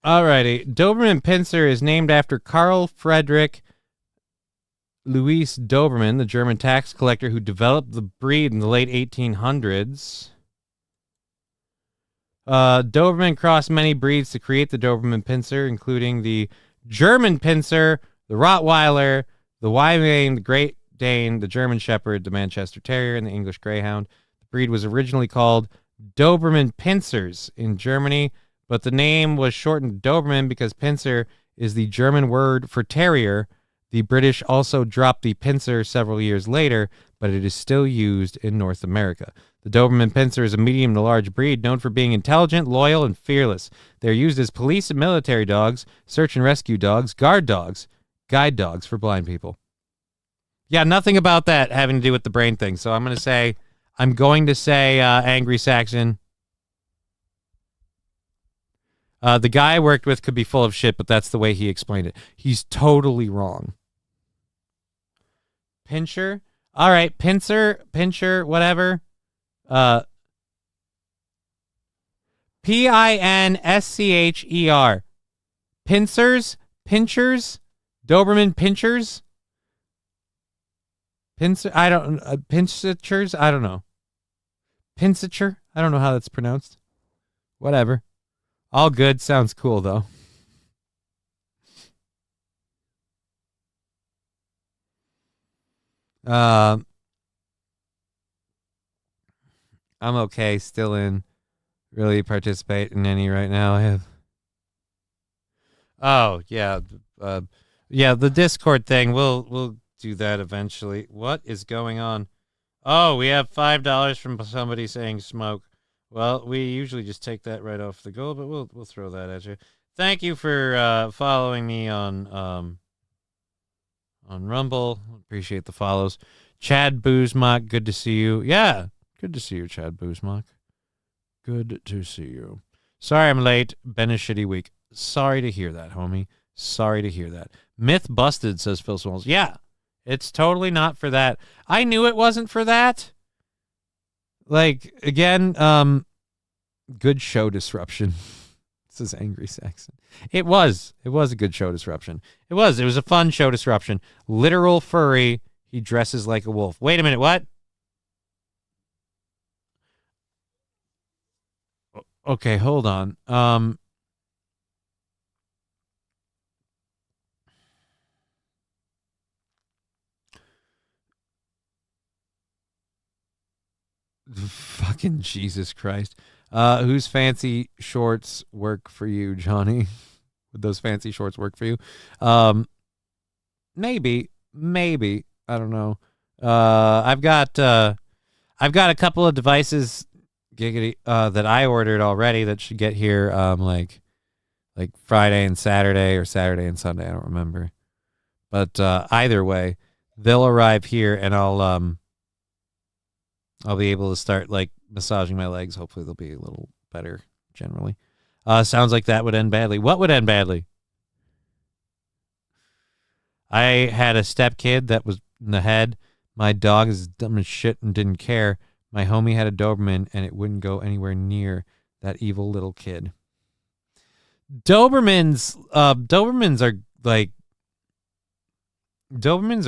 Speaker 9: Alrighty. Doberman Pinscher is named after Carl Friedrich Louis Doberman, the German tax collector who developed the breed in the late 1800s. Doberman crossed many breeds to create the Doberman Pinscher, including the German Pinscher, the Rottweiler, the Weimaraner, the Great Dane, the German Shepherd, the Manchester Terrier, and the English Greyhound. The breed was originally called Doberman Pinschers in Germany, but the name was shortened to Doberman because Pinscher is the German word for terrier. The British also dropped the Pinscher several years later, but it is still used in North America. The Doberman Pinscher is a medium to large breed known for being intelligent, loyal, and fearless. They are used as police and military dogs, search and rescue dogs, guard dogs, guide dogs for blind people. Yeah, nothing about that having to do with the brain thing. So I'm going to say Angry Saxon. The guy I worked with could be full of shit, but that's the way he explained it. He's totally wrong. Pinscher? All right, Pinscher, whatever. Pinscher. Pinschers? Doberman Pinschers? Pinschers? I don't know. Pinscher? I don't know how that's pronounced. Whatever. All good. Sounds cool, though. I'm okay. Still in. Really participate in any right now. I have. Oh, yeah. Yeah, the Discord thing. We'll do that eventually. What is going on? Oh, we have $5 from somebody saying smoke. Well, we usually just take that right off the goal, but we'll throw that at you. Thank you for following me on Rumble. Appreciate the follows. Chad Boozmock, good to see you. Yeah, good to see you, Chad Boozmock. Good to see you. Sorry I'm late. Been a shitty week. Sorry to hear that, homie. Sorry to hear that. Myth busted, says Phil Smalls. Yeah, it's totally not for that. I knew it wasn't for that. Like, again, good show disruption. This is Angry Saxon. It was a good show disruption. It was a fun show disruption. Literal furry. He dresses like a wolf. Wait a minute, what? Okay, hold on. Fucking Jesus Christ. Whose fancy shorts work for you, Johnny? Would those fancy shorts work for you? Maybe. I don't know. I've got a couple of devices, giggity, that I ordered already that should get here like Friday and Saturday or Saturday and Sunday. I don't remember. But either way, they'll arrive here and I'll be able to start like massaging my legs. Hopefully they'll be a little better generally. Sounds like that would end badly. What would end badly? I had a stepkid that was in the head. My dog is dumb as shit and didn't care. My homie had a Doberman and it wouldn't go anywhere near that evil little kid. Dobermans are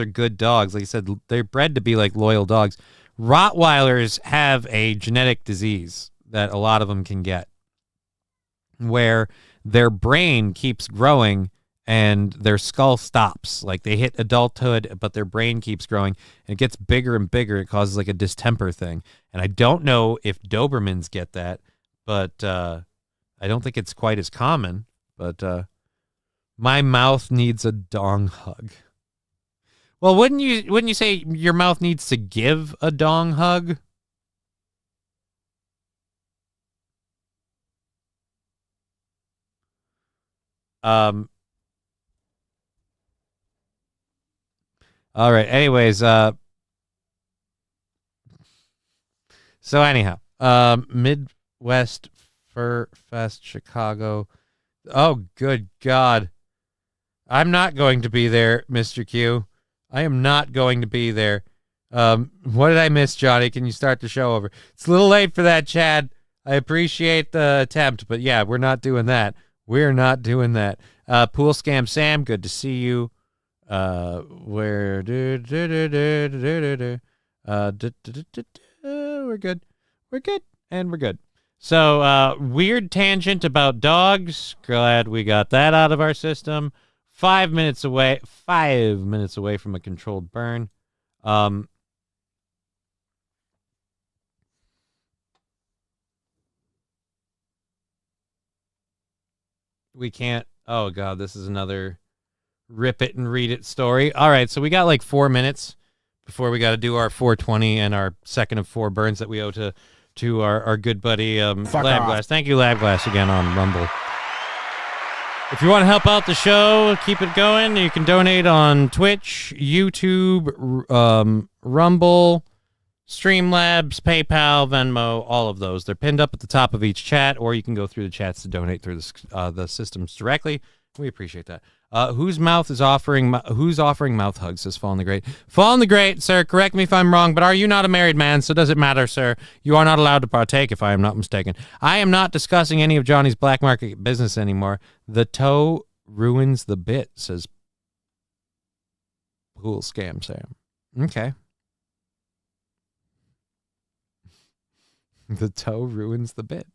Speaker 9: good dogs. Like I said, they're bred to be like loyal dogs. Rottweilers have a genetic disease that a lot of them can get where their brain keeps growing and their skull stops. Like they hit adulthood, but their brain keeps growing and it gets bigger and bigger. It causes like a distemper thing. And I don't know if Dobermans get that, but I don't think it's quite as common. But my mouth needs a dong hug. Well, wouldn't you say your mouth needs to give a dong hug? All right. Anyways, so anyhow, Midwest Fur Fest Chicago. Oh, good God. I'm not going to be there, Mr. Q. I am not going to be there. What did I miss, Johnny? Can you start the show over? It's a little late for that, Chad. I appreciate the attempt, but yeah, we're not doing that. We're not doing that. Pool Scam Sam, good to see you. We're good. We're good. And we're good. So, weird tangent about dogs. Glad we got that out of our system. 5 minutes away from a controlled burn. We can't. Oh, God, this is another rip it and read it story. All right, so we got like 4 minutes before we got to do our 420 and our second of 4 burns that we owe to our good buddy Labglass. Thank you, Labglass, again on Rumble. If you want to help out the show, keep it going, you can donate on Twitch, YouTube, Rumble, Streamlabs, PayPal, Venmo, all of those. They're pinned up at the top of each chat, or you can go through the chats to donate through the systems directly. We appreciate that. Who's offering mouth hugs, says Fallen the Great. Fallen the Great, sir, correct me if I'm wrong, but are you not a married man, so does it matter, sir? You are not allowed to partake, if I am not mistaken. I am not discussing any of Johnny's black market business anymore. The toe ruins the bit, says Pool Scam Sam. Okay. The toe ruins the bit.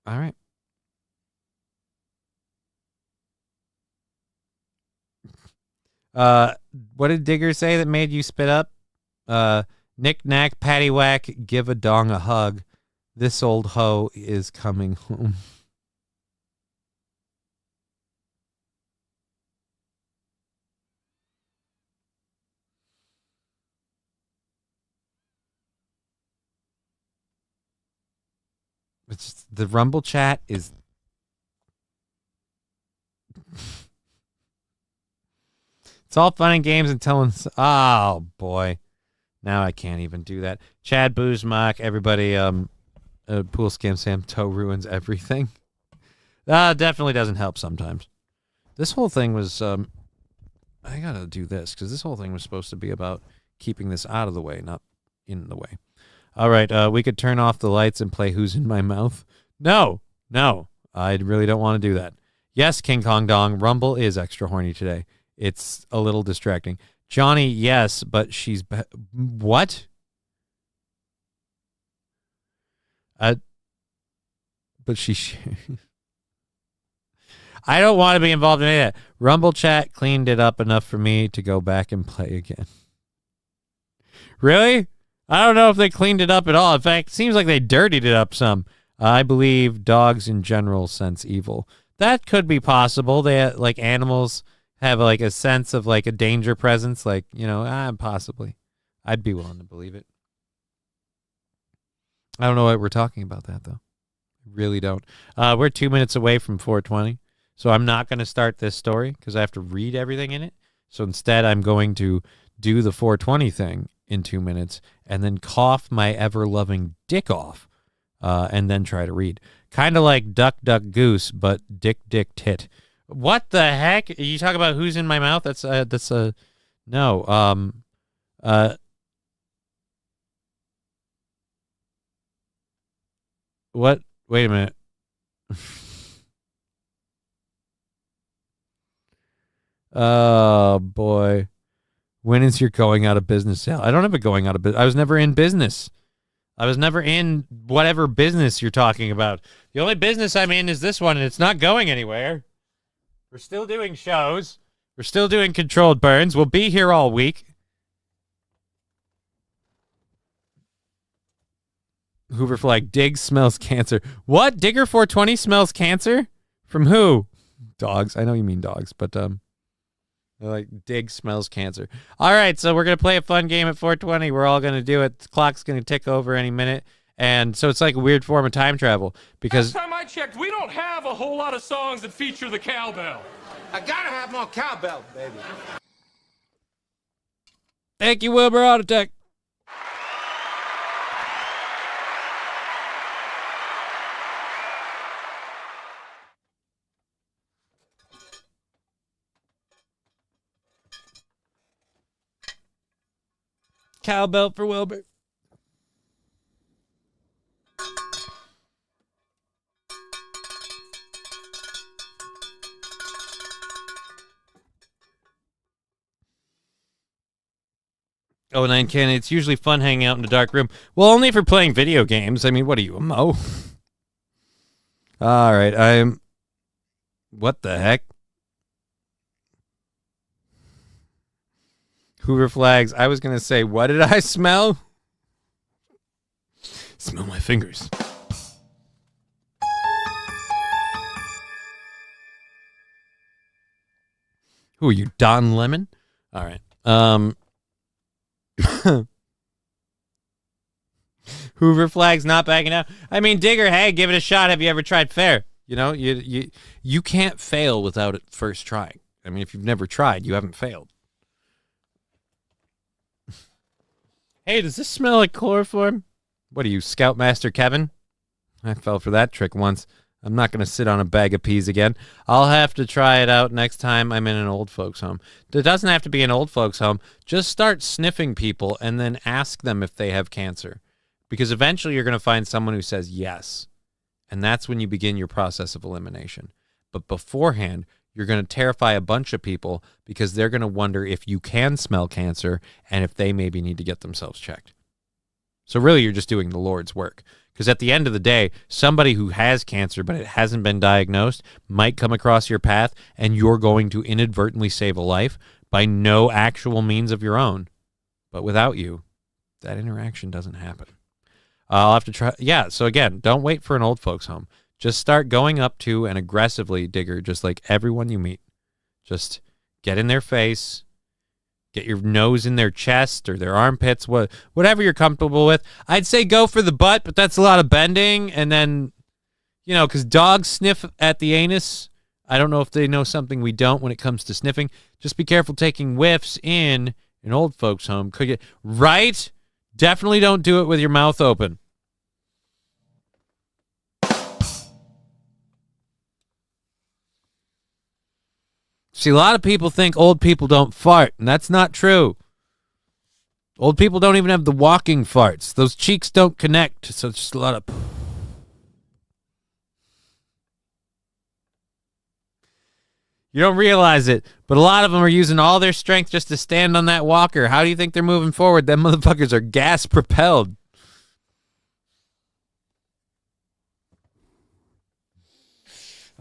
Speaker 9: All right. What did Digger say that made you spit up? Knick knack, paddywhack, give a dong a hug. This old hoe is coming home. It's the Rumble chat is. It's all fun and games until. Oh boy, now I can't even do that. Chad Boozmock, everybody. Pool Scam Sam, toe ruins everything. Definitely doesn't help sometimes. This whole thing was. I gotta do this because this whole thing was supposed to be about keeping this out of the way, not in the way. All right, we could turn off the lights and play Who's in My Mouth. No, I really don't want to do that. Yes, King Kong Dong, Rumble is extra horny today. It's a little distracting. Johnny, yes, but she's... What? But she... I don't want to be involved in any of that. Rumble chat cleaned it up enough for me to go back and play again. Really? I don't know if they cleaned it up at all. In fact, it seems like they dirtied it up some. I believe dogs in general sense evil. That could be possible. They like animals have like a sense of like a danger presence. Like, you know, possibly. I'd be willing to believe it. I don't know why we're talking about that though. Really don't. We're 2 minutes away from 420. So I'm not going to start this story because I have to read everything in it. So instead I'm going to do the 420 thing in 2 minutes and then cough my ever-loving dick off and then try to read. Kind of like Duck, Duck, Goose, but Dick, Dick, Tit. What the heck? You talk about Who's in My Mouth? That's a... No. What? Wait a minute. Oh, boy. When is your going out of business sale? I don't have a going out of business. I was never in business. I was never in whatever business you're talking about. The only business I'm in is this one, and it's not going anywhere. We're still doing shows. We're still doing controlled burns. We'll be here all week. Hoover Flag, Diggs smells cancer. What? Digger 420 smells cancer? From who? Dogs. I know you mean dogs, but Like, Dig smells cancer. All right, so we're going to play a fun game at 420. We're all going to do it. The clock's going to tick over any minute. And so it's like a weird form of time travel because...
Speaker 21: Last time I checked, we don't have a whole lot of songs that feature the cowbell.
Speaker 15: I gotta have more cowbell, baby.
Speaker 9: Thank you, Wilbur Autotech. Cowbell for Wilbur. Oh, 9 Cannon, it's usually fun hanging out in a dark room. Well, only if you're playing video games. I mean, what are you, a Mo? All right, what the heck? Hoover Flags. I was going to say, what did I smell? Smell my fingers. Who are you, Don Lemon? All right. Hoover Flags not backing out. I mean, Digger, hey, give it a shot. Have you ever tried fair? You know, you can't fail without it first trying. I mean, if you've never tried, you haven't failed. Hey, does this smell like chloroform? What are you, Scoutmaster Kevin? I fell for that trick once. I'm not going to sit on a bag of peas again. I'll have to try it out next time I'm in an old folks home. It doesn't have to be an old folks home. Just start sniffing people and then ask them if they have cancer. Because eventually you're going to find someone who says yes. And that's when you begin your process of elimination. But beforehand, you're going to terrify a bunch of people because they're going to wonder if you can smell cancer and if they maybe need to get themselves checked. So really, you're just doing the Lord's work. Because at the end of the day, somebody who has cancer but it hasn't been diagnosed might come across your path and you're going to inadvertently save a life by no actual means of your own. But without you, that interaction doesn't happen. I'll have to try. Yeah, so again, don't wait for an old folks home. Just start going up to and aggressively, Digger, just like everyone you meet. Just get in their face, get your nose in their chest or their armpits, whatever you're comfortable with. I'd say go for the butt, but that's a lot of bending. And then, you know, because dogs sniff at the anus. I don't know if they know something we don't when it comes to sniffing. Just be careful taking whiffs in an old folks home. Could get right? Definitely don't do it with your mouth open. See, a lot of people think old people don't fart, and that's not true. Old people don't even have the walking farts. Those cheeks don't connect, so it's just a lot of... You don't realize it, but a lot of them are using all their strength just to stand on that walker. How do you think they're moving forward? Them motherfuckers are gas-propelled.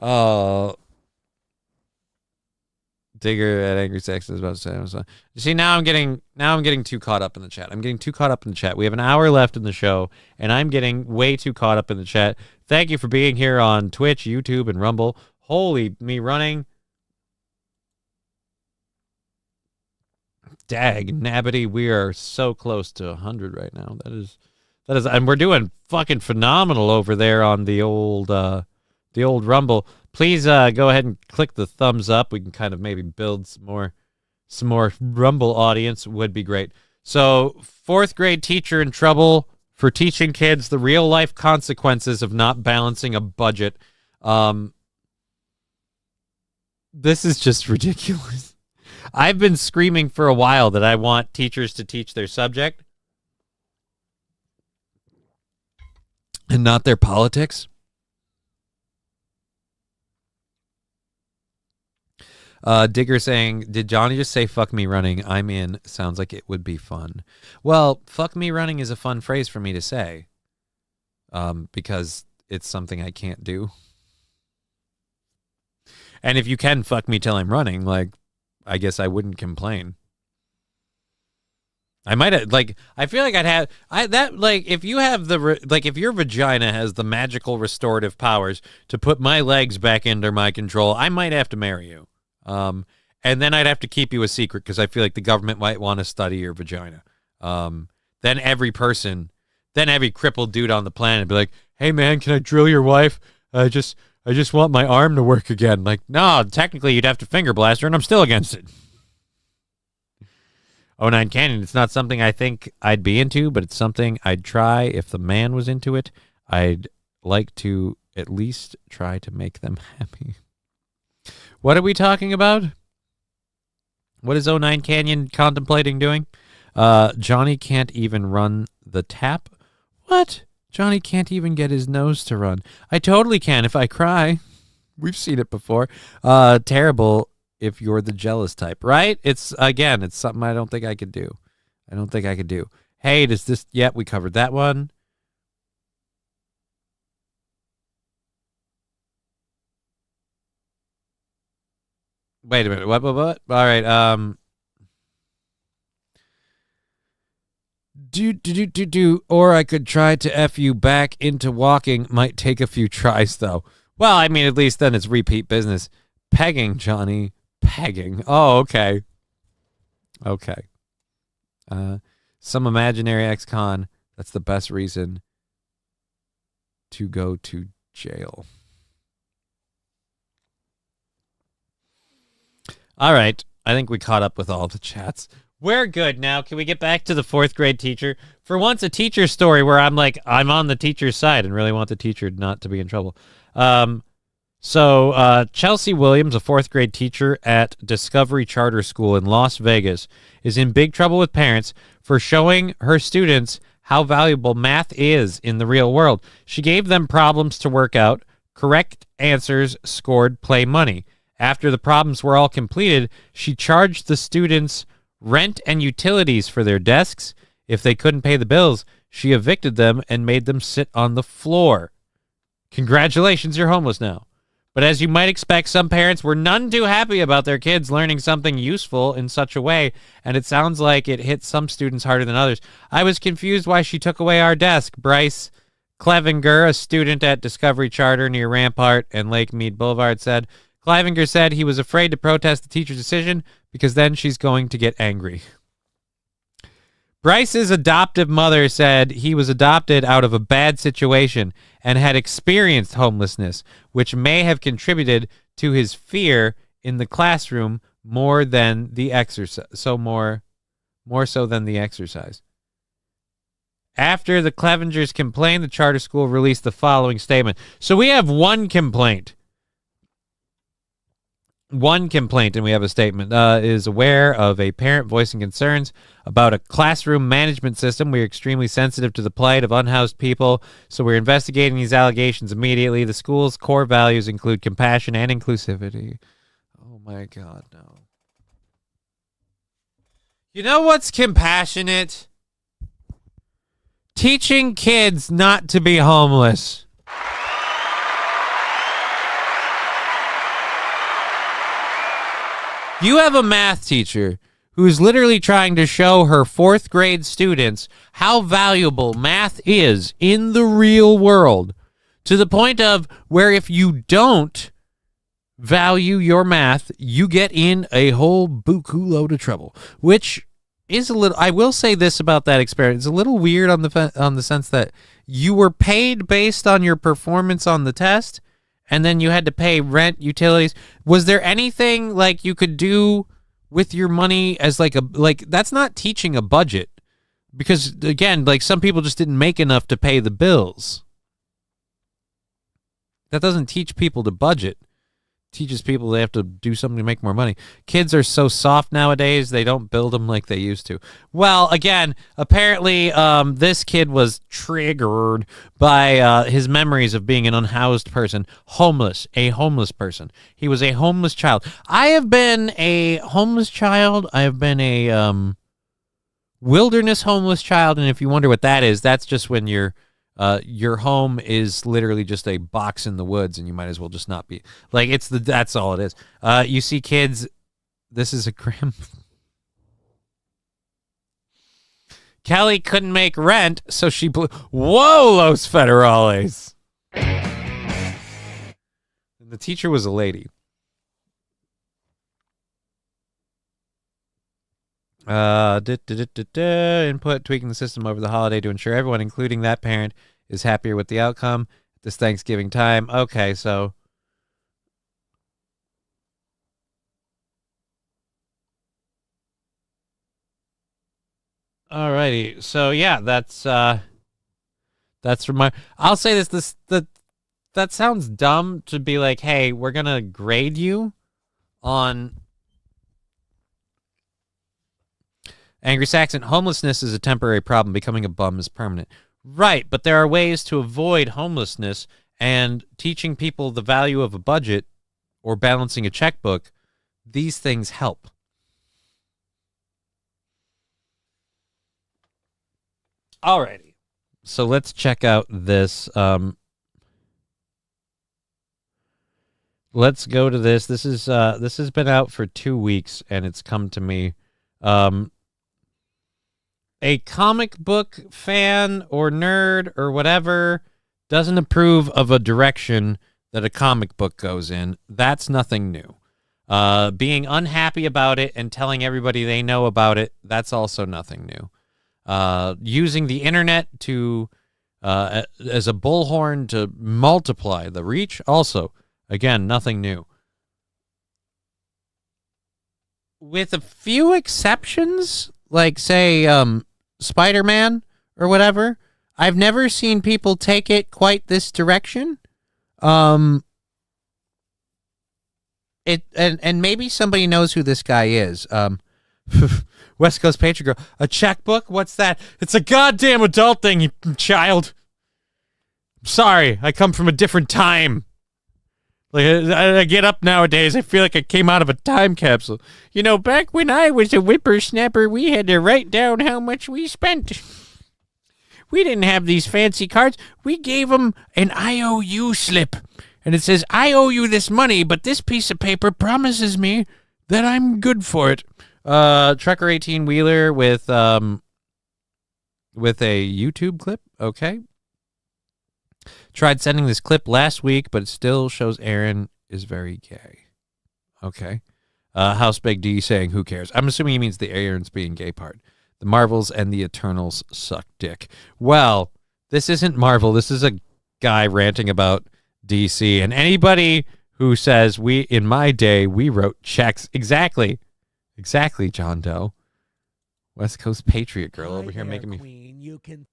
Speaker 9: Oh... Digger at Angry Sex is about to say. You see, now I'm getting too caught up in the chat. I'm getting too caught up in the chat. We have an hour left in the show, and I'm getting way too caught up in the chat. Thank you for being here on Twitch, YouTube, and Rumble. Holy me running. Dag nabbity, we are so close to 100 right now. That is, and we're doing fucking phenomenal over there on the old Rumble. Please go ahead and click the thumbs up. We can kind of maybe build some more Rumble audience. Would be great. So, 4th grade teacher in trouble for teaching kids the real life consequences of not balancing a budget. This is just ridiculous. I've been screaming for a while that I want teachers to teach their subject and not their politics. Digger saying, did Johnny just say fuck me running? I'm in. Sounds like it would be fun. Well, fuck me running is a fun phrase for me to say. Because it's something I can't do. And if you can fuck me till I'm running, like, I guess I wouldn't complain. I might have, like, I feel like if you have if your vagina has the magical restorative powers to put my legs back under my control, I might have to marry you. and then I'd have to keep you a secret because I feel like the government might want to study your vagina. Then every crippled dude on the planet would be like, hey man, can I drill your wife? I just want my arm to work again. Like, no, technically you'd have to finger blast her, and I'm still against it. 09 Canyon, it's not something I think I'd be into, but it's something I'd try if the man was into it. I'd like to at least try to make them happy. What are we talking about? What is 09 Canyon contemplating doing? Johnny can't even run the tap. What? Johnny can't even get his nose to run. I totally can if I cry. We've seen it before. Terrible if you're the jealous type, right? It's something I don't think I could do. Hey, does this... Yeah, we covered that one. Wait a minute. What? All right. Or I could try to F you back into walking. Might take a few tries, though. Well, I mean, at least then it's repeat business. Pegging, Johnny. Pegging. Oh, okay. Okay. Some imaginary ex-con. That's the best reason to go to jail. All right. I think we caught up with all the chats. We're good now. Can we get back to the 4th grade teacher? For once, a teacher story where I'm on the teacher's side and really want the teacher not to be in trouble. So Chelsea Williams, a 4th grade teacher at Discovery Charter School in Las Vegas, is in big trouble with parents for showing her students how valuable math is in the real world. She gave them problems to work out. Correct answers scored play money. After the problems were all completed, she charged the students rent and utilities for their desks. If they couldn't pay the bills, she evicted them and made them sit on the floor. Congratulations, you're homeless now. But as you might expect, some parents were none too happy about their kids learning something useful in such a way, and it sounds like it hit some students harder than others. I was confused why she took away our desk. Bryce Clevenger, a student at Discovery Charter near Rampart and Lake Mead Boulevard, said, Clevenger said he was afraid to protest the teacher's decision because then she's going to get angry. Bryce's adoptive mother said he was adopted out of a bad situation and had experienced homelessness, which may have contributed to his fear in the classroom more than the exercise. More so than the exercise. After the Clevengers complained, the charter school released the following statement. So we have one complaint. One complaint, and we have a statement, is aware of a parent voicing concerns about a classroom management system. We are extremely sensitive to the plight of unhoused people, so we're investigating these allegations immediately. The school's core values include compassion and inclusivity. Oh, my God, no. You know what's compassionate? Teaching kids not to be homeless. You have a math teacher who's literally trying to show her 4th grade students how valuable math is in the real world, to the point of where if you don't value your math, you get in a whole buku load of trouble, which is a little, I will say this about that experience, a little weird on the sense that you were paid based on your performance on the test, and then you had to pay rent, utilities. Was there anything like you could do with your money as that's not teaching a budget, because again, like some people just didn't make enough to pay the bills. That doesn't teach people to budget. It teaches people they have to do something to make more money. Kids are so soft nowadays, they don't build them like they used to. Well, again, apparently this kid was triggered by his memories of being an unhoused person, a homeless person. He was a homeless child. I have been a homeless child. I have been a wilderness homeless child, and if you wonder what that is, that's just when your home is literally just a box in the woods, and you might as well just not be. Like, that's all it is. You see kids, this is a cram. Kelly couldn't make rent, so she blew. Whoa, Los Federales. And the teacher was a lady. Input, tweaking the system over the holiday to ensure everyone, including that parent, is happier with the outcome this Thanksgiving time. Okay, so alrighty. So yeah, that's from my. I'll say that sounds dumb to be like, hey, we're gonna grade you on. Angry Saxon, homelessness is a temporary problem. Becoming a bum is permanent. Right, but there are ways to avoid homelessness, and teaching people the value of a budget or balancing a checkbook, these things help. Alrighty. So let's check out this. Let's go to this. This has been out for 2 weeks, and it's come to me. A comic book fan or nerd or whatever doesn't approve of a direction that a comic book goes in. That's nothing new. Being unhappy about it and telling everybody they know about it, that's also nothing new. Using the internet to as a bullhorn to multiply the reach, also, again, nothing new. With a few exceptions, like, say, Spider-Man or whatever, I've never seen people take it quite this direction. And maybe somebody knows who this guy is. West Coast Patriot Girl. A checkbook? What's that? It's a goddamn adult thing, you child. Sorry, I come from a different time. Like, I get up nowadays, I feel like I came out of a time capsule. You know, back when I was a whippersnapper, we had to write down how much we spent. We didn't have these fancy cards. We gave them an IOU slip. And it says, I owe you this money, but this piece of paper promises me that I'm good for it. Trucker 18-wheeler with a YouTube clip. Okay. Tried sending this clip last week, but it still shows Aaron is very gay. Okay. House Big D saying, who cares? I'm assuming he means the Aaron's being gay part. The Marvels and the Eternals suck dick. Well, this isn't Marvel. This is a guy ranting about DC. And anybody who says, in my day, we wrote checks. Exactly, John Doe. West Coast Patriot Girl over here making me...
Speaker 4: Queen, you can...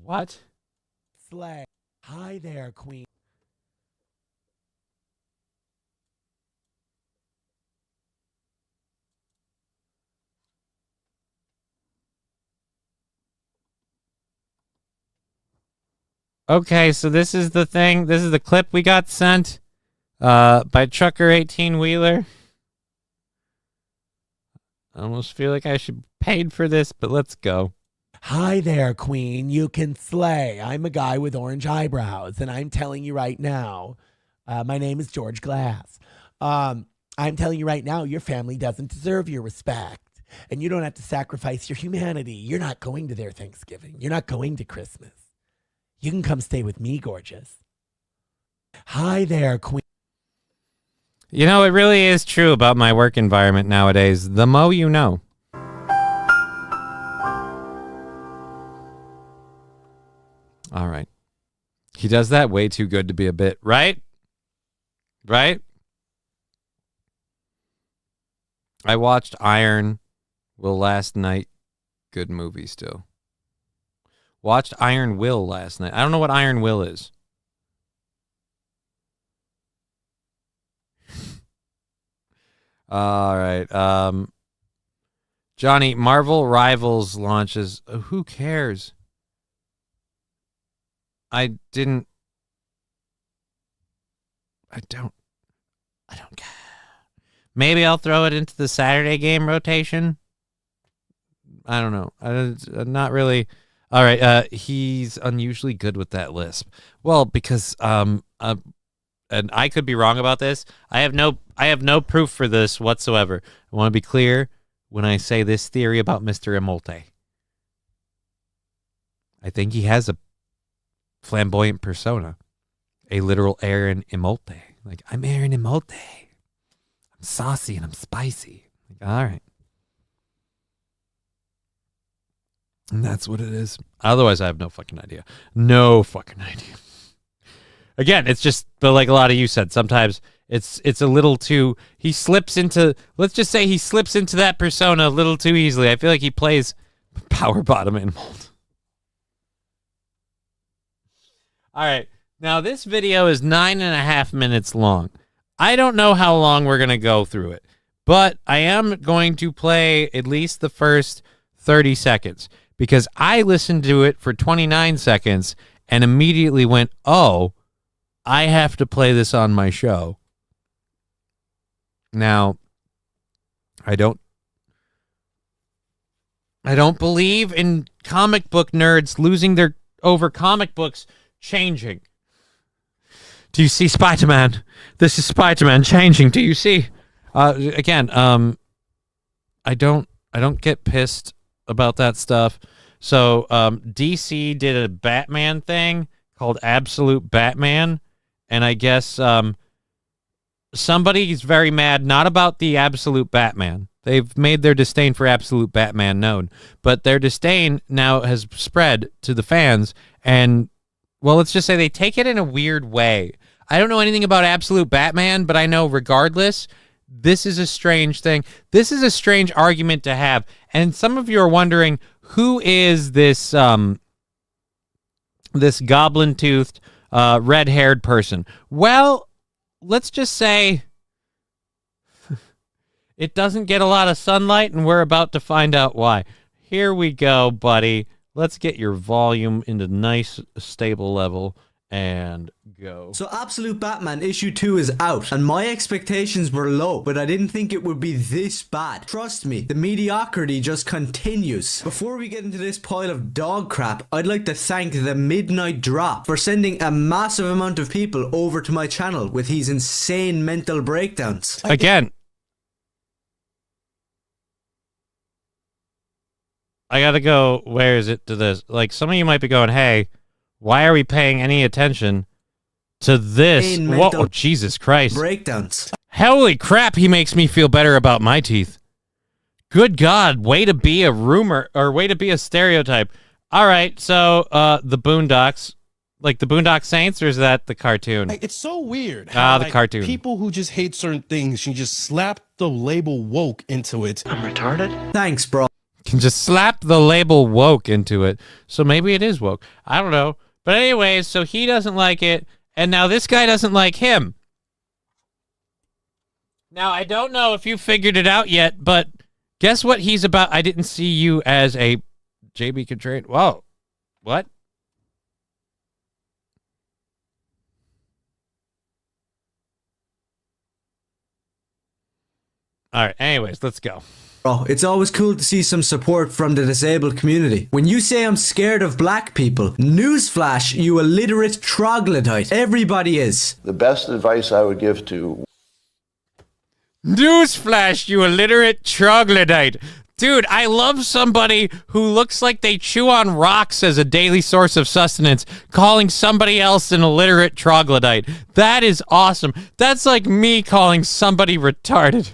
Speaker 9: What?
Speaker 4: Slay. Hi there, Queen.
Speaker 9: Okay, so this is the thing. This is the clip we got sent by Trucker 18-wheeler. I almost feel like I should be paid for this, but let's go.
Speaker 4: Hi there, Queen. You can slay. I'm a guy with orange eyebrows, and I'm telling you right now, my name is George Glass. I'm telling you right now, your family doesn't deserve your respect, and you don't have to sacrifice your humanity. You're not going to their Thanksgiving. You're not going to Christmas. You can come stay with me, gorgeous. Hi there, Queen.
Speaker 9: You know, it really is true about my work environment nowadays. The mo you know. All right. He does that way too good to be a bit, right? Right? I watched Iron Will last night. Good movie still. Watched Iron Will last night. I don't know what Iron Will is. All right. Johnny, Marvel Rivals launches. Who cares? I don't care. Maybe I'll throw it into the Saturday game rotation. I don't know. Not really. All right. He's unusually good with that lisp. Well, because and I could be wrong about this. I have no proof for this whatsoever. I want to be clear when I say this theory about Mr. Emolte. I think he has a flamboyant persona, a literal Aaron Emolte. Like, I'm Aaron Emolte. I'm saucy and I'm spicy. Like, all right. And that's what it is. Otherwise, I have no fucking idea. No fucking idea. Again, it's just, but like a lot of you said, sometimes it's a little too, he slips into, let's just say he slips into that persona a little too easily. I feel like he plays power bottom in mold. All right. Now, this video is 9.5 minutes long. I don't know how long we're going to go through it, but I am going to play at least the first 30 seconds because I listened to it for 29 seconds and immediately went, oh, I have to play this on my show. Now, I don't believe in comic book nerds losing their over comic books changing. Do you see Spider-Man? This is Spider-Man changing. Do you see? Again, I don't get pissed about that stuff. So DC did a Batman thing called Absolute Batman, and I guess somebody's very mad not about the Absolute Batman. They've made their disdain for Absolute Batman known, but their disdain now has spread to the fans, and well, let's just say they take it in a weird way. I don't know anything about Absolute Batman, but I know regardless, this is a strange thing. This is a strange argument to have. And some of you are wondering, who is this this goblin-toothed, red-haired person? Well, let's just say it doesn't get a lot of sunlight, and we're about to find out why. Here we go, buddy. Let's get your volume into nice, stable level and go.
Speaker 7: So Absolute Batman issue 2 is out, and my expectations were low, but I didn't think it would be this bad. Trust me, the mediocrity just continues. Before we get into this pile of dog crap, I'd like to thank the Midnight Drop for sending a massive amount of people over to my channel with his insane mental breakdowns.
Speaker 9: Again, I gotta go, where is it to this? Like, some of you might be going, hey, why are we paying any attention to this? Whoa, Jesus Christ.
Speaker 7: Breakdowns.
Speaker 9: Holy crap, he makes me feel better about my teeth. Good God, way to be a rumor, or way to be a stereotype. All right, so the Boondocks, like the Boondock Saints, or is that the cartoon?
Speaker 11: It's so weird.
Speaker 9: The cartoon.
Speaker 11: People who just hate certain things, you just slap the label woke into it. I'm retarded?
Speaker 7: Thanks, bro.
Speaker 9: Can just slap the label woke into it. So maybe it is woke. I don't know. But anyways, so he doesn't like it, and now this guy doesn't like him. Now, I don't know if you figured it out yet, but guess what he's about? I didn't see you as a JB Contrarian. Whoa. What? All right, anyways, let's go.
Speaker 7: It's always cool to see some support from the disabled community. When you say I'm scared of black people, newsflash, you illiterate troglodyte. Everybody is.
Speaker 22: The best advice I would give to...
Speaker 9: Newsflash, you illiterate troglodyte. Dude, I love somebody who looks like they chew on rocks as a daily source of sustenance, calling somebody else an illiterate troglodyte. That is awesome. That's like me calling somebody retarded.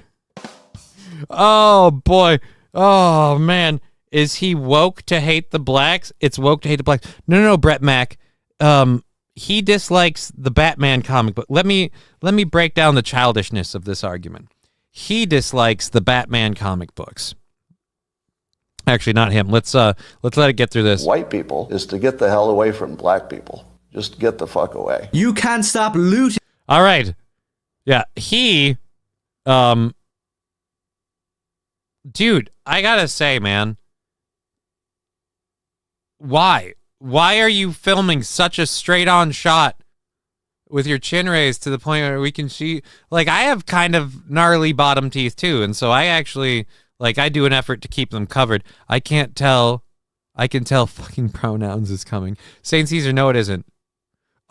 Speaker 9: Oh, boy. Oh, man. Is he woke to hate the blacks? It's woke to hate the blacks. No, Brett Mack. He dislikes the Batman comic book. Let me break down the childishness of this argument. He dislikes the Batman comic books. Actually, not him. Let's let it get through this.
Speaker 22: White people is to get the hell away from black people. Just get the fuck away.
Speaker 7: You can't stop looting.
Speaker 9: All right. Yeah, he... Dude, I gotta say, man, why? Why are you filming such a straight-on shot with your chin raised to the point where we can see? Like, I have kind of gnarly bottom teeth, too, and so I actually, like, I do an effort to keep them covered. I can tell fucking pronouns is coming. St. Caesar, no, it isn't.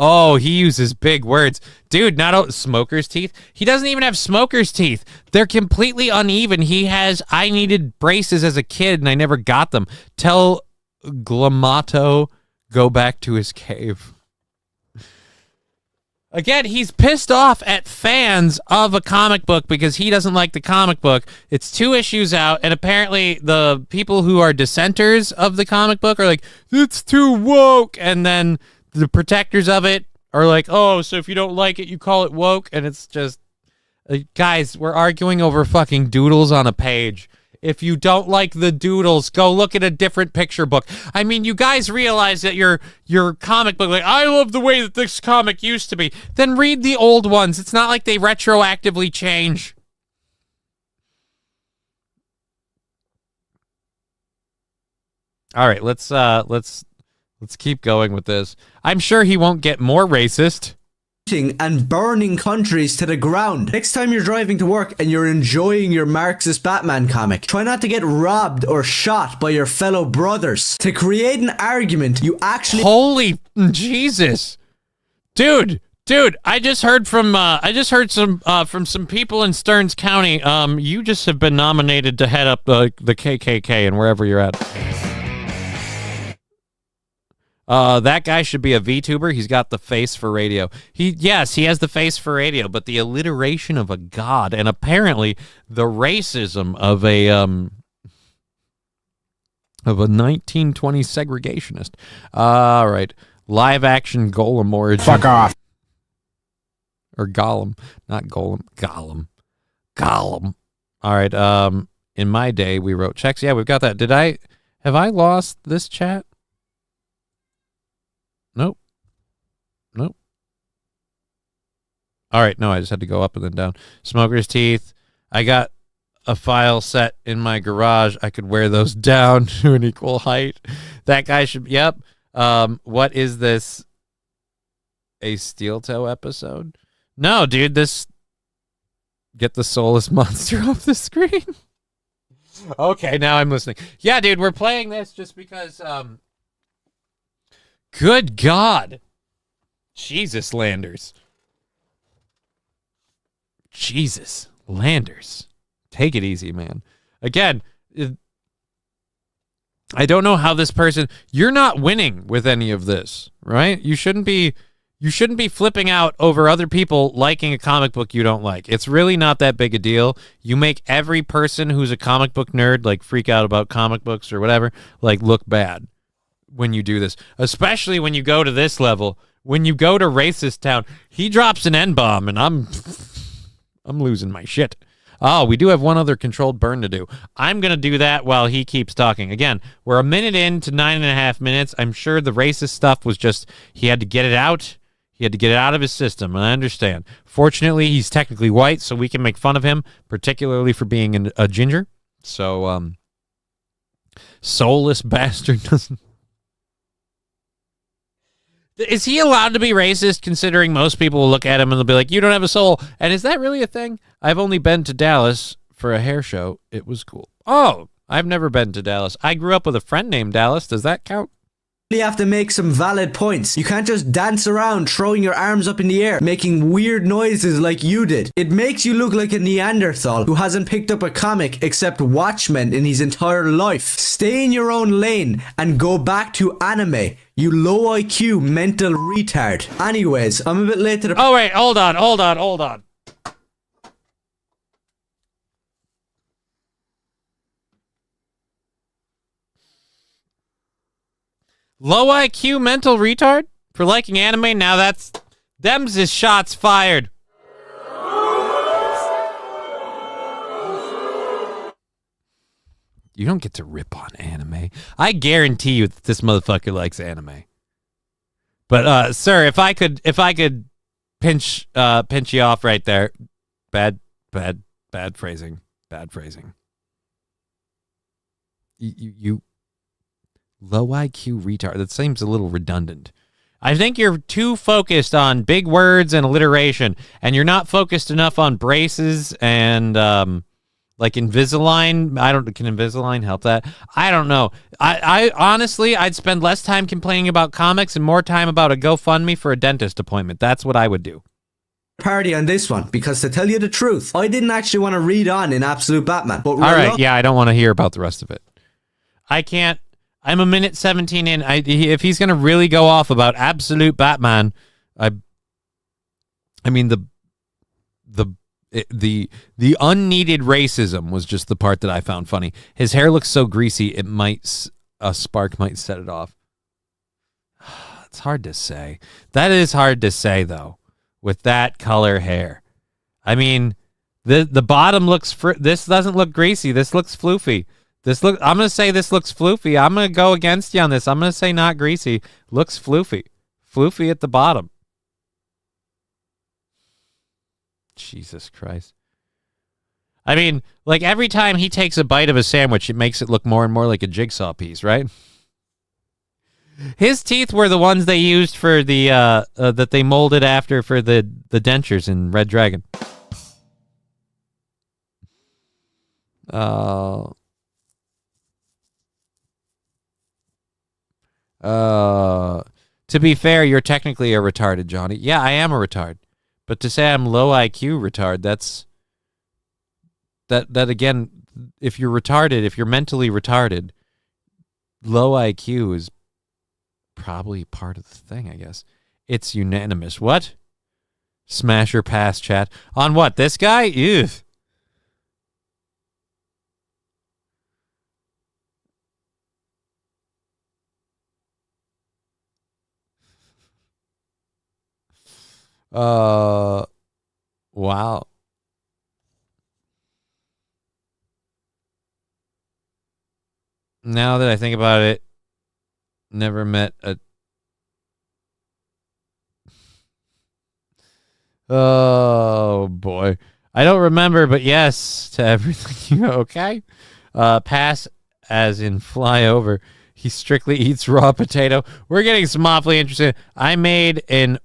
Speaker 9: Oh, he uses big words. Dude, not smoker's teeth. He doesn't even have smoker's teeth. They're completely uneven. I needed braces as a kid and I never got them. Tell Glamato go back to his cave. Again, he's pissed off at fans of a comic book because he doesn't like the comic book. It's 2 issues out, and apparently the people who are dissenters of the comic book are like, it's too woke, and then the protectors of it are like, oh, so if you don't like it, you call it woke, and it's just, guys, we're arguing over fucking doodles on a page. If you don't like the doodles, go look at a different picture book. I mean, you guys realize that your comic book, like, I love the way that this comic used to be. Then read the old ones. It's not like they retroactively change. All right, let's keep going with this. I'm sure he won't get more racist.
Speaker 7: And burning countries to the ground. Next time you're driving to work and you're enjoying your Marxist Batman comic, try not to get robbed or shot by your fellow brothers. To create an argument, you actually...
Speaker 9: Holy Jesus. Dude, I just heard from some people in Stearns County. You just have been nominated to head up the KKK and wherever you're at. That guy should be a VTuber. He's got the face for radio. He has the face for radio, but the alliteration of a god and apparently the racism of a 1920s segregationist. All right, live action Golem origin.
Speaker 16: Fuck off.
Speaker 9: Or Gollum, not Golem. Gollum. All right. In my day, we wrote checks. Yeah, we've got that. Have I lost this chat? Nope. All right, no, I just had to go up and then down. Smoker's teeth. I got a file set in my garage. I could wear those down to an equal height. That guy should... Yep. What is this? A steel toe episode? No, dude, this... Get the soulless monster off the screen. Okay, now I'm listening. Yeah, dude, we're playing this just because... Good God. Jesus, Landers. Jesus, Landers. Take it easy, man. Again, I don't know how this person... You're not winning with any of this, right? You shouldn't be flipping out over other people liking a comic book you don't like. It's really not that big a deal. You make every person who's a comic book nerd, like, freak out about comic books or whatever, like, look bad when you do this, especially when you go to this level. When you go to racist town, he drops an N-bomb, and I'm losing my shit. Oh, we do have one other controlled burn to do. I'm going to do that while he keeps talking. Again, we're a minute into 9.5 minutes. I'm sure the racist stuff was just, he had to get it out. He had to get it out of his system, and I understand. Fortunately, he's technically white, so we can make fun of him, particularly for being a ginger. So, soulless bastard doesn't... Is he allowed to be racist, considering most people will look at him and they'll be like, you don't have a soul? And is that really a thing? I've only been to Dallas for a hair show. It was cool. Oh, I've never been to Dallas. I grew up with a friend named Dallas. Does that count?
Speaker 7: You have to make some valid points. You can't just dance around throwing your arms up in the air, making weird noises like you did. It makes you look like a Neanderthal who hasn't picked up a comic except Watchmen in his entire life. Stay in your own lane and go back to anime, you low IQ mental retard. Anyways, I'm a bit late to the...
Speaker 9: Oh, wait, hold on. Low IQ mental retard for liking anime? Now them's his shots fired. You don't get to rip on anime. I guarantee you that this motherfucker likes anime. But sir, if I could pinch you off right there. Bad phrasing. Bad phrasing. You low IQ retard. That seems a little redundant. I think you're too focused on big words and alliteration, and you're not focused enough on braces and like Invisalign. Can Invisalign help that? I don't know. I honestly, I'd spend less time complaining about comics and more time about a GoFundMe for a dentist appointment. That's what I would do.
Speaker 7: Party on this one, because to tell you the truth, I didn't actually want to read on in Absolute Batman. But
Speaker 9: all right, yeah, I don't want to hear about the rest of it. I can't. I'm a minute 17 in. If he's going to really go off about Absolute Batman, I mean, the unneeded racism was just the part that I found funny. His hair looks so greasy, a spark might set it off. It's hard to say. That is hard to say, though, with that color hair. I mean, the bottom looks this doesn't look greasy. This looks floofy. I'm gonna say this looks floofy. I'm gonna go against you on this. I'm gonna say not greasy. Looks floofy. Floofy at the bottom. Jesus Christ. I mean, like every time he takes a bite of a sandwich, it makes it look more and more like a jigsaw piece, right? His teeth were the ones they used for the that they molded after for the dentures in Red Dragon. To be fair, you're technically a retarded, Johnny. Yeah, I am a retard. But to say I'm low IQ retard, that again, if you're retarded, if you're mentally retarded, low IQ is probably part of the thing, I guess. It's unanimous. What? Smash or pass, chat. On what? This guy? Ew. Wow. Now that I think about it, never met a... Oh, boy. I don't remember, but yes to everything. Okay. Pass as in fly over. He strictly eats raw potato. We're getting some awfully interesting. I made a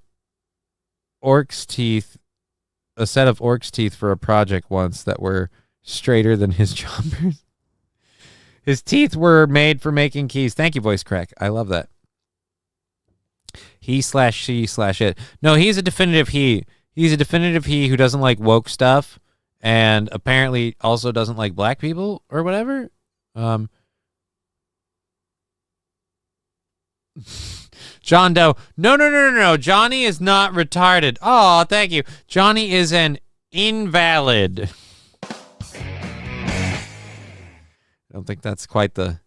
Speaker 9: set of orc's teeth for a project once that were straighter than his chompers. His teeth were made for making keys. Thank you, voice crack. I love that. He/she/it. No, he's a definitive he. He's a definitive he who doesn't like woke stuff and apparently also doesn't like black people or whatever. John Doe. No. Johnny is not retarded. Oh, thank you. Johnny is an invalid. I don't think that's quite the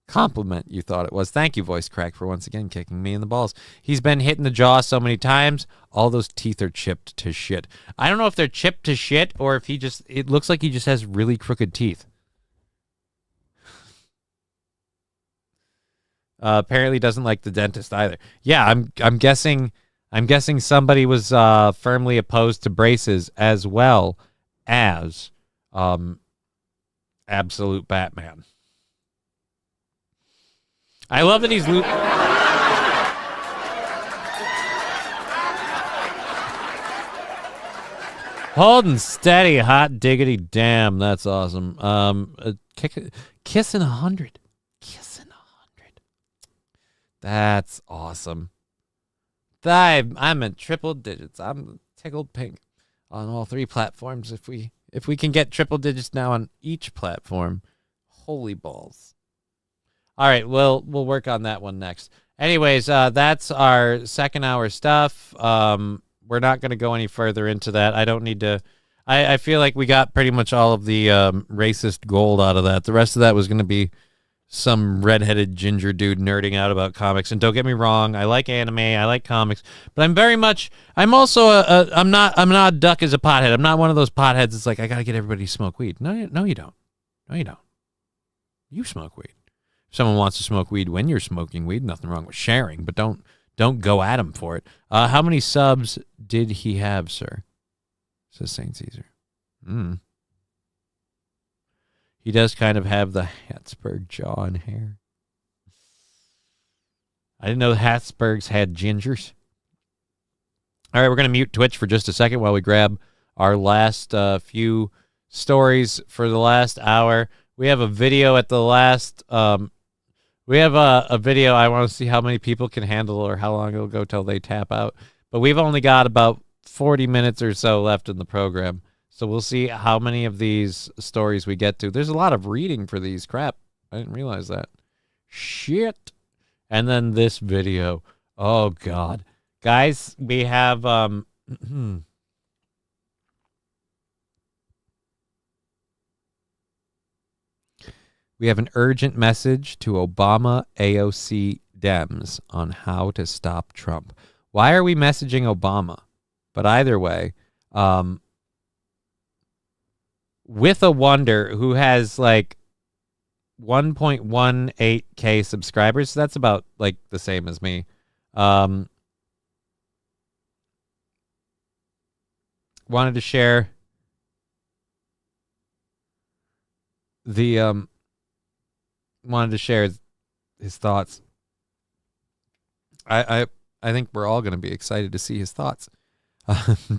Speaker 9: compliment you thought it was. Thank you, voice crack, for once again kicking me in the balls. He's been hit in the jaw so many times, all those teeth are chipped to shit. I don't know if they're chipped to shit or if it looks like he just has really crooked teeth. Apparently doesn't like the dentist either. Yeah, I'm guessing somebody was firmly opposed to braces as well as absolute Batman. I love that he's holding steady, hot diggity damn. That's awesome. Kissing 100. That's awesome. I'm at triple digits. I'm tickled pink on all three platforms. If we can get triple digits now on each platform, holy balls. All right, we'll work on that one next. Anyways, that's our second hour stuff. We're not going to go any further into that. I don't need to. I feel like we got pretty much all of the racist gold out of that. The rest of that was going to be some redheaded ginger dude nerding out about comics. And don't get me wrong, I like anime, I like comics, but I'm also I'm not a duck as a pothead. I'm not one of those potheads that's like, I gotta get everybody to smoke weed. No, you don't. You smoke weed. If someone wants to smoke weed when you're smoking weed, nothing wrong with sharing, but don't go at him for it. How many subs did he have, sir? Says St. Caesar. He does kind of have the Habsburg jaw and hair. I didn't know the Habsburgs had gingers. All right, we're going to mute Twitch for just a second while we grab our last few stories for the last hour. We have a video at the last... we have a video. I want to see how many people can handle or how long it'll go till they tap out. But we've only got about 40 minutes or so left in the program. So we'll see how many of these stories we get to. There's a lot of reading for these. Crap. I didn't realize that. Shit. And then this video. Oh, God. Guys, we have We have an urgent message to Obama AOC Dems on how to stop Trump. Why are we messaging Obama? But either way, with a wonder who has like 1.18K subscribers, so that's about like the same as me. Wanted to share the his thoughts. I think we're all going to be excited to see his thoughts.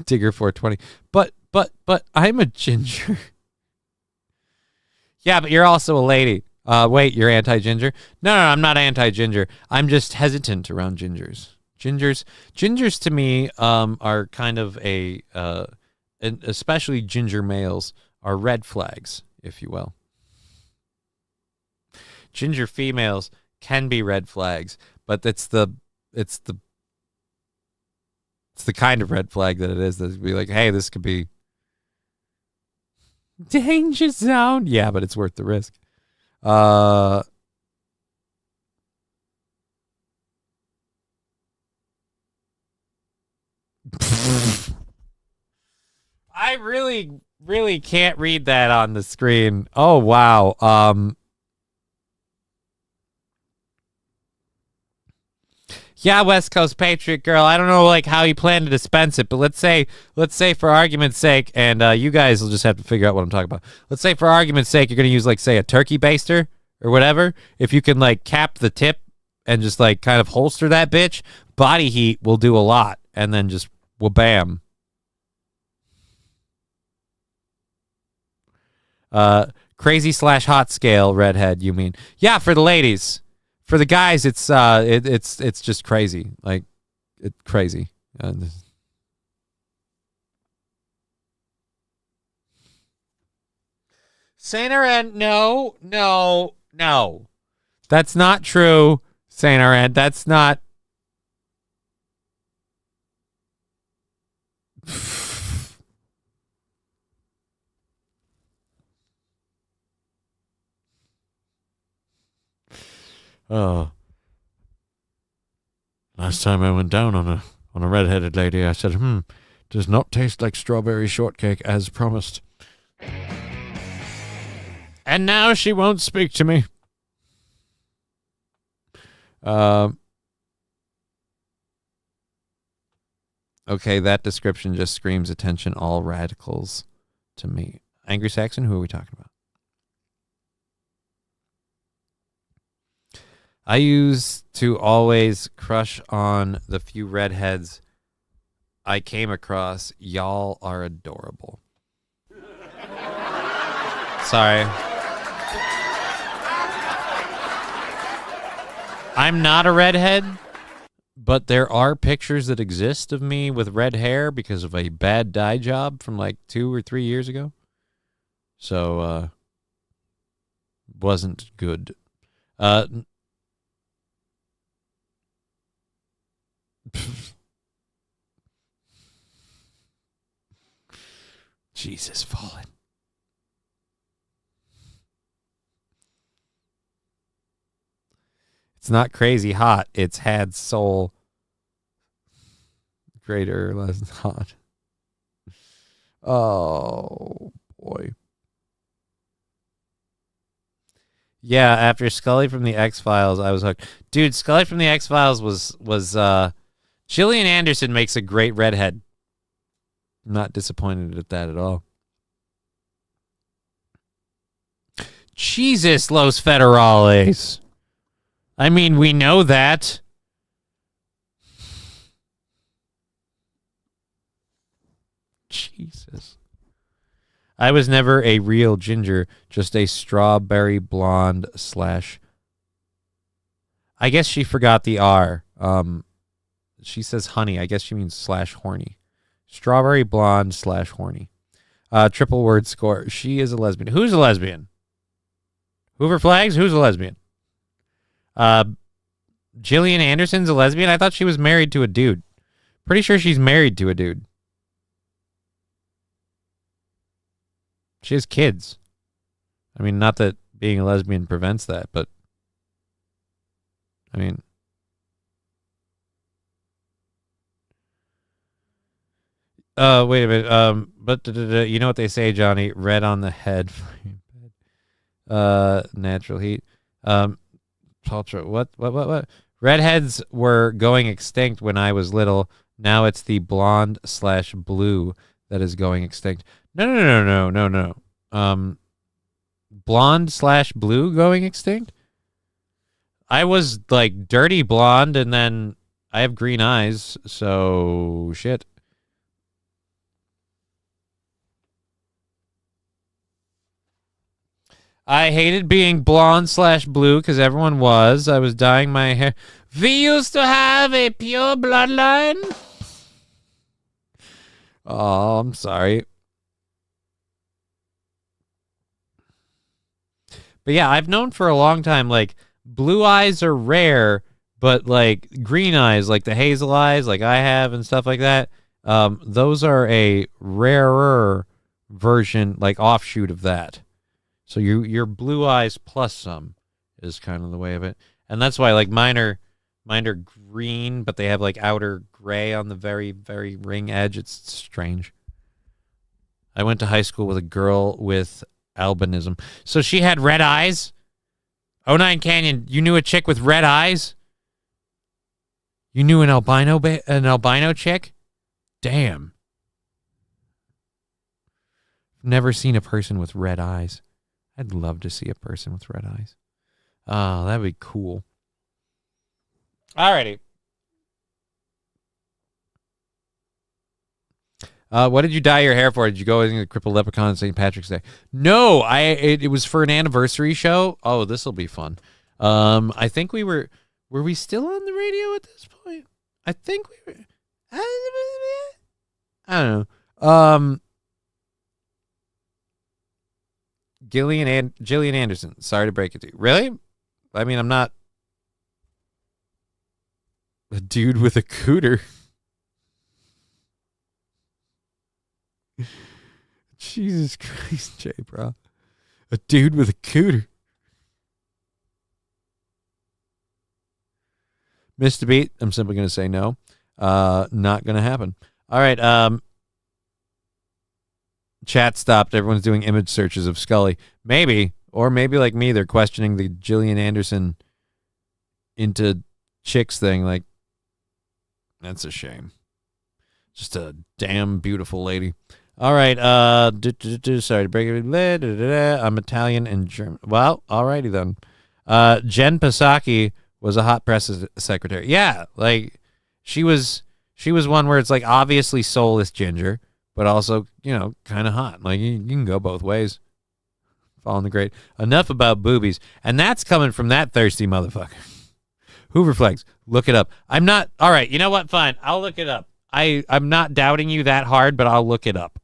Speaker 9: Digger 420. But I'm a ginger. Yeah, but you're also a lady. Wait, you're anti-ginger? No, I'm not anti-ginger. I'm just hesitant around gingers. Gingers to me are kind of and especially ginger males are red flags, if you will. Ginger females can be red flags, but it's the kind of red flag that it is that'd be like, hey, this could be danger zone. Yeah, but it's worth the risk. I really can't read that on the screen. Oh wow. Yeah, West Coast Patriot Girl. I don't know like how you plan to dispense it, but let's say for argument's sake, and you guys will just have to figure out what I'm talking about. Let's say for argument's sake, you're gonna use like say a turkey baster or whatever. If you can like cap the tip and just like kind of holster that bitch, body heat will do a lot, and then just bam. Crazy/hot scale redhead. You mean? Yeah, for the ladies. For the guys, it's just crazy, like it's crazy. Saint Laurent, no, that's not true. Saint Laurent, that's not. Oh. Last time I went down on a redheaded lady, I said, does not taste like strawberry shortcake as promised. And now she won't speak to me. Okay, that description just screams attention all radicals to me. Angry Saxon, who are we talking about? I used to always crush on the few redheads I came across. Y'all are adorable. Sorry. I'm not a redhead, but there are pictures that exist of me with red hair because of a bad dye job from like 2 or 3 years ago. So, wasn't good. Jesus fallen. It's not crazy hot. It's had soul. Greater or less hot. Oh boy. Yeah, after Scully from the X-Files, I was hooked. Dude, Scully from the X-Files was Gillian Anderson makes a great redhead. I'm not disappointed at that at all. Jesus, Los Federales. I mean, we know that. Jesus. I was never a real ginger, just a strawberry blonde / I guess she forgot the R. She says honey. I guess she means / horny. Strawberry blonde / horny. Triple word score. She is a lesbian. Who's a lesbian? Hoover Flags? Who's a lesbian? Gillian Anderson's a lesbian? I thought she was married to a dude. Pretty sure she's married to a dude. She has kids. I mean, not that being a lesbian prevents that, but I mean, wait a minute. But you know what they say, Johnny? Red on the head. Natural heat. Ultra. What? Redheads were going extinct when I was little. Now it's the blonde/blue that is going extinct. No. Blonde/blue going extinct? I was like dirty blonde, and then I have green eyes, so shit. I hated being blonde/blue because everyone was. I was dyeing my hair. We used to have a pure bloodline. Oh, I'm sorry. But yeah, I've known for a long time, like, blue eyes are rare, but like green eyes, like the hazel eyes, like I have and stuff like that, those are a rarer version, like offshoot of that. So your blue eyes plus some is kind of the way of it. And that's why like mine are green, but they have like outer gray on the very, very ring edge. It's strange. I went to high school with a girl with albinism. So she had red eyes? 09 Canyon, you knew a chick with red eyes? You knew an albino chick? Damn. Never seen a person with red eyes. I'd love to see a person with red eyes. Oh, that'd be cool. Alrighty. What did you dye your hair for? Did you go in the Crippled Leprechaun on St. Patrick's Day? No, it was for an anniversary show. Oh, this will be fun. I think were we still on the radio at this point? I think we were. I don't know. Gillian Anderson. Sorry to break it to you. Really? I mean, I'm not a dude with a cooter. Jesus Christ, Jay, bro. A dude with a cooter. Missed a beat. I'm simply going to say no. Not going to happen. All right. Chat stopped. Everyone's doing image searches of Scully. Maybe. Or maybe like me, they're questioning the Gillian Anderson into chicks thing. Like, that's a shame. Just a damn beautiful lady. All right. Sorry to break it. I'm Italian and German. Well, alrighty then. Jen Psaki was a hot press secretary. Yeah, like she was one where it's like obviously soulless ginger, but also, you know, kind of hot. Like you can go both ways. Following the great. Enough about boobies. And that's coming from that thirsty motherfucker. Hoover flags. Look it up. I'm not. All right. You know what? Fine. I'll look it up. I'm not doubting you that hard, but I'll look it up.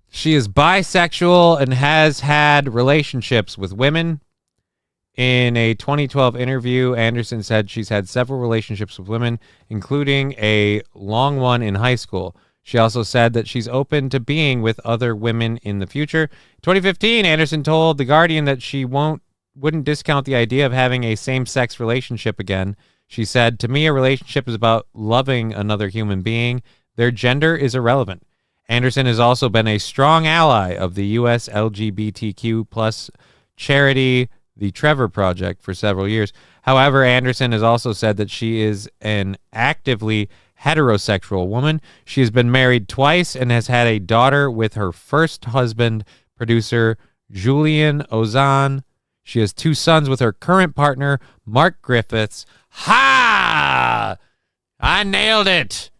Speaker 9: She is bisexual and has had relationships with women. In a 2012 interview, Anderson said she's had several relationships with women, including a long one in high school. She also said that she's open to being with other women in the future. In 2015, Anderson told The Guardian that she wouldn't discount the idea of having a same-sex relationship again. She said, "To me, a relationship is about loving another human being. Their gender is irrelevant." Anderson has also been a strong ally of the U.S. LGBTQ plus charity, the Trevor Project, for several years. However, Anderson has also said that she is an actively heterosexual woman. She has been married twice and has had a daughter with her first husband, producer Julian Ozan. She has 2 sons with her current partner, Mark Griffiths. Ha! I nailed it.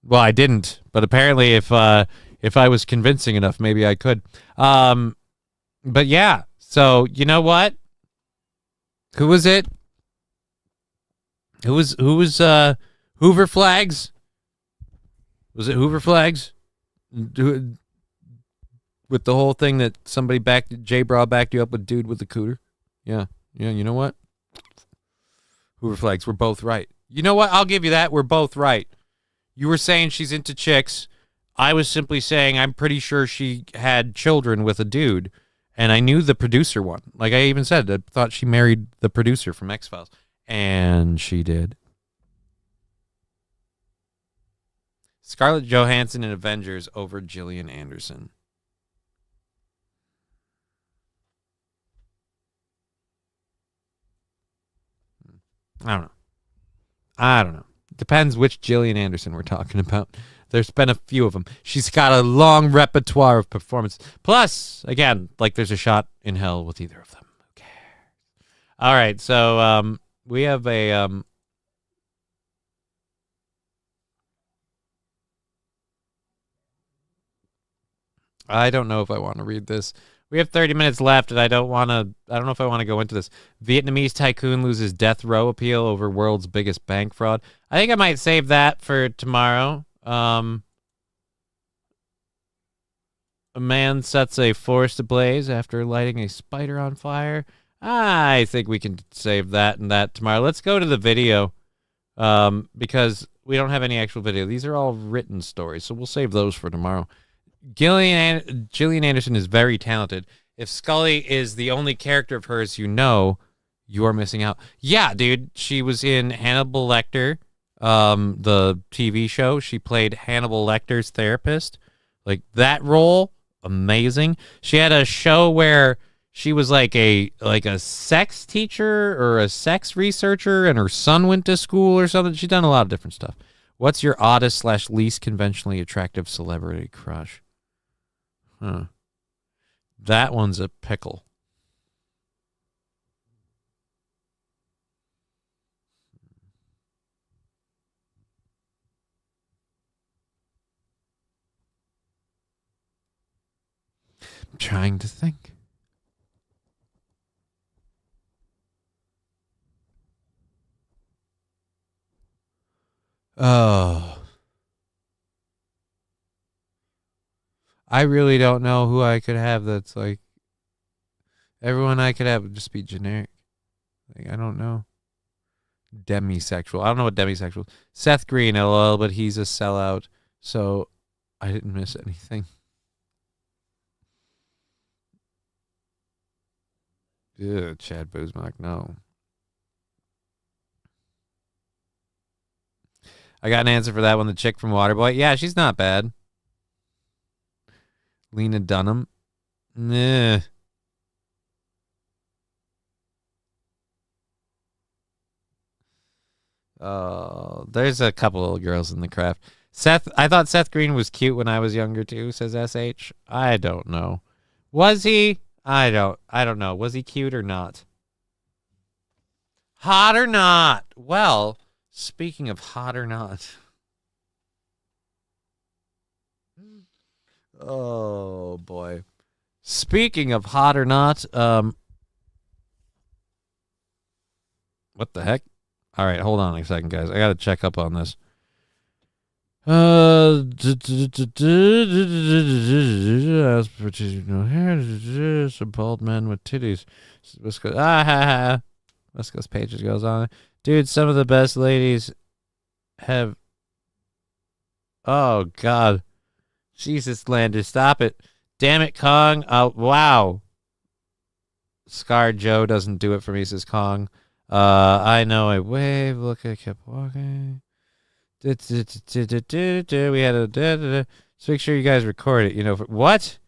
Speaker 9: Well, I didn't, but apparently if I was convincing enough, maybe I could. But yeah, so you know what? Who was it? Who was Hoover Flags? Was it Hoover Flags? Do with the whole thing that somebody J-Bra backed you up with dude with the cooter. Yeah. Yeah, you know what? Hoover flags, we're both right. You know what? I'll give you that. We're both right. You were saying she's into chicks. I was simply saying I'm pretty sure she had children with a dude, and I knew the producer one. Like I even said, I thought she married the producer from X-Files, and she did. Scarlett Johansson in Avengers over Gillian Anderson. I don't know. Depends which Gillian Anderson we're talking about. There's been a few of them. She's got a long repertoire of performance. Plus, again, like there's a shot in hell with either of them. Who cares? All right, so we have a I don't know if I want to read this. We have 30 minutes left, and I don't know if I want to go into this. Vietnamese tycoon loses death row appeal over world's biggest bank fraud. I think I might save that for tomorrow. A man sets a forest ablaze after lighting a spider on fire. I think we can save that and that tomorrow. Let's go to the video because we don't have any actual video. These are all written stories, so we'll save those for tomorrow. Gillian Anderson is very talented. If Scully is the only character of hers you know, you're missing out. Yeah, dude. She was in Hannibal Lecter, the TV show. She played Hannibal Lecter's therapist. Like, that role, amazing. She had a show where she was like a sex teacher or a sex researcher, and her son went to school or something. She's done a lot of different stuff. What's your oddest / least conventionally attractive celebrity crush? Huh. That one's a pickle. I'm trying to think. Oh. I really don't know who I could have that's like everyone I could have would just be generic. Like, I don't know. Demisexual. I don't know what demisexual is. Seth Green, LOL, but he's a sellout, so I didn't miss anything. Ugh, Chad Boozmark, no. I got an answer for that one. The chick from Waterboy. Yeah, she's not bad. Lena Dunham. Nah. Oh, there's a couple of girls in the craft. I thought Seth Green was cute when I was younger too, says SH. I don't know. Was he? I don't know. Was he cute or not? Hot or not? Well, speaking of hot or not. Oh boy. Speaking of hot or not, what the heck? All right, hold on a second, guys. I got to check up on this. Some bald men with titties. West Coast Pages goes on. Dude, some of the best ladies have. Oh God, Jesus, Lander, stop it! Damn it, Kong! Oh wow. Scarred Joe doesn't do it for me, says Kong. I know a wave. Look, I kept walking. We had a. So make sure you guys record it. You know what?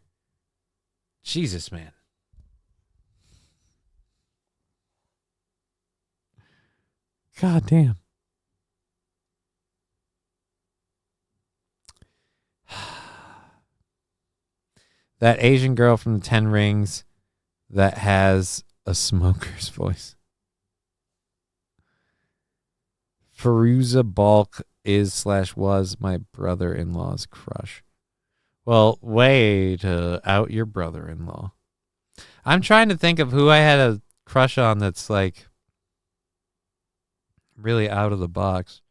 Speaker 9: Jesus, man. God damn. That Asian girl from the 10 Rings that has a smoker's voice. Firuza Balk is/was my brother-in-law's crush. Well, way to out your brother-in-law. I'm trying to think of who I had a crush on that's like really out of the box.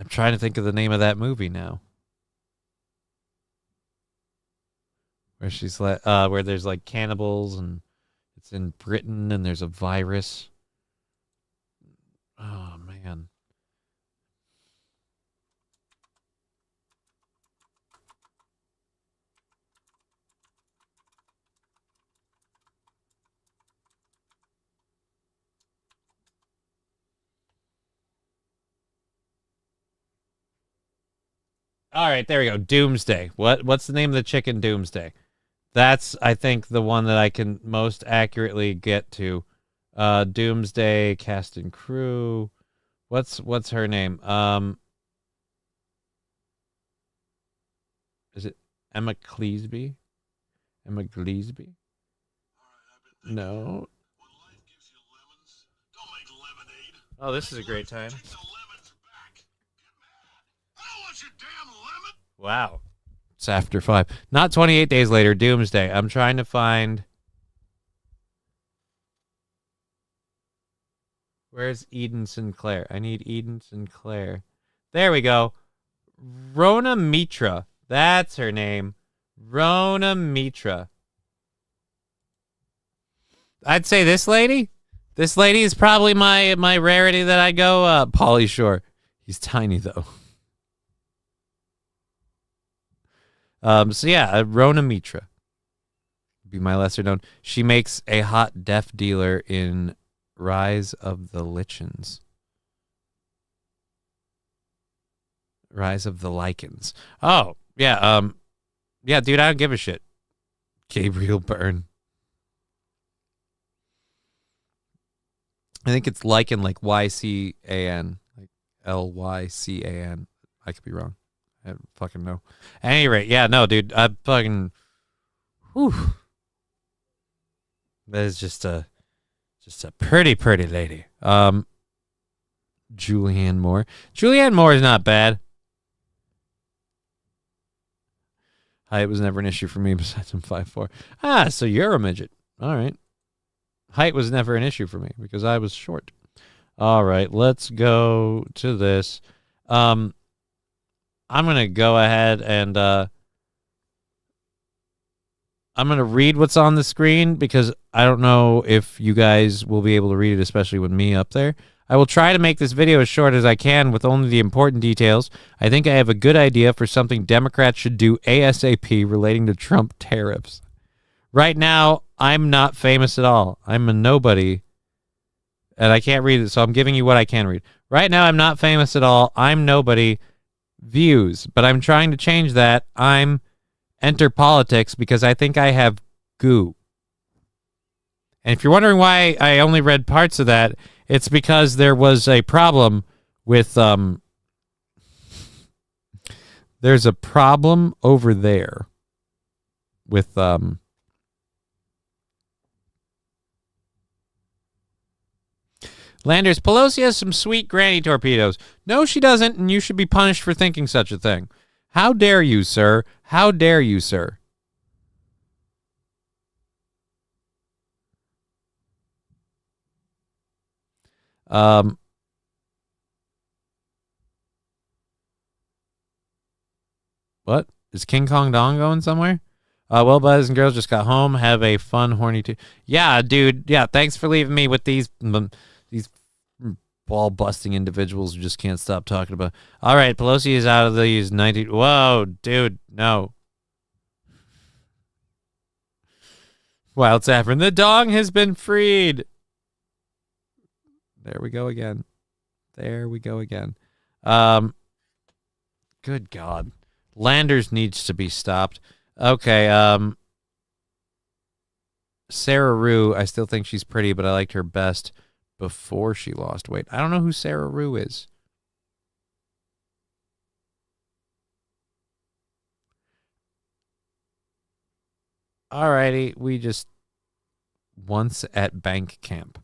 Speaker 9: I'm trying to think of the name of that movie now. Where she's like, where there's like cannibals and it's in Britain and there's a virus. Oh man. All right, there we go. Doomsday. What's the name of the chick in Doomsday? That's, I think, the one that I can most accurately get to. Doomsday cast and crew. What's her name? Is it Emma Cleesby? Emma Cleesby? No. Oh, this is a great time. Wow. It's after 5. Not 28 days later, Doomsday. I'm trying to find... Where's Eden Sinclair? I need Eden Sinclair. There we go. Rona Mitra. That's her name. Rona Mitra. I'd say this lady. This lady is probably my rarity that I go, Pauly Shore. He's tiny, though. So yeah, Rona Mitra would be my lesser known. She makes a hot deaf dealer in Rise of the Lichens. Rise of the Lycans. Oh, yeah, yeah, dude, I don't give a shit. Gabriel Byrne. I think it's Lycan, like Y-C-A-N, like L-Y-C-A-N. I could be wrong. I don't fucking know. At any rate, yeah, no, dude, I fucking, whew. That is just a pretty lady. Julianne Moore. Julianne Moore is not bad. Height was never an issue for me besides I'm 5'4". Ah, so you're a midget. All right. Height was never an issue for me because I was short. All right, let's go to this. I'm going to go ahead and I'm going to read what's on the screen because I don't know if you guys will be able to read it, especially with me up there. I will try to make this video as short as I can with only the important details. I think I have a good idea for something Democrats should do ASAP relating to Trump tariffs. Right now, I'm not famous at all. I'm a nobody, and I can't read it, so I'm giving you what I can read. Right now, I'm not famous at all. I'm nobody. Views, but I'm trying to change that. I'm enter politics because I think I have goo. And if you're wondering why I only read parts of that, it's because there was a problem with there's a problem over there with Landers, Pelosi has some sweet granny torpedoes. No, she doesn't, and you should be punished for thinking such a thing. How dare you, sir? How dare you, sir? What? Is King Kong Dong going somewhere? Well, boys and girls, just got home. Have a fun, horny... Yeah, dude. Yeah, thanks for leaving me with these ball-busting individuals who just can't stop talking about... All right, Pelosi is out of these 90... Whoa, dude, no. Wild Saffron, the dong has been freed. There we go again. There we go again. Good God. Landers needs to be stopped. Okay, Sarah Rue, I still think she's pretty, but I liked her best before she lost weight. I don't know who Sarah Rue is. Alrighty, we just once at bank camp.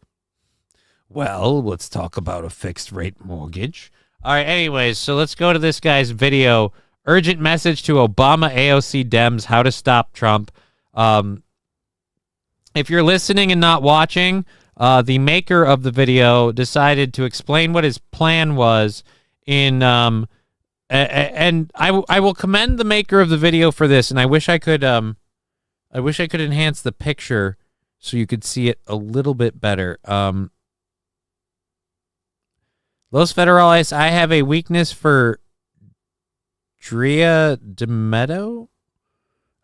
Speaker 9: Well, let's talk about a fixed rate mortgage. All right, anyways, so let's go to this guy's video. Urgent message to Obama AOC Dems, how to stop Trump. If you're listening and not watching, the maker of the video decided to explain what his plan was in and I will commend the maker of the video for this, and I wish I could enhance the picture so you could see it a little bit better. Los Federales, I have a weakness for Drea Demeto.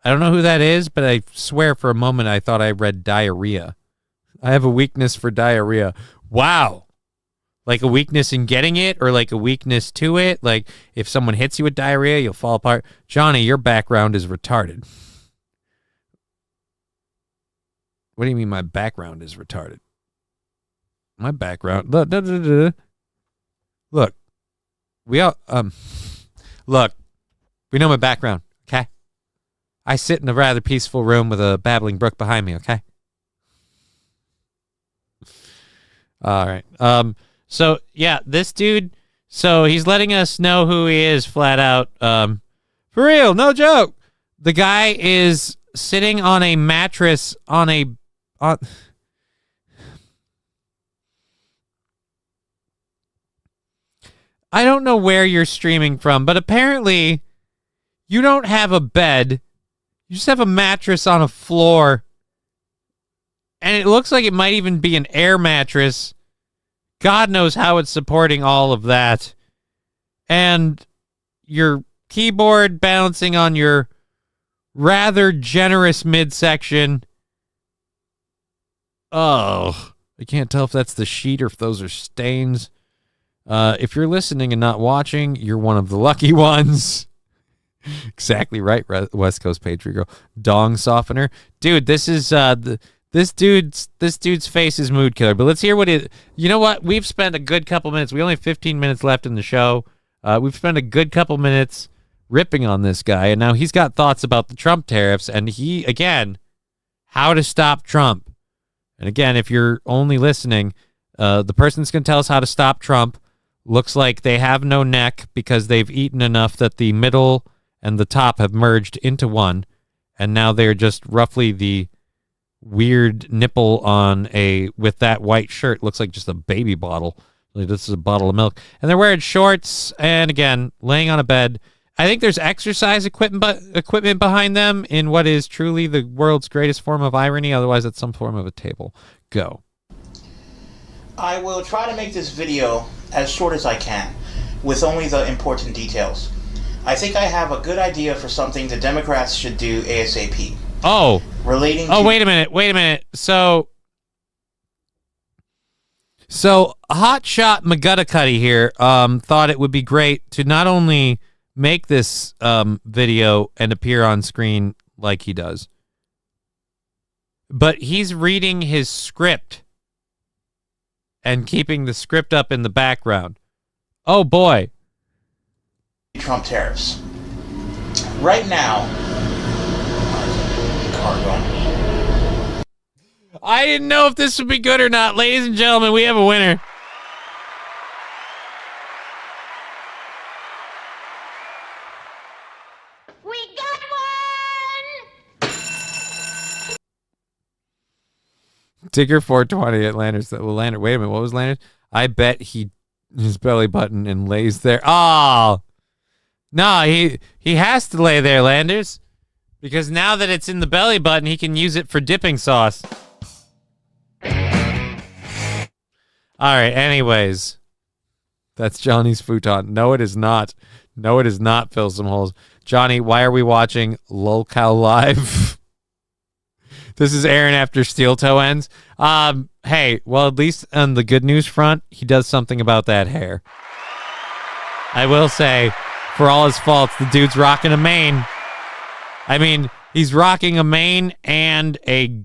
Speaker 9: I don't know who that is, but I swear for a moment I thought I read diarrhea. I have a weakness for diarrhea. Wow. Like a weakness in getting it, or like a weakness to it? Like if someone hits you with diarrhea, you'll fall apart. Johnny, your background is retarded. What do you mean my background is retarded? My background... Look, we all, look, we know my background, okay? I sit in a rather peaceful room with a babbling brook behind me, okay? All right. So, yeah, this dude, so he's letting us know who he is flat out. For real, no joke. The guy is sitting on a mattress on I don't know where you're streaming from, but apparently you don't have a bed. You just have a mattress on a floor. And it looks like it might even be an air mattress. God knows how it's supporting all of that. And your keyboard balancing on your rather generous midsection. Oh, I can't tell if that's the sheet or if those are stains. If you're listening and not watching, you're one of the lucky ones. Exactly right, West Coast Patriot Girl. Dong softener. Dude, this is this dude's face is mood killer. But let's hear what it... You know what? We've spent a good couple minutes. We only have 15 minutes left in the show. We've spent a good couple minutes ripping on this guy, and now he's got thoughts about the Trump tariffs, and he, again, how to stop Trump. And again, if you're only listening, the person that's going to tell us how to stop Trump looks like they have no neck because they've eaten enough that the middle and the top have merged into one, and now they're just roughly the weird nipple on a, with that white shirt, looks like just a baby bottle. Like this is a bottle of milk. And they're wearing shorts, and again, laying on a bed. I think there's exercise equipment behind them in what is truly the world's greatest form of irony. Otherwise, it's some form of a table. Go.
Speaker 2: I will try to make this video as short as I can, with only the important details. I think I have a good idea for something the Democrats should do ASAP.
Speaker 9: Oh.
Speaker 2: Relating
Speaker 9: Oh,
Speaker 2: to...
Speaker 9: wait a minute. So Hotshot McGutticuddy here thought it would be great to not only make this video and appear on screen like he does, but he's reading his script and keeping the script up in the background. Oh, boy.
Speaker 2: Trump tariffs. Right now... Car going.
Speaker 9: I didn't know if this would be good or not. Ladies and gentlemen, we have a winner.
Speaker 6: We got one!
Speaker 9: Tigger 420 at Landers. Well, Landers, wait a minute. What was Landers? I bet his belly button and lays there. Oh, no, he has to lay there, Landers, because now that it's in the belly button, he can use it for dipping sauce. All right. Anyways, that's Johnny's futon. No, it is not. No, it is not. Fill some holes. Johnny, why are we watching Lolcow Live? This is Aaron after Steel Toe ends. Hey, well, at least on the good news front, he does something about that hair. I will say, for all his faults, the dude's rocking a mane. I mean, he's rocking a mane and a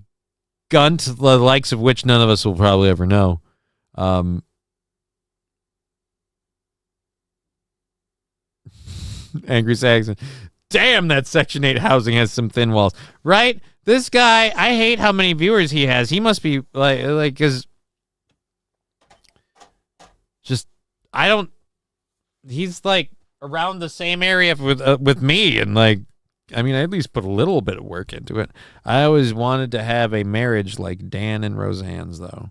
Speaker 9: gunt, the likes of which none of us will probably ever know. Angry Saxon. Damn, that Section 8 housing has some thin walls. Right? This guy, I hate how many viewers he has. He must be like, because just, I don't, he's like around the same area with me. And like, I mean, I at least put a little bit of work into it. I always wanted to have a marriage like Dan and Roseanne's, though.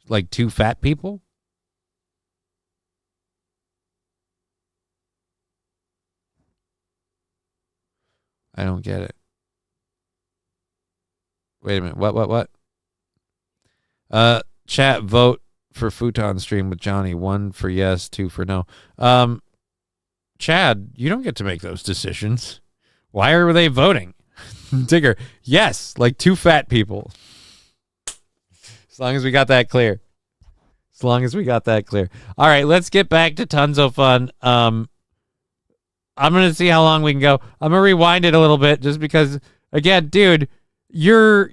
Speaker 9: Like two fat people? I don't get it. Wait a minute. What? Chat, vote for Futon stream with Johnny. 1 for yes, 2 for no. Chad, you don't get to make those decisions. Why are they voting? Digger, yes, like two fat people. As long as we got that clear. All right, let's get back to tons of fun. I'm going to see how long we can go. I'm going to rewind it a little bit just because, again, dude, your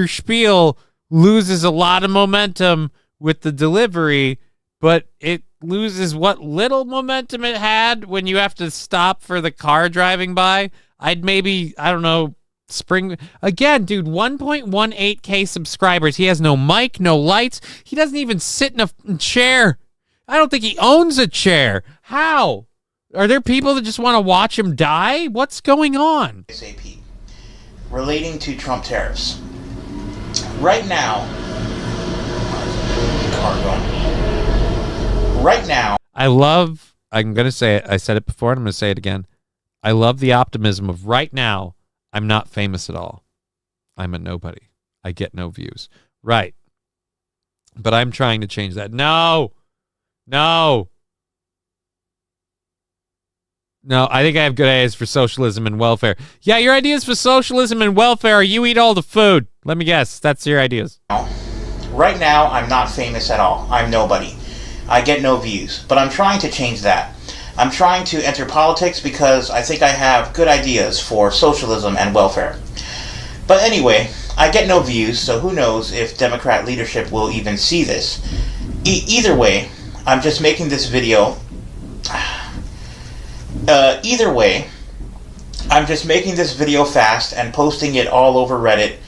Speaker 9: spiel loses a lot of momentum with the delivery, but it loses what little momentum it had when you have to stop for the car driving by. I'd maybe, I don't know, again, dude, 1.18K subscribers. He has no mic, no lights. He doesn't even sit in a chair. I don't think he owns a chair. How? Are there people that just want to watch him die? What's going on?
Speaker 2: SAP relating to Trump tariffs. Right now,
Speaker 9: I'm going to say it. I said it before and I'm going to say it again. I love the optimism of right now. I'm not famous at all. I'm a nobody. I get no views. Right. But I'm trying to change that. No, I think I have good ideas for socialism and welfare. Yeah, your ideas for socialism and welfare are you eat all the food. Let me guess. That's your ideas.
Speaker 2: Right now, I'm not famous at all. I'm nobody. I get no views. But I'm trying to change that. I'm trying to enter politics because I think I have good ideas for socialism and welfare. But anyway, I get no views, so who knows if Democrat leadership will even see this. Either way, I'm just making this video. I'm just making this video fast and posting it all over Reddit,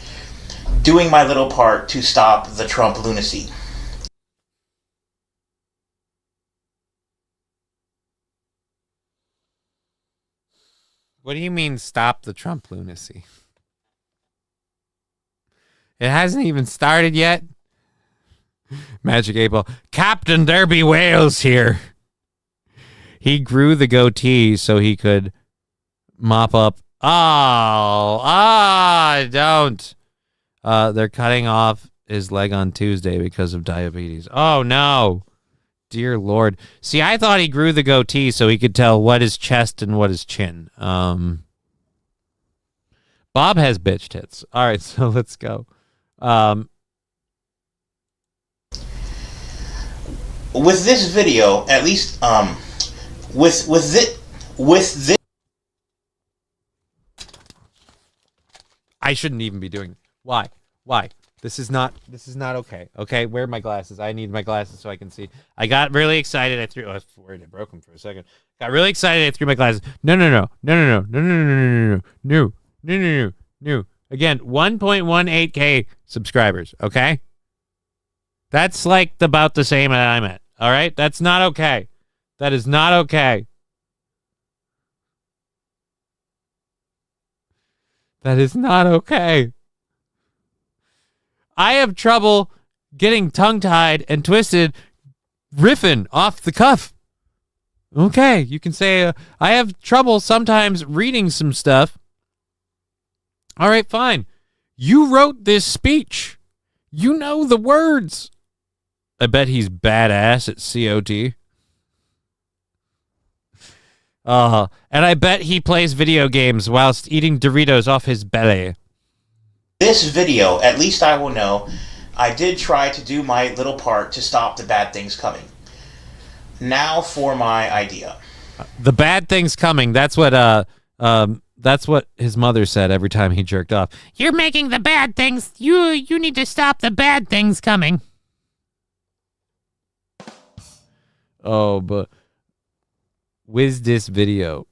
Speaker 2: doing my little part to stop the Trump lunacy.
Speaker 9: What do you mean stop the Trump lunacy? It hasn't even started yet. Magic 8-Ball. Captain, there be whales here. He grew the goatee so he could mop up. Don't. They're cutting off his leg on Tuesday because of diabetes. Oh, no. Dear Lord. See, I thought he grew the goatee so he could tell what is chest and what is chin. Bob has bitch tits. All right, so let's go.
Speaker 2: With this video, at least, with this.
Speaker 9: I shouldn't even be doing. Why? This is not okay. Okay, where are my glasses? I need my glasses so I can see. I got really excited. I was worried I broke them for a second. Got really excited. I threw my glasses. No. Again, 1.18K subscribers. Okay, that's like about the same that I'm at. All right, that's not okay. That is not okay. That is not okay. I have trouble getting tongue-tied and twisted riffing off the cuff. Okay, you can say, I have trouble sometimes reading some stuff. All right, fine. You wrote this speech. You know the words. I bet he's badass at COT. And I bet he plays video games whilst eating Doritos off his belly.
Speaker 2: This video, at least I will know, I did try to do my little part to stop the bad things coming. Now for my idea.
Speaker 9: The bad things coming. That's what his mother said every time he jerked off. You're making the bad things. You need to stop the bad things coming. Oh, but with this video.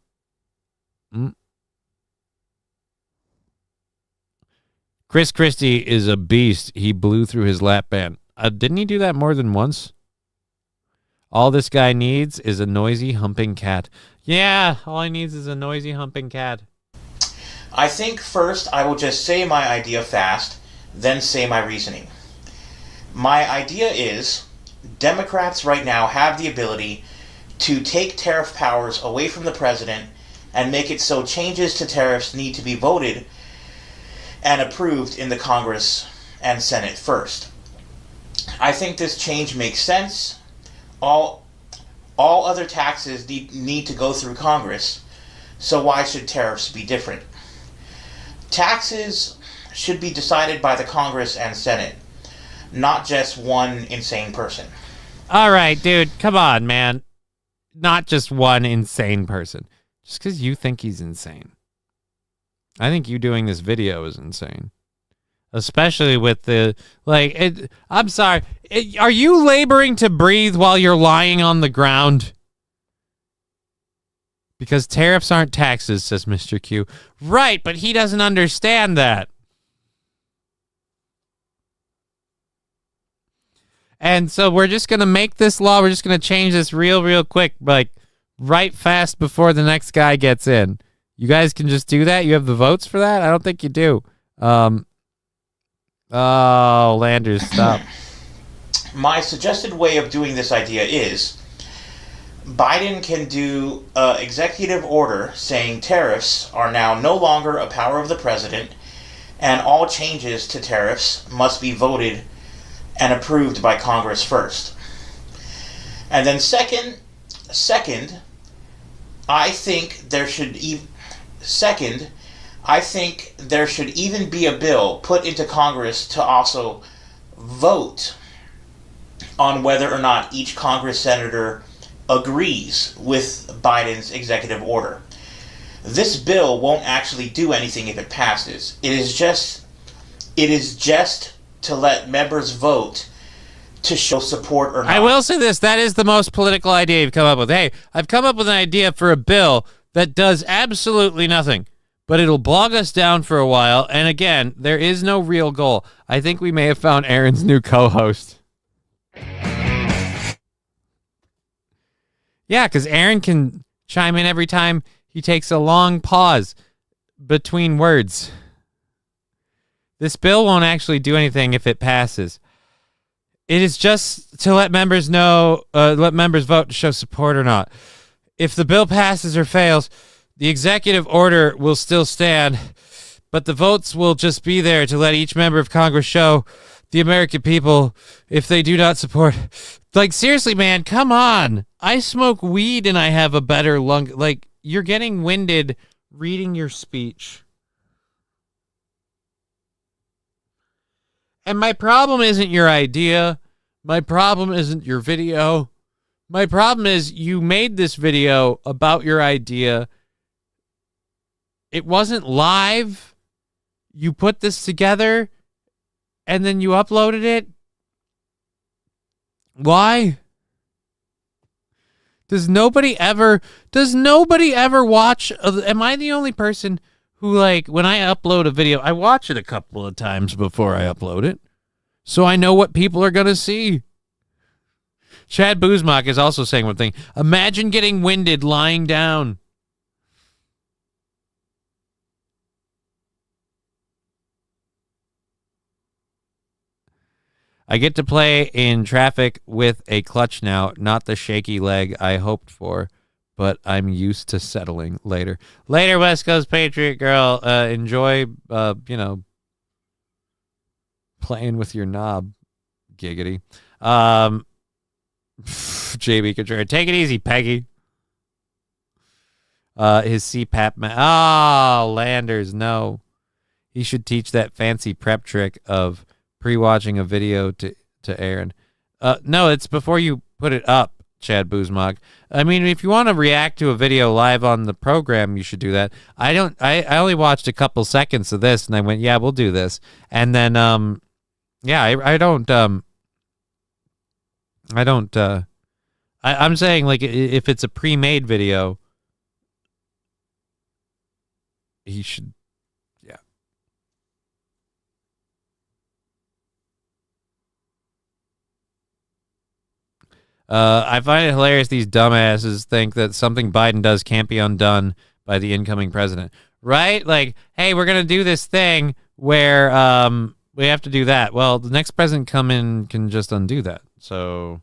Speaker 9: Chris Christie is a beast. He blew through his lap band. Didn't he do that more than once? All this guy needs is a noisy humping cat. Yeah, all he needs is a noisy humping cat.
Speaker 2: I think first I will just say my idea fast, then say my reasoning. My idea is Democrats right now have the ability to take tariff powers away from the president and make it so changes to tariffs need to be voted and approved in the Congress and Senate first. I think this change makes sense. All other taxes need to go through Congress, so why should tariffs be different? Taxes should be decided by the Congress and Senate, not just one insane person.
Speaker 9: All right, dude, come on, man. Not just one insane person. Just because you think he's insane. I think you doing this video is insane. Especially with the, I'm sorry. Are you laboring to breathe while you're lying on the ground? Because tariffs aren't taxes, says Mr. Q. Right, but he doesn't understand that. And so we're just going to make this law. We're just going to change this real quick, like right fast before the next guy gets in. You guys can just do that? You have the votes for that? I don't think you do. Oh, Landers, stop.
Speaker 2: My suggested way of doing this idea is Biden can do an executive order saying tariffs are now no longer a power of the president, and all changes to tariffs must be voted and approved by Congress first. And then second, I think there should even be a bill put into Congress to also vote on whether or not each Congress senator agrees with Biden's executive order. This bill won't actually do anything if it passes. It is just to let members vote to show support or not.
Speaker 9: I will say this, that is the most political idea you've come up with. Hey, I've come up with an idea for a bill that does absolutely nothing, but it'll bog us down for a while. And again, there is no real goal. I think we may have found Aaron's new co-host. Yeah, because Aaron can chime in every time he takes a long pause between words. This bill won't actually do anything if it passes. It is just to let members know, let members vote to show support or not. If the bill passes or fails, the executive order will still stand, but the votes will just be there to let each member of Congress show the American people if they do not support. Like, seriously, man, come on. I smoke weed and I have a better lung. Like, you're getting winded reading your speech. And my problem isn't your idea. My problem isn't your video. My problem is you made this video about your idea. It wasn't live. You put this together and then you uploaded it. Why? Does nobody ever watch? Am I the only person who, like, when I upload a video, I watch it a couple of times before I upload it, so I know what people are going to see? Chad Buzmak is also saying one thing. Imagine getting winded lying down. I get to play in traffic with a clutch now, not the shaky leg I hoped for, but I'm used to settling later. Later, West Coast Patriot girl. Enjoy, playing with your knob. Giggity. JB Contreras. Take it easy, Peggy. His CPAP. Landers, no. He should teach that fancy prep trick of pre-watching a video to Aaron. No, it's before you put it up, Chad Buzmak. I mean, if you want to react to a video live on the program, you should do that. I only watched a couple seconds of this, and I went, yeah, we'll do this. And then, I'm saying, like, if it's a pre-made video, he should, yeah. I find it hilarious these dumbasses think that something Biden does can't be undone by the incoming president. Right? Like, hey, we're going to do this thing where we have to do that. Well, the next president come in can just undo that. So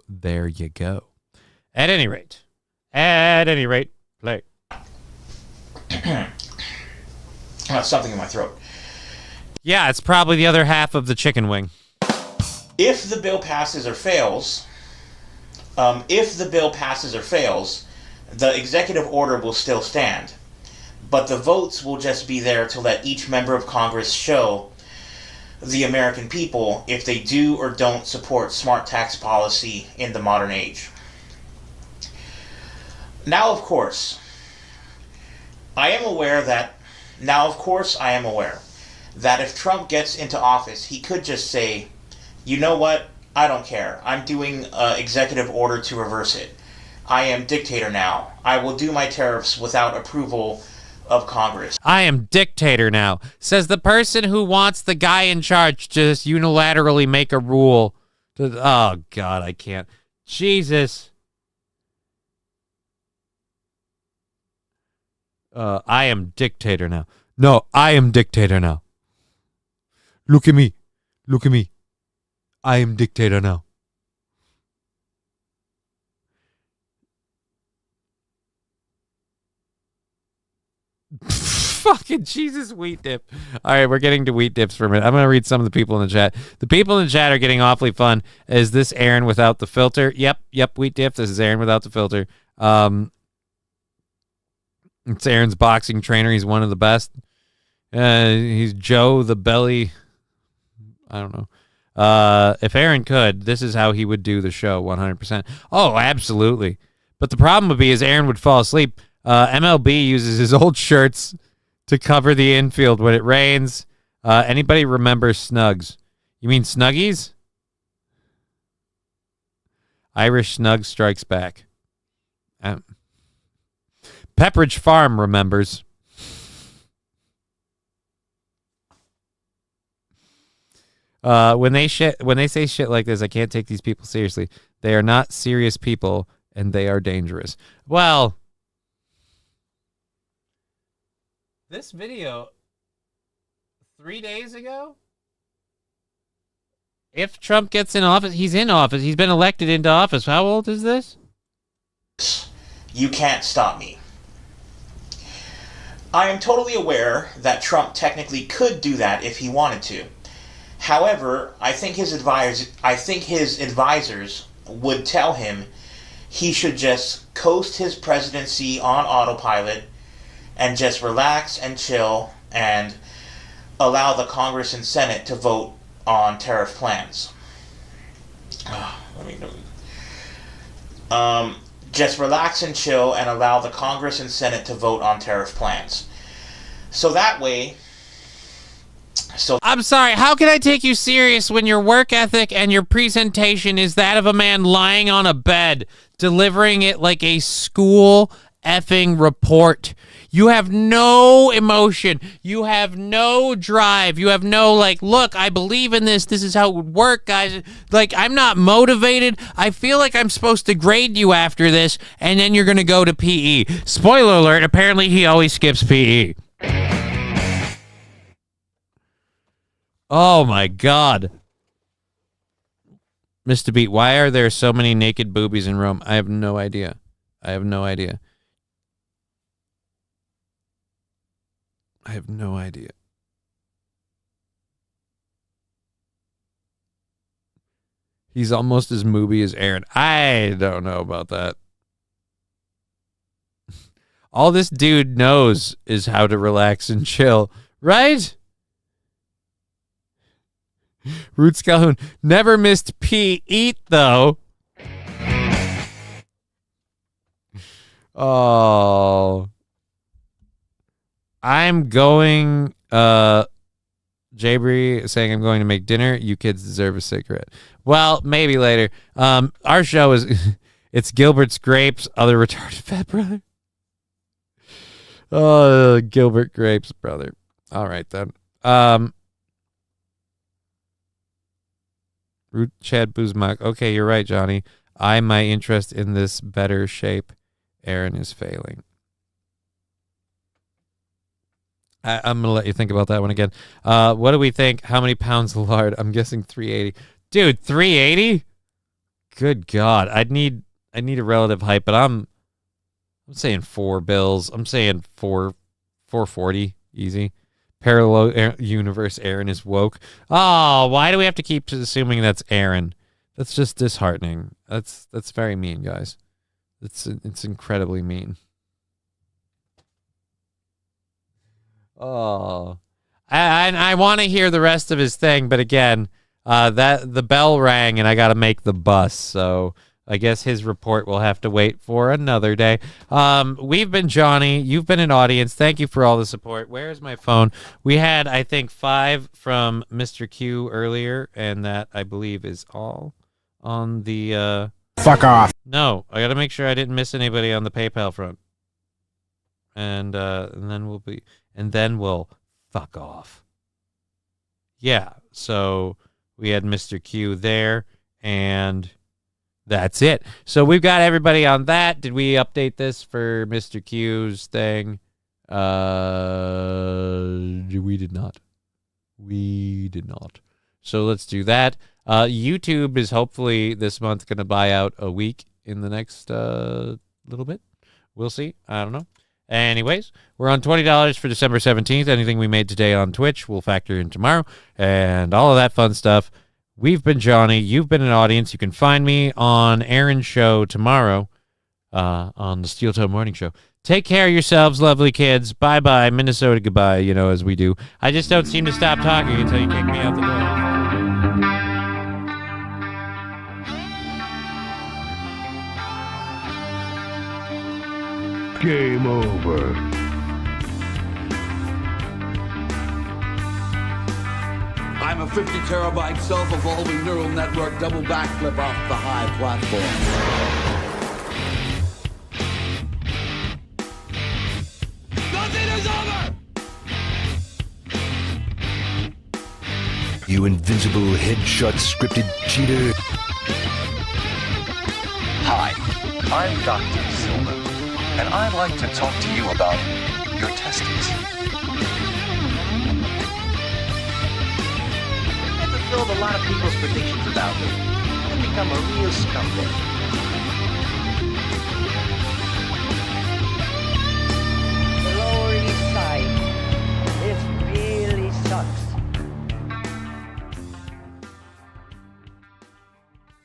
Speaker 9: there you go. At any rate, play.
Speaker 2: Something in my throat.
Speaker 9: Yeah, it's probably the other half of the chicken wing.
Speaker 2: If the bill passes or fails, the executive order will still stand, but the votes will just be there to let each member of Congress show the American people if they do or don't support smart tax policy in the modern age. Now, of course, I am aware that if Trump gets into office, he could just say, you know what, I don't care. I'm doing an executive order to reverse it. I am dictator now. I will do my tariffs without approval of Congress.
Speaker 9: I am dictator now, says the person who wants the guy in charge to just unilaterally make a rule. Oh, God, I can't. Jesus. I am dictator now. No, I am dictator now. Look at me. Look at me. I am dictator now. Fucking Jesus, wheat dip. All right, we're getting to wheat dips for a minute. I'm going to read some of the people in the chat. The people in the chat are getting awfully fun. Is this Aaron without the filter? Yep, wheat dip. This is Aaron without the filter. It's Aaron's boxing trainer. He's one of the best. He's Joe the Belly. I don't know. If Aaron could, this is how he would do the show 100%. Oh, absolutely. But the problem would be is Aaron would fall asleep. MLB uses his old shirts to cover the infield when it rains. Anybody remember Snugs? You mean Snuggies? Irish Snug strikes back. Pepperidge Farm remembers. When they say shit like this, I can't take these people seriously. They are not serious people, and they are dangerous. Well, this video 3 days ago. If Trump gets in office, he's in office. He's been elected into office. How old is this?
Speaker 2: You can't stop me. I am totally aware that Trump technically could do that if he wanted to. However, I think his advisors would tell him he should just coast his presidency on autopilot and just relax and chill and allow the Congress and Senate to vote on tariff plans. Just relax and chill and allow the Congress and Senate to vote on tariff plans. So that way...
Speaker 9: I'm sorry, how can I take you serious when your work ethic and your presentation is that of a man lying on a bed, delivering it like a school effing report? You have no emotion. You have no drive. You have no, like, look, I believe in this. This is how it would work, guys. Like, I'm not motivated. I feel like I'm supposed to grade you after this, and then you're going to go to PE. Spoiler alert, apparently he always skips PE. Oh, my God. Mr. Beat, why are there so many naked boobies in Rome? I have no idea. I have no idea. He's almost as mooby as Aaron. I don't know about that. All this dude knows is how to relax and chill, right? Roots Calhoun never missed P. though. Oh. I'm going, Jabri saying I'm going to make dinner. You kids deserve a cigarette. Well, maybe later. Our show is, it's Gilbert's Grapes, other retarded fat brother. Oh, Gilbert Grapes, brother. All right, then. Root Chad Buzmak. Okay, you're right, Johnny. My interest in this better shape. Aaron is failing. I'm gonna let you think about that one again. What do we think? How many pounds of lard? I'm guessing 380. Dude, 380? Good God, I'd need a relative height, but I'm saying 4 bills. I'm saying 440 easy. Parallel universe. Aaron is woke. Oh, why do we have to keep assuming that's Aaron? That's just disheartening. That's very mean, guys. It's incredibly mean. Oh, I want to hear the rest of his thing, but again, that the bell rang and I got to make the bus, so I guess his report will have to wait for another day. We've been Johnny. You've been an audience. Thank you for all the support. Where is my phone? We had, I think, 5 from Mr. Q earlier, and that I believe is all on the.
Speaker 1: Fuck off.
Speaker 9: No, I got to make sure I didn't miss anybody on the PayPal front, and then we'll fuck off. Yeah, so we had Mr. Q there, and that's it. So we've got everybody on that. Did we update this for Mr. Q's thing? We did not. We did not. So let's do that. YouTube is hopefully this month going to buy out a week in the next little bit. We'll see. I don't know. Anyways, we're on $20 for December 17th. Anything we made today on Twitch will factor in tomorrow and all of that fun stuff. We've been Johnny. You've been an audience. You can find me on Aaron's show tomorrow on the Steel Toe Morning Show. Take care of yourselves, lovely kids. Bye-bye. Minnesota, goodbye, as we do. I just don't seem to stop talking until you kick me out the door.
Speaker 1: Game over.
Speaker 8: I'm a 50 terabyte self-evolving neural network double backflip off the high platform. Nothing is over!
Speaker 1: You invincible headshot scripted cheater.
Speaker 23: Hi, I'm Dr. Silver, and I'd like to talk to you about your testes.
Speaker 24: Fulfilled a lot of people's predictions about me. I've become a real scumbag.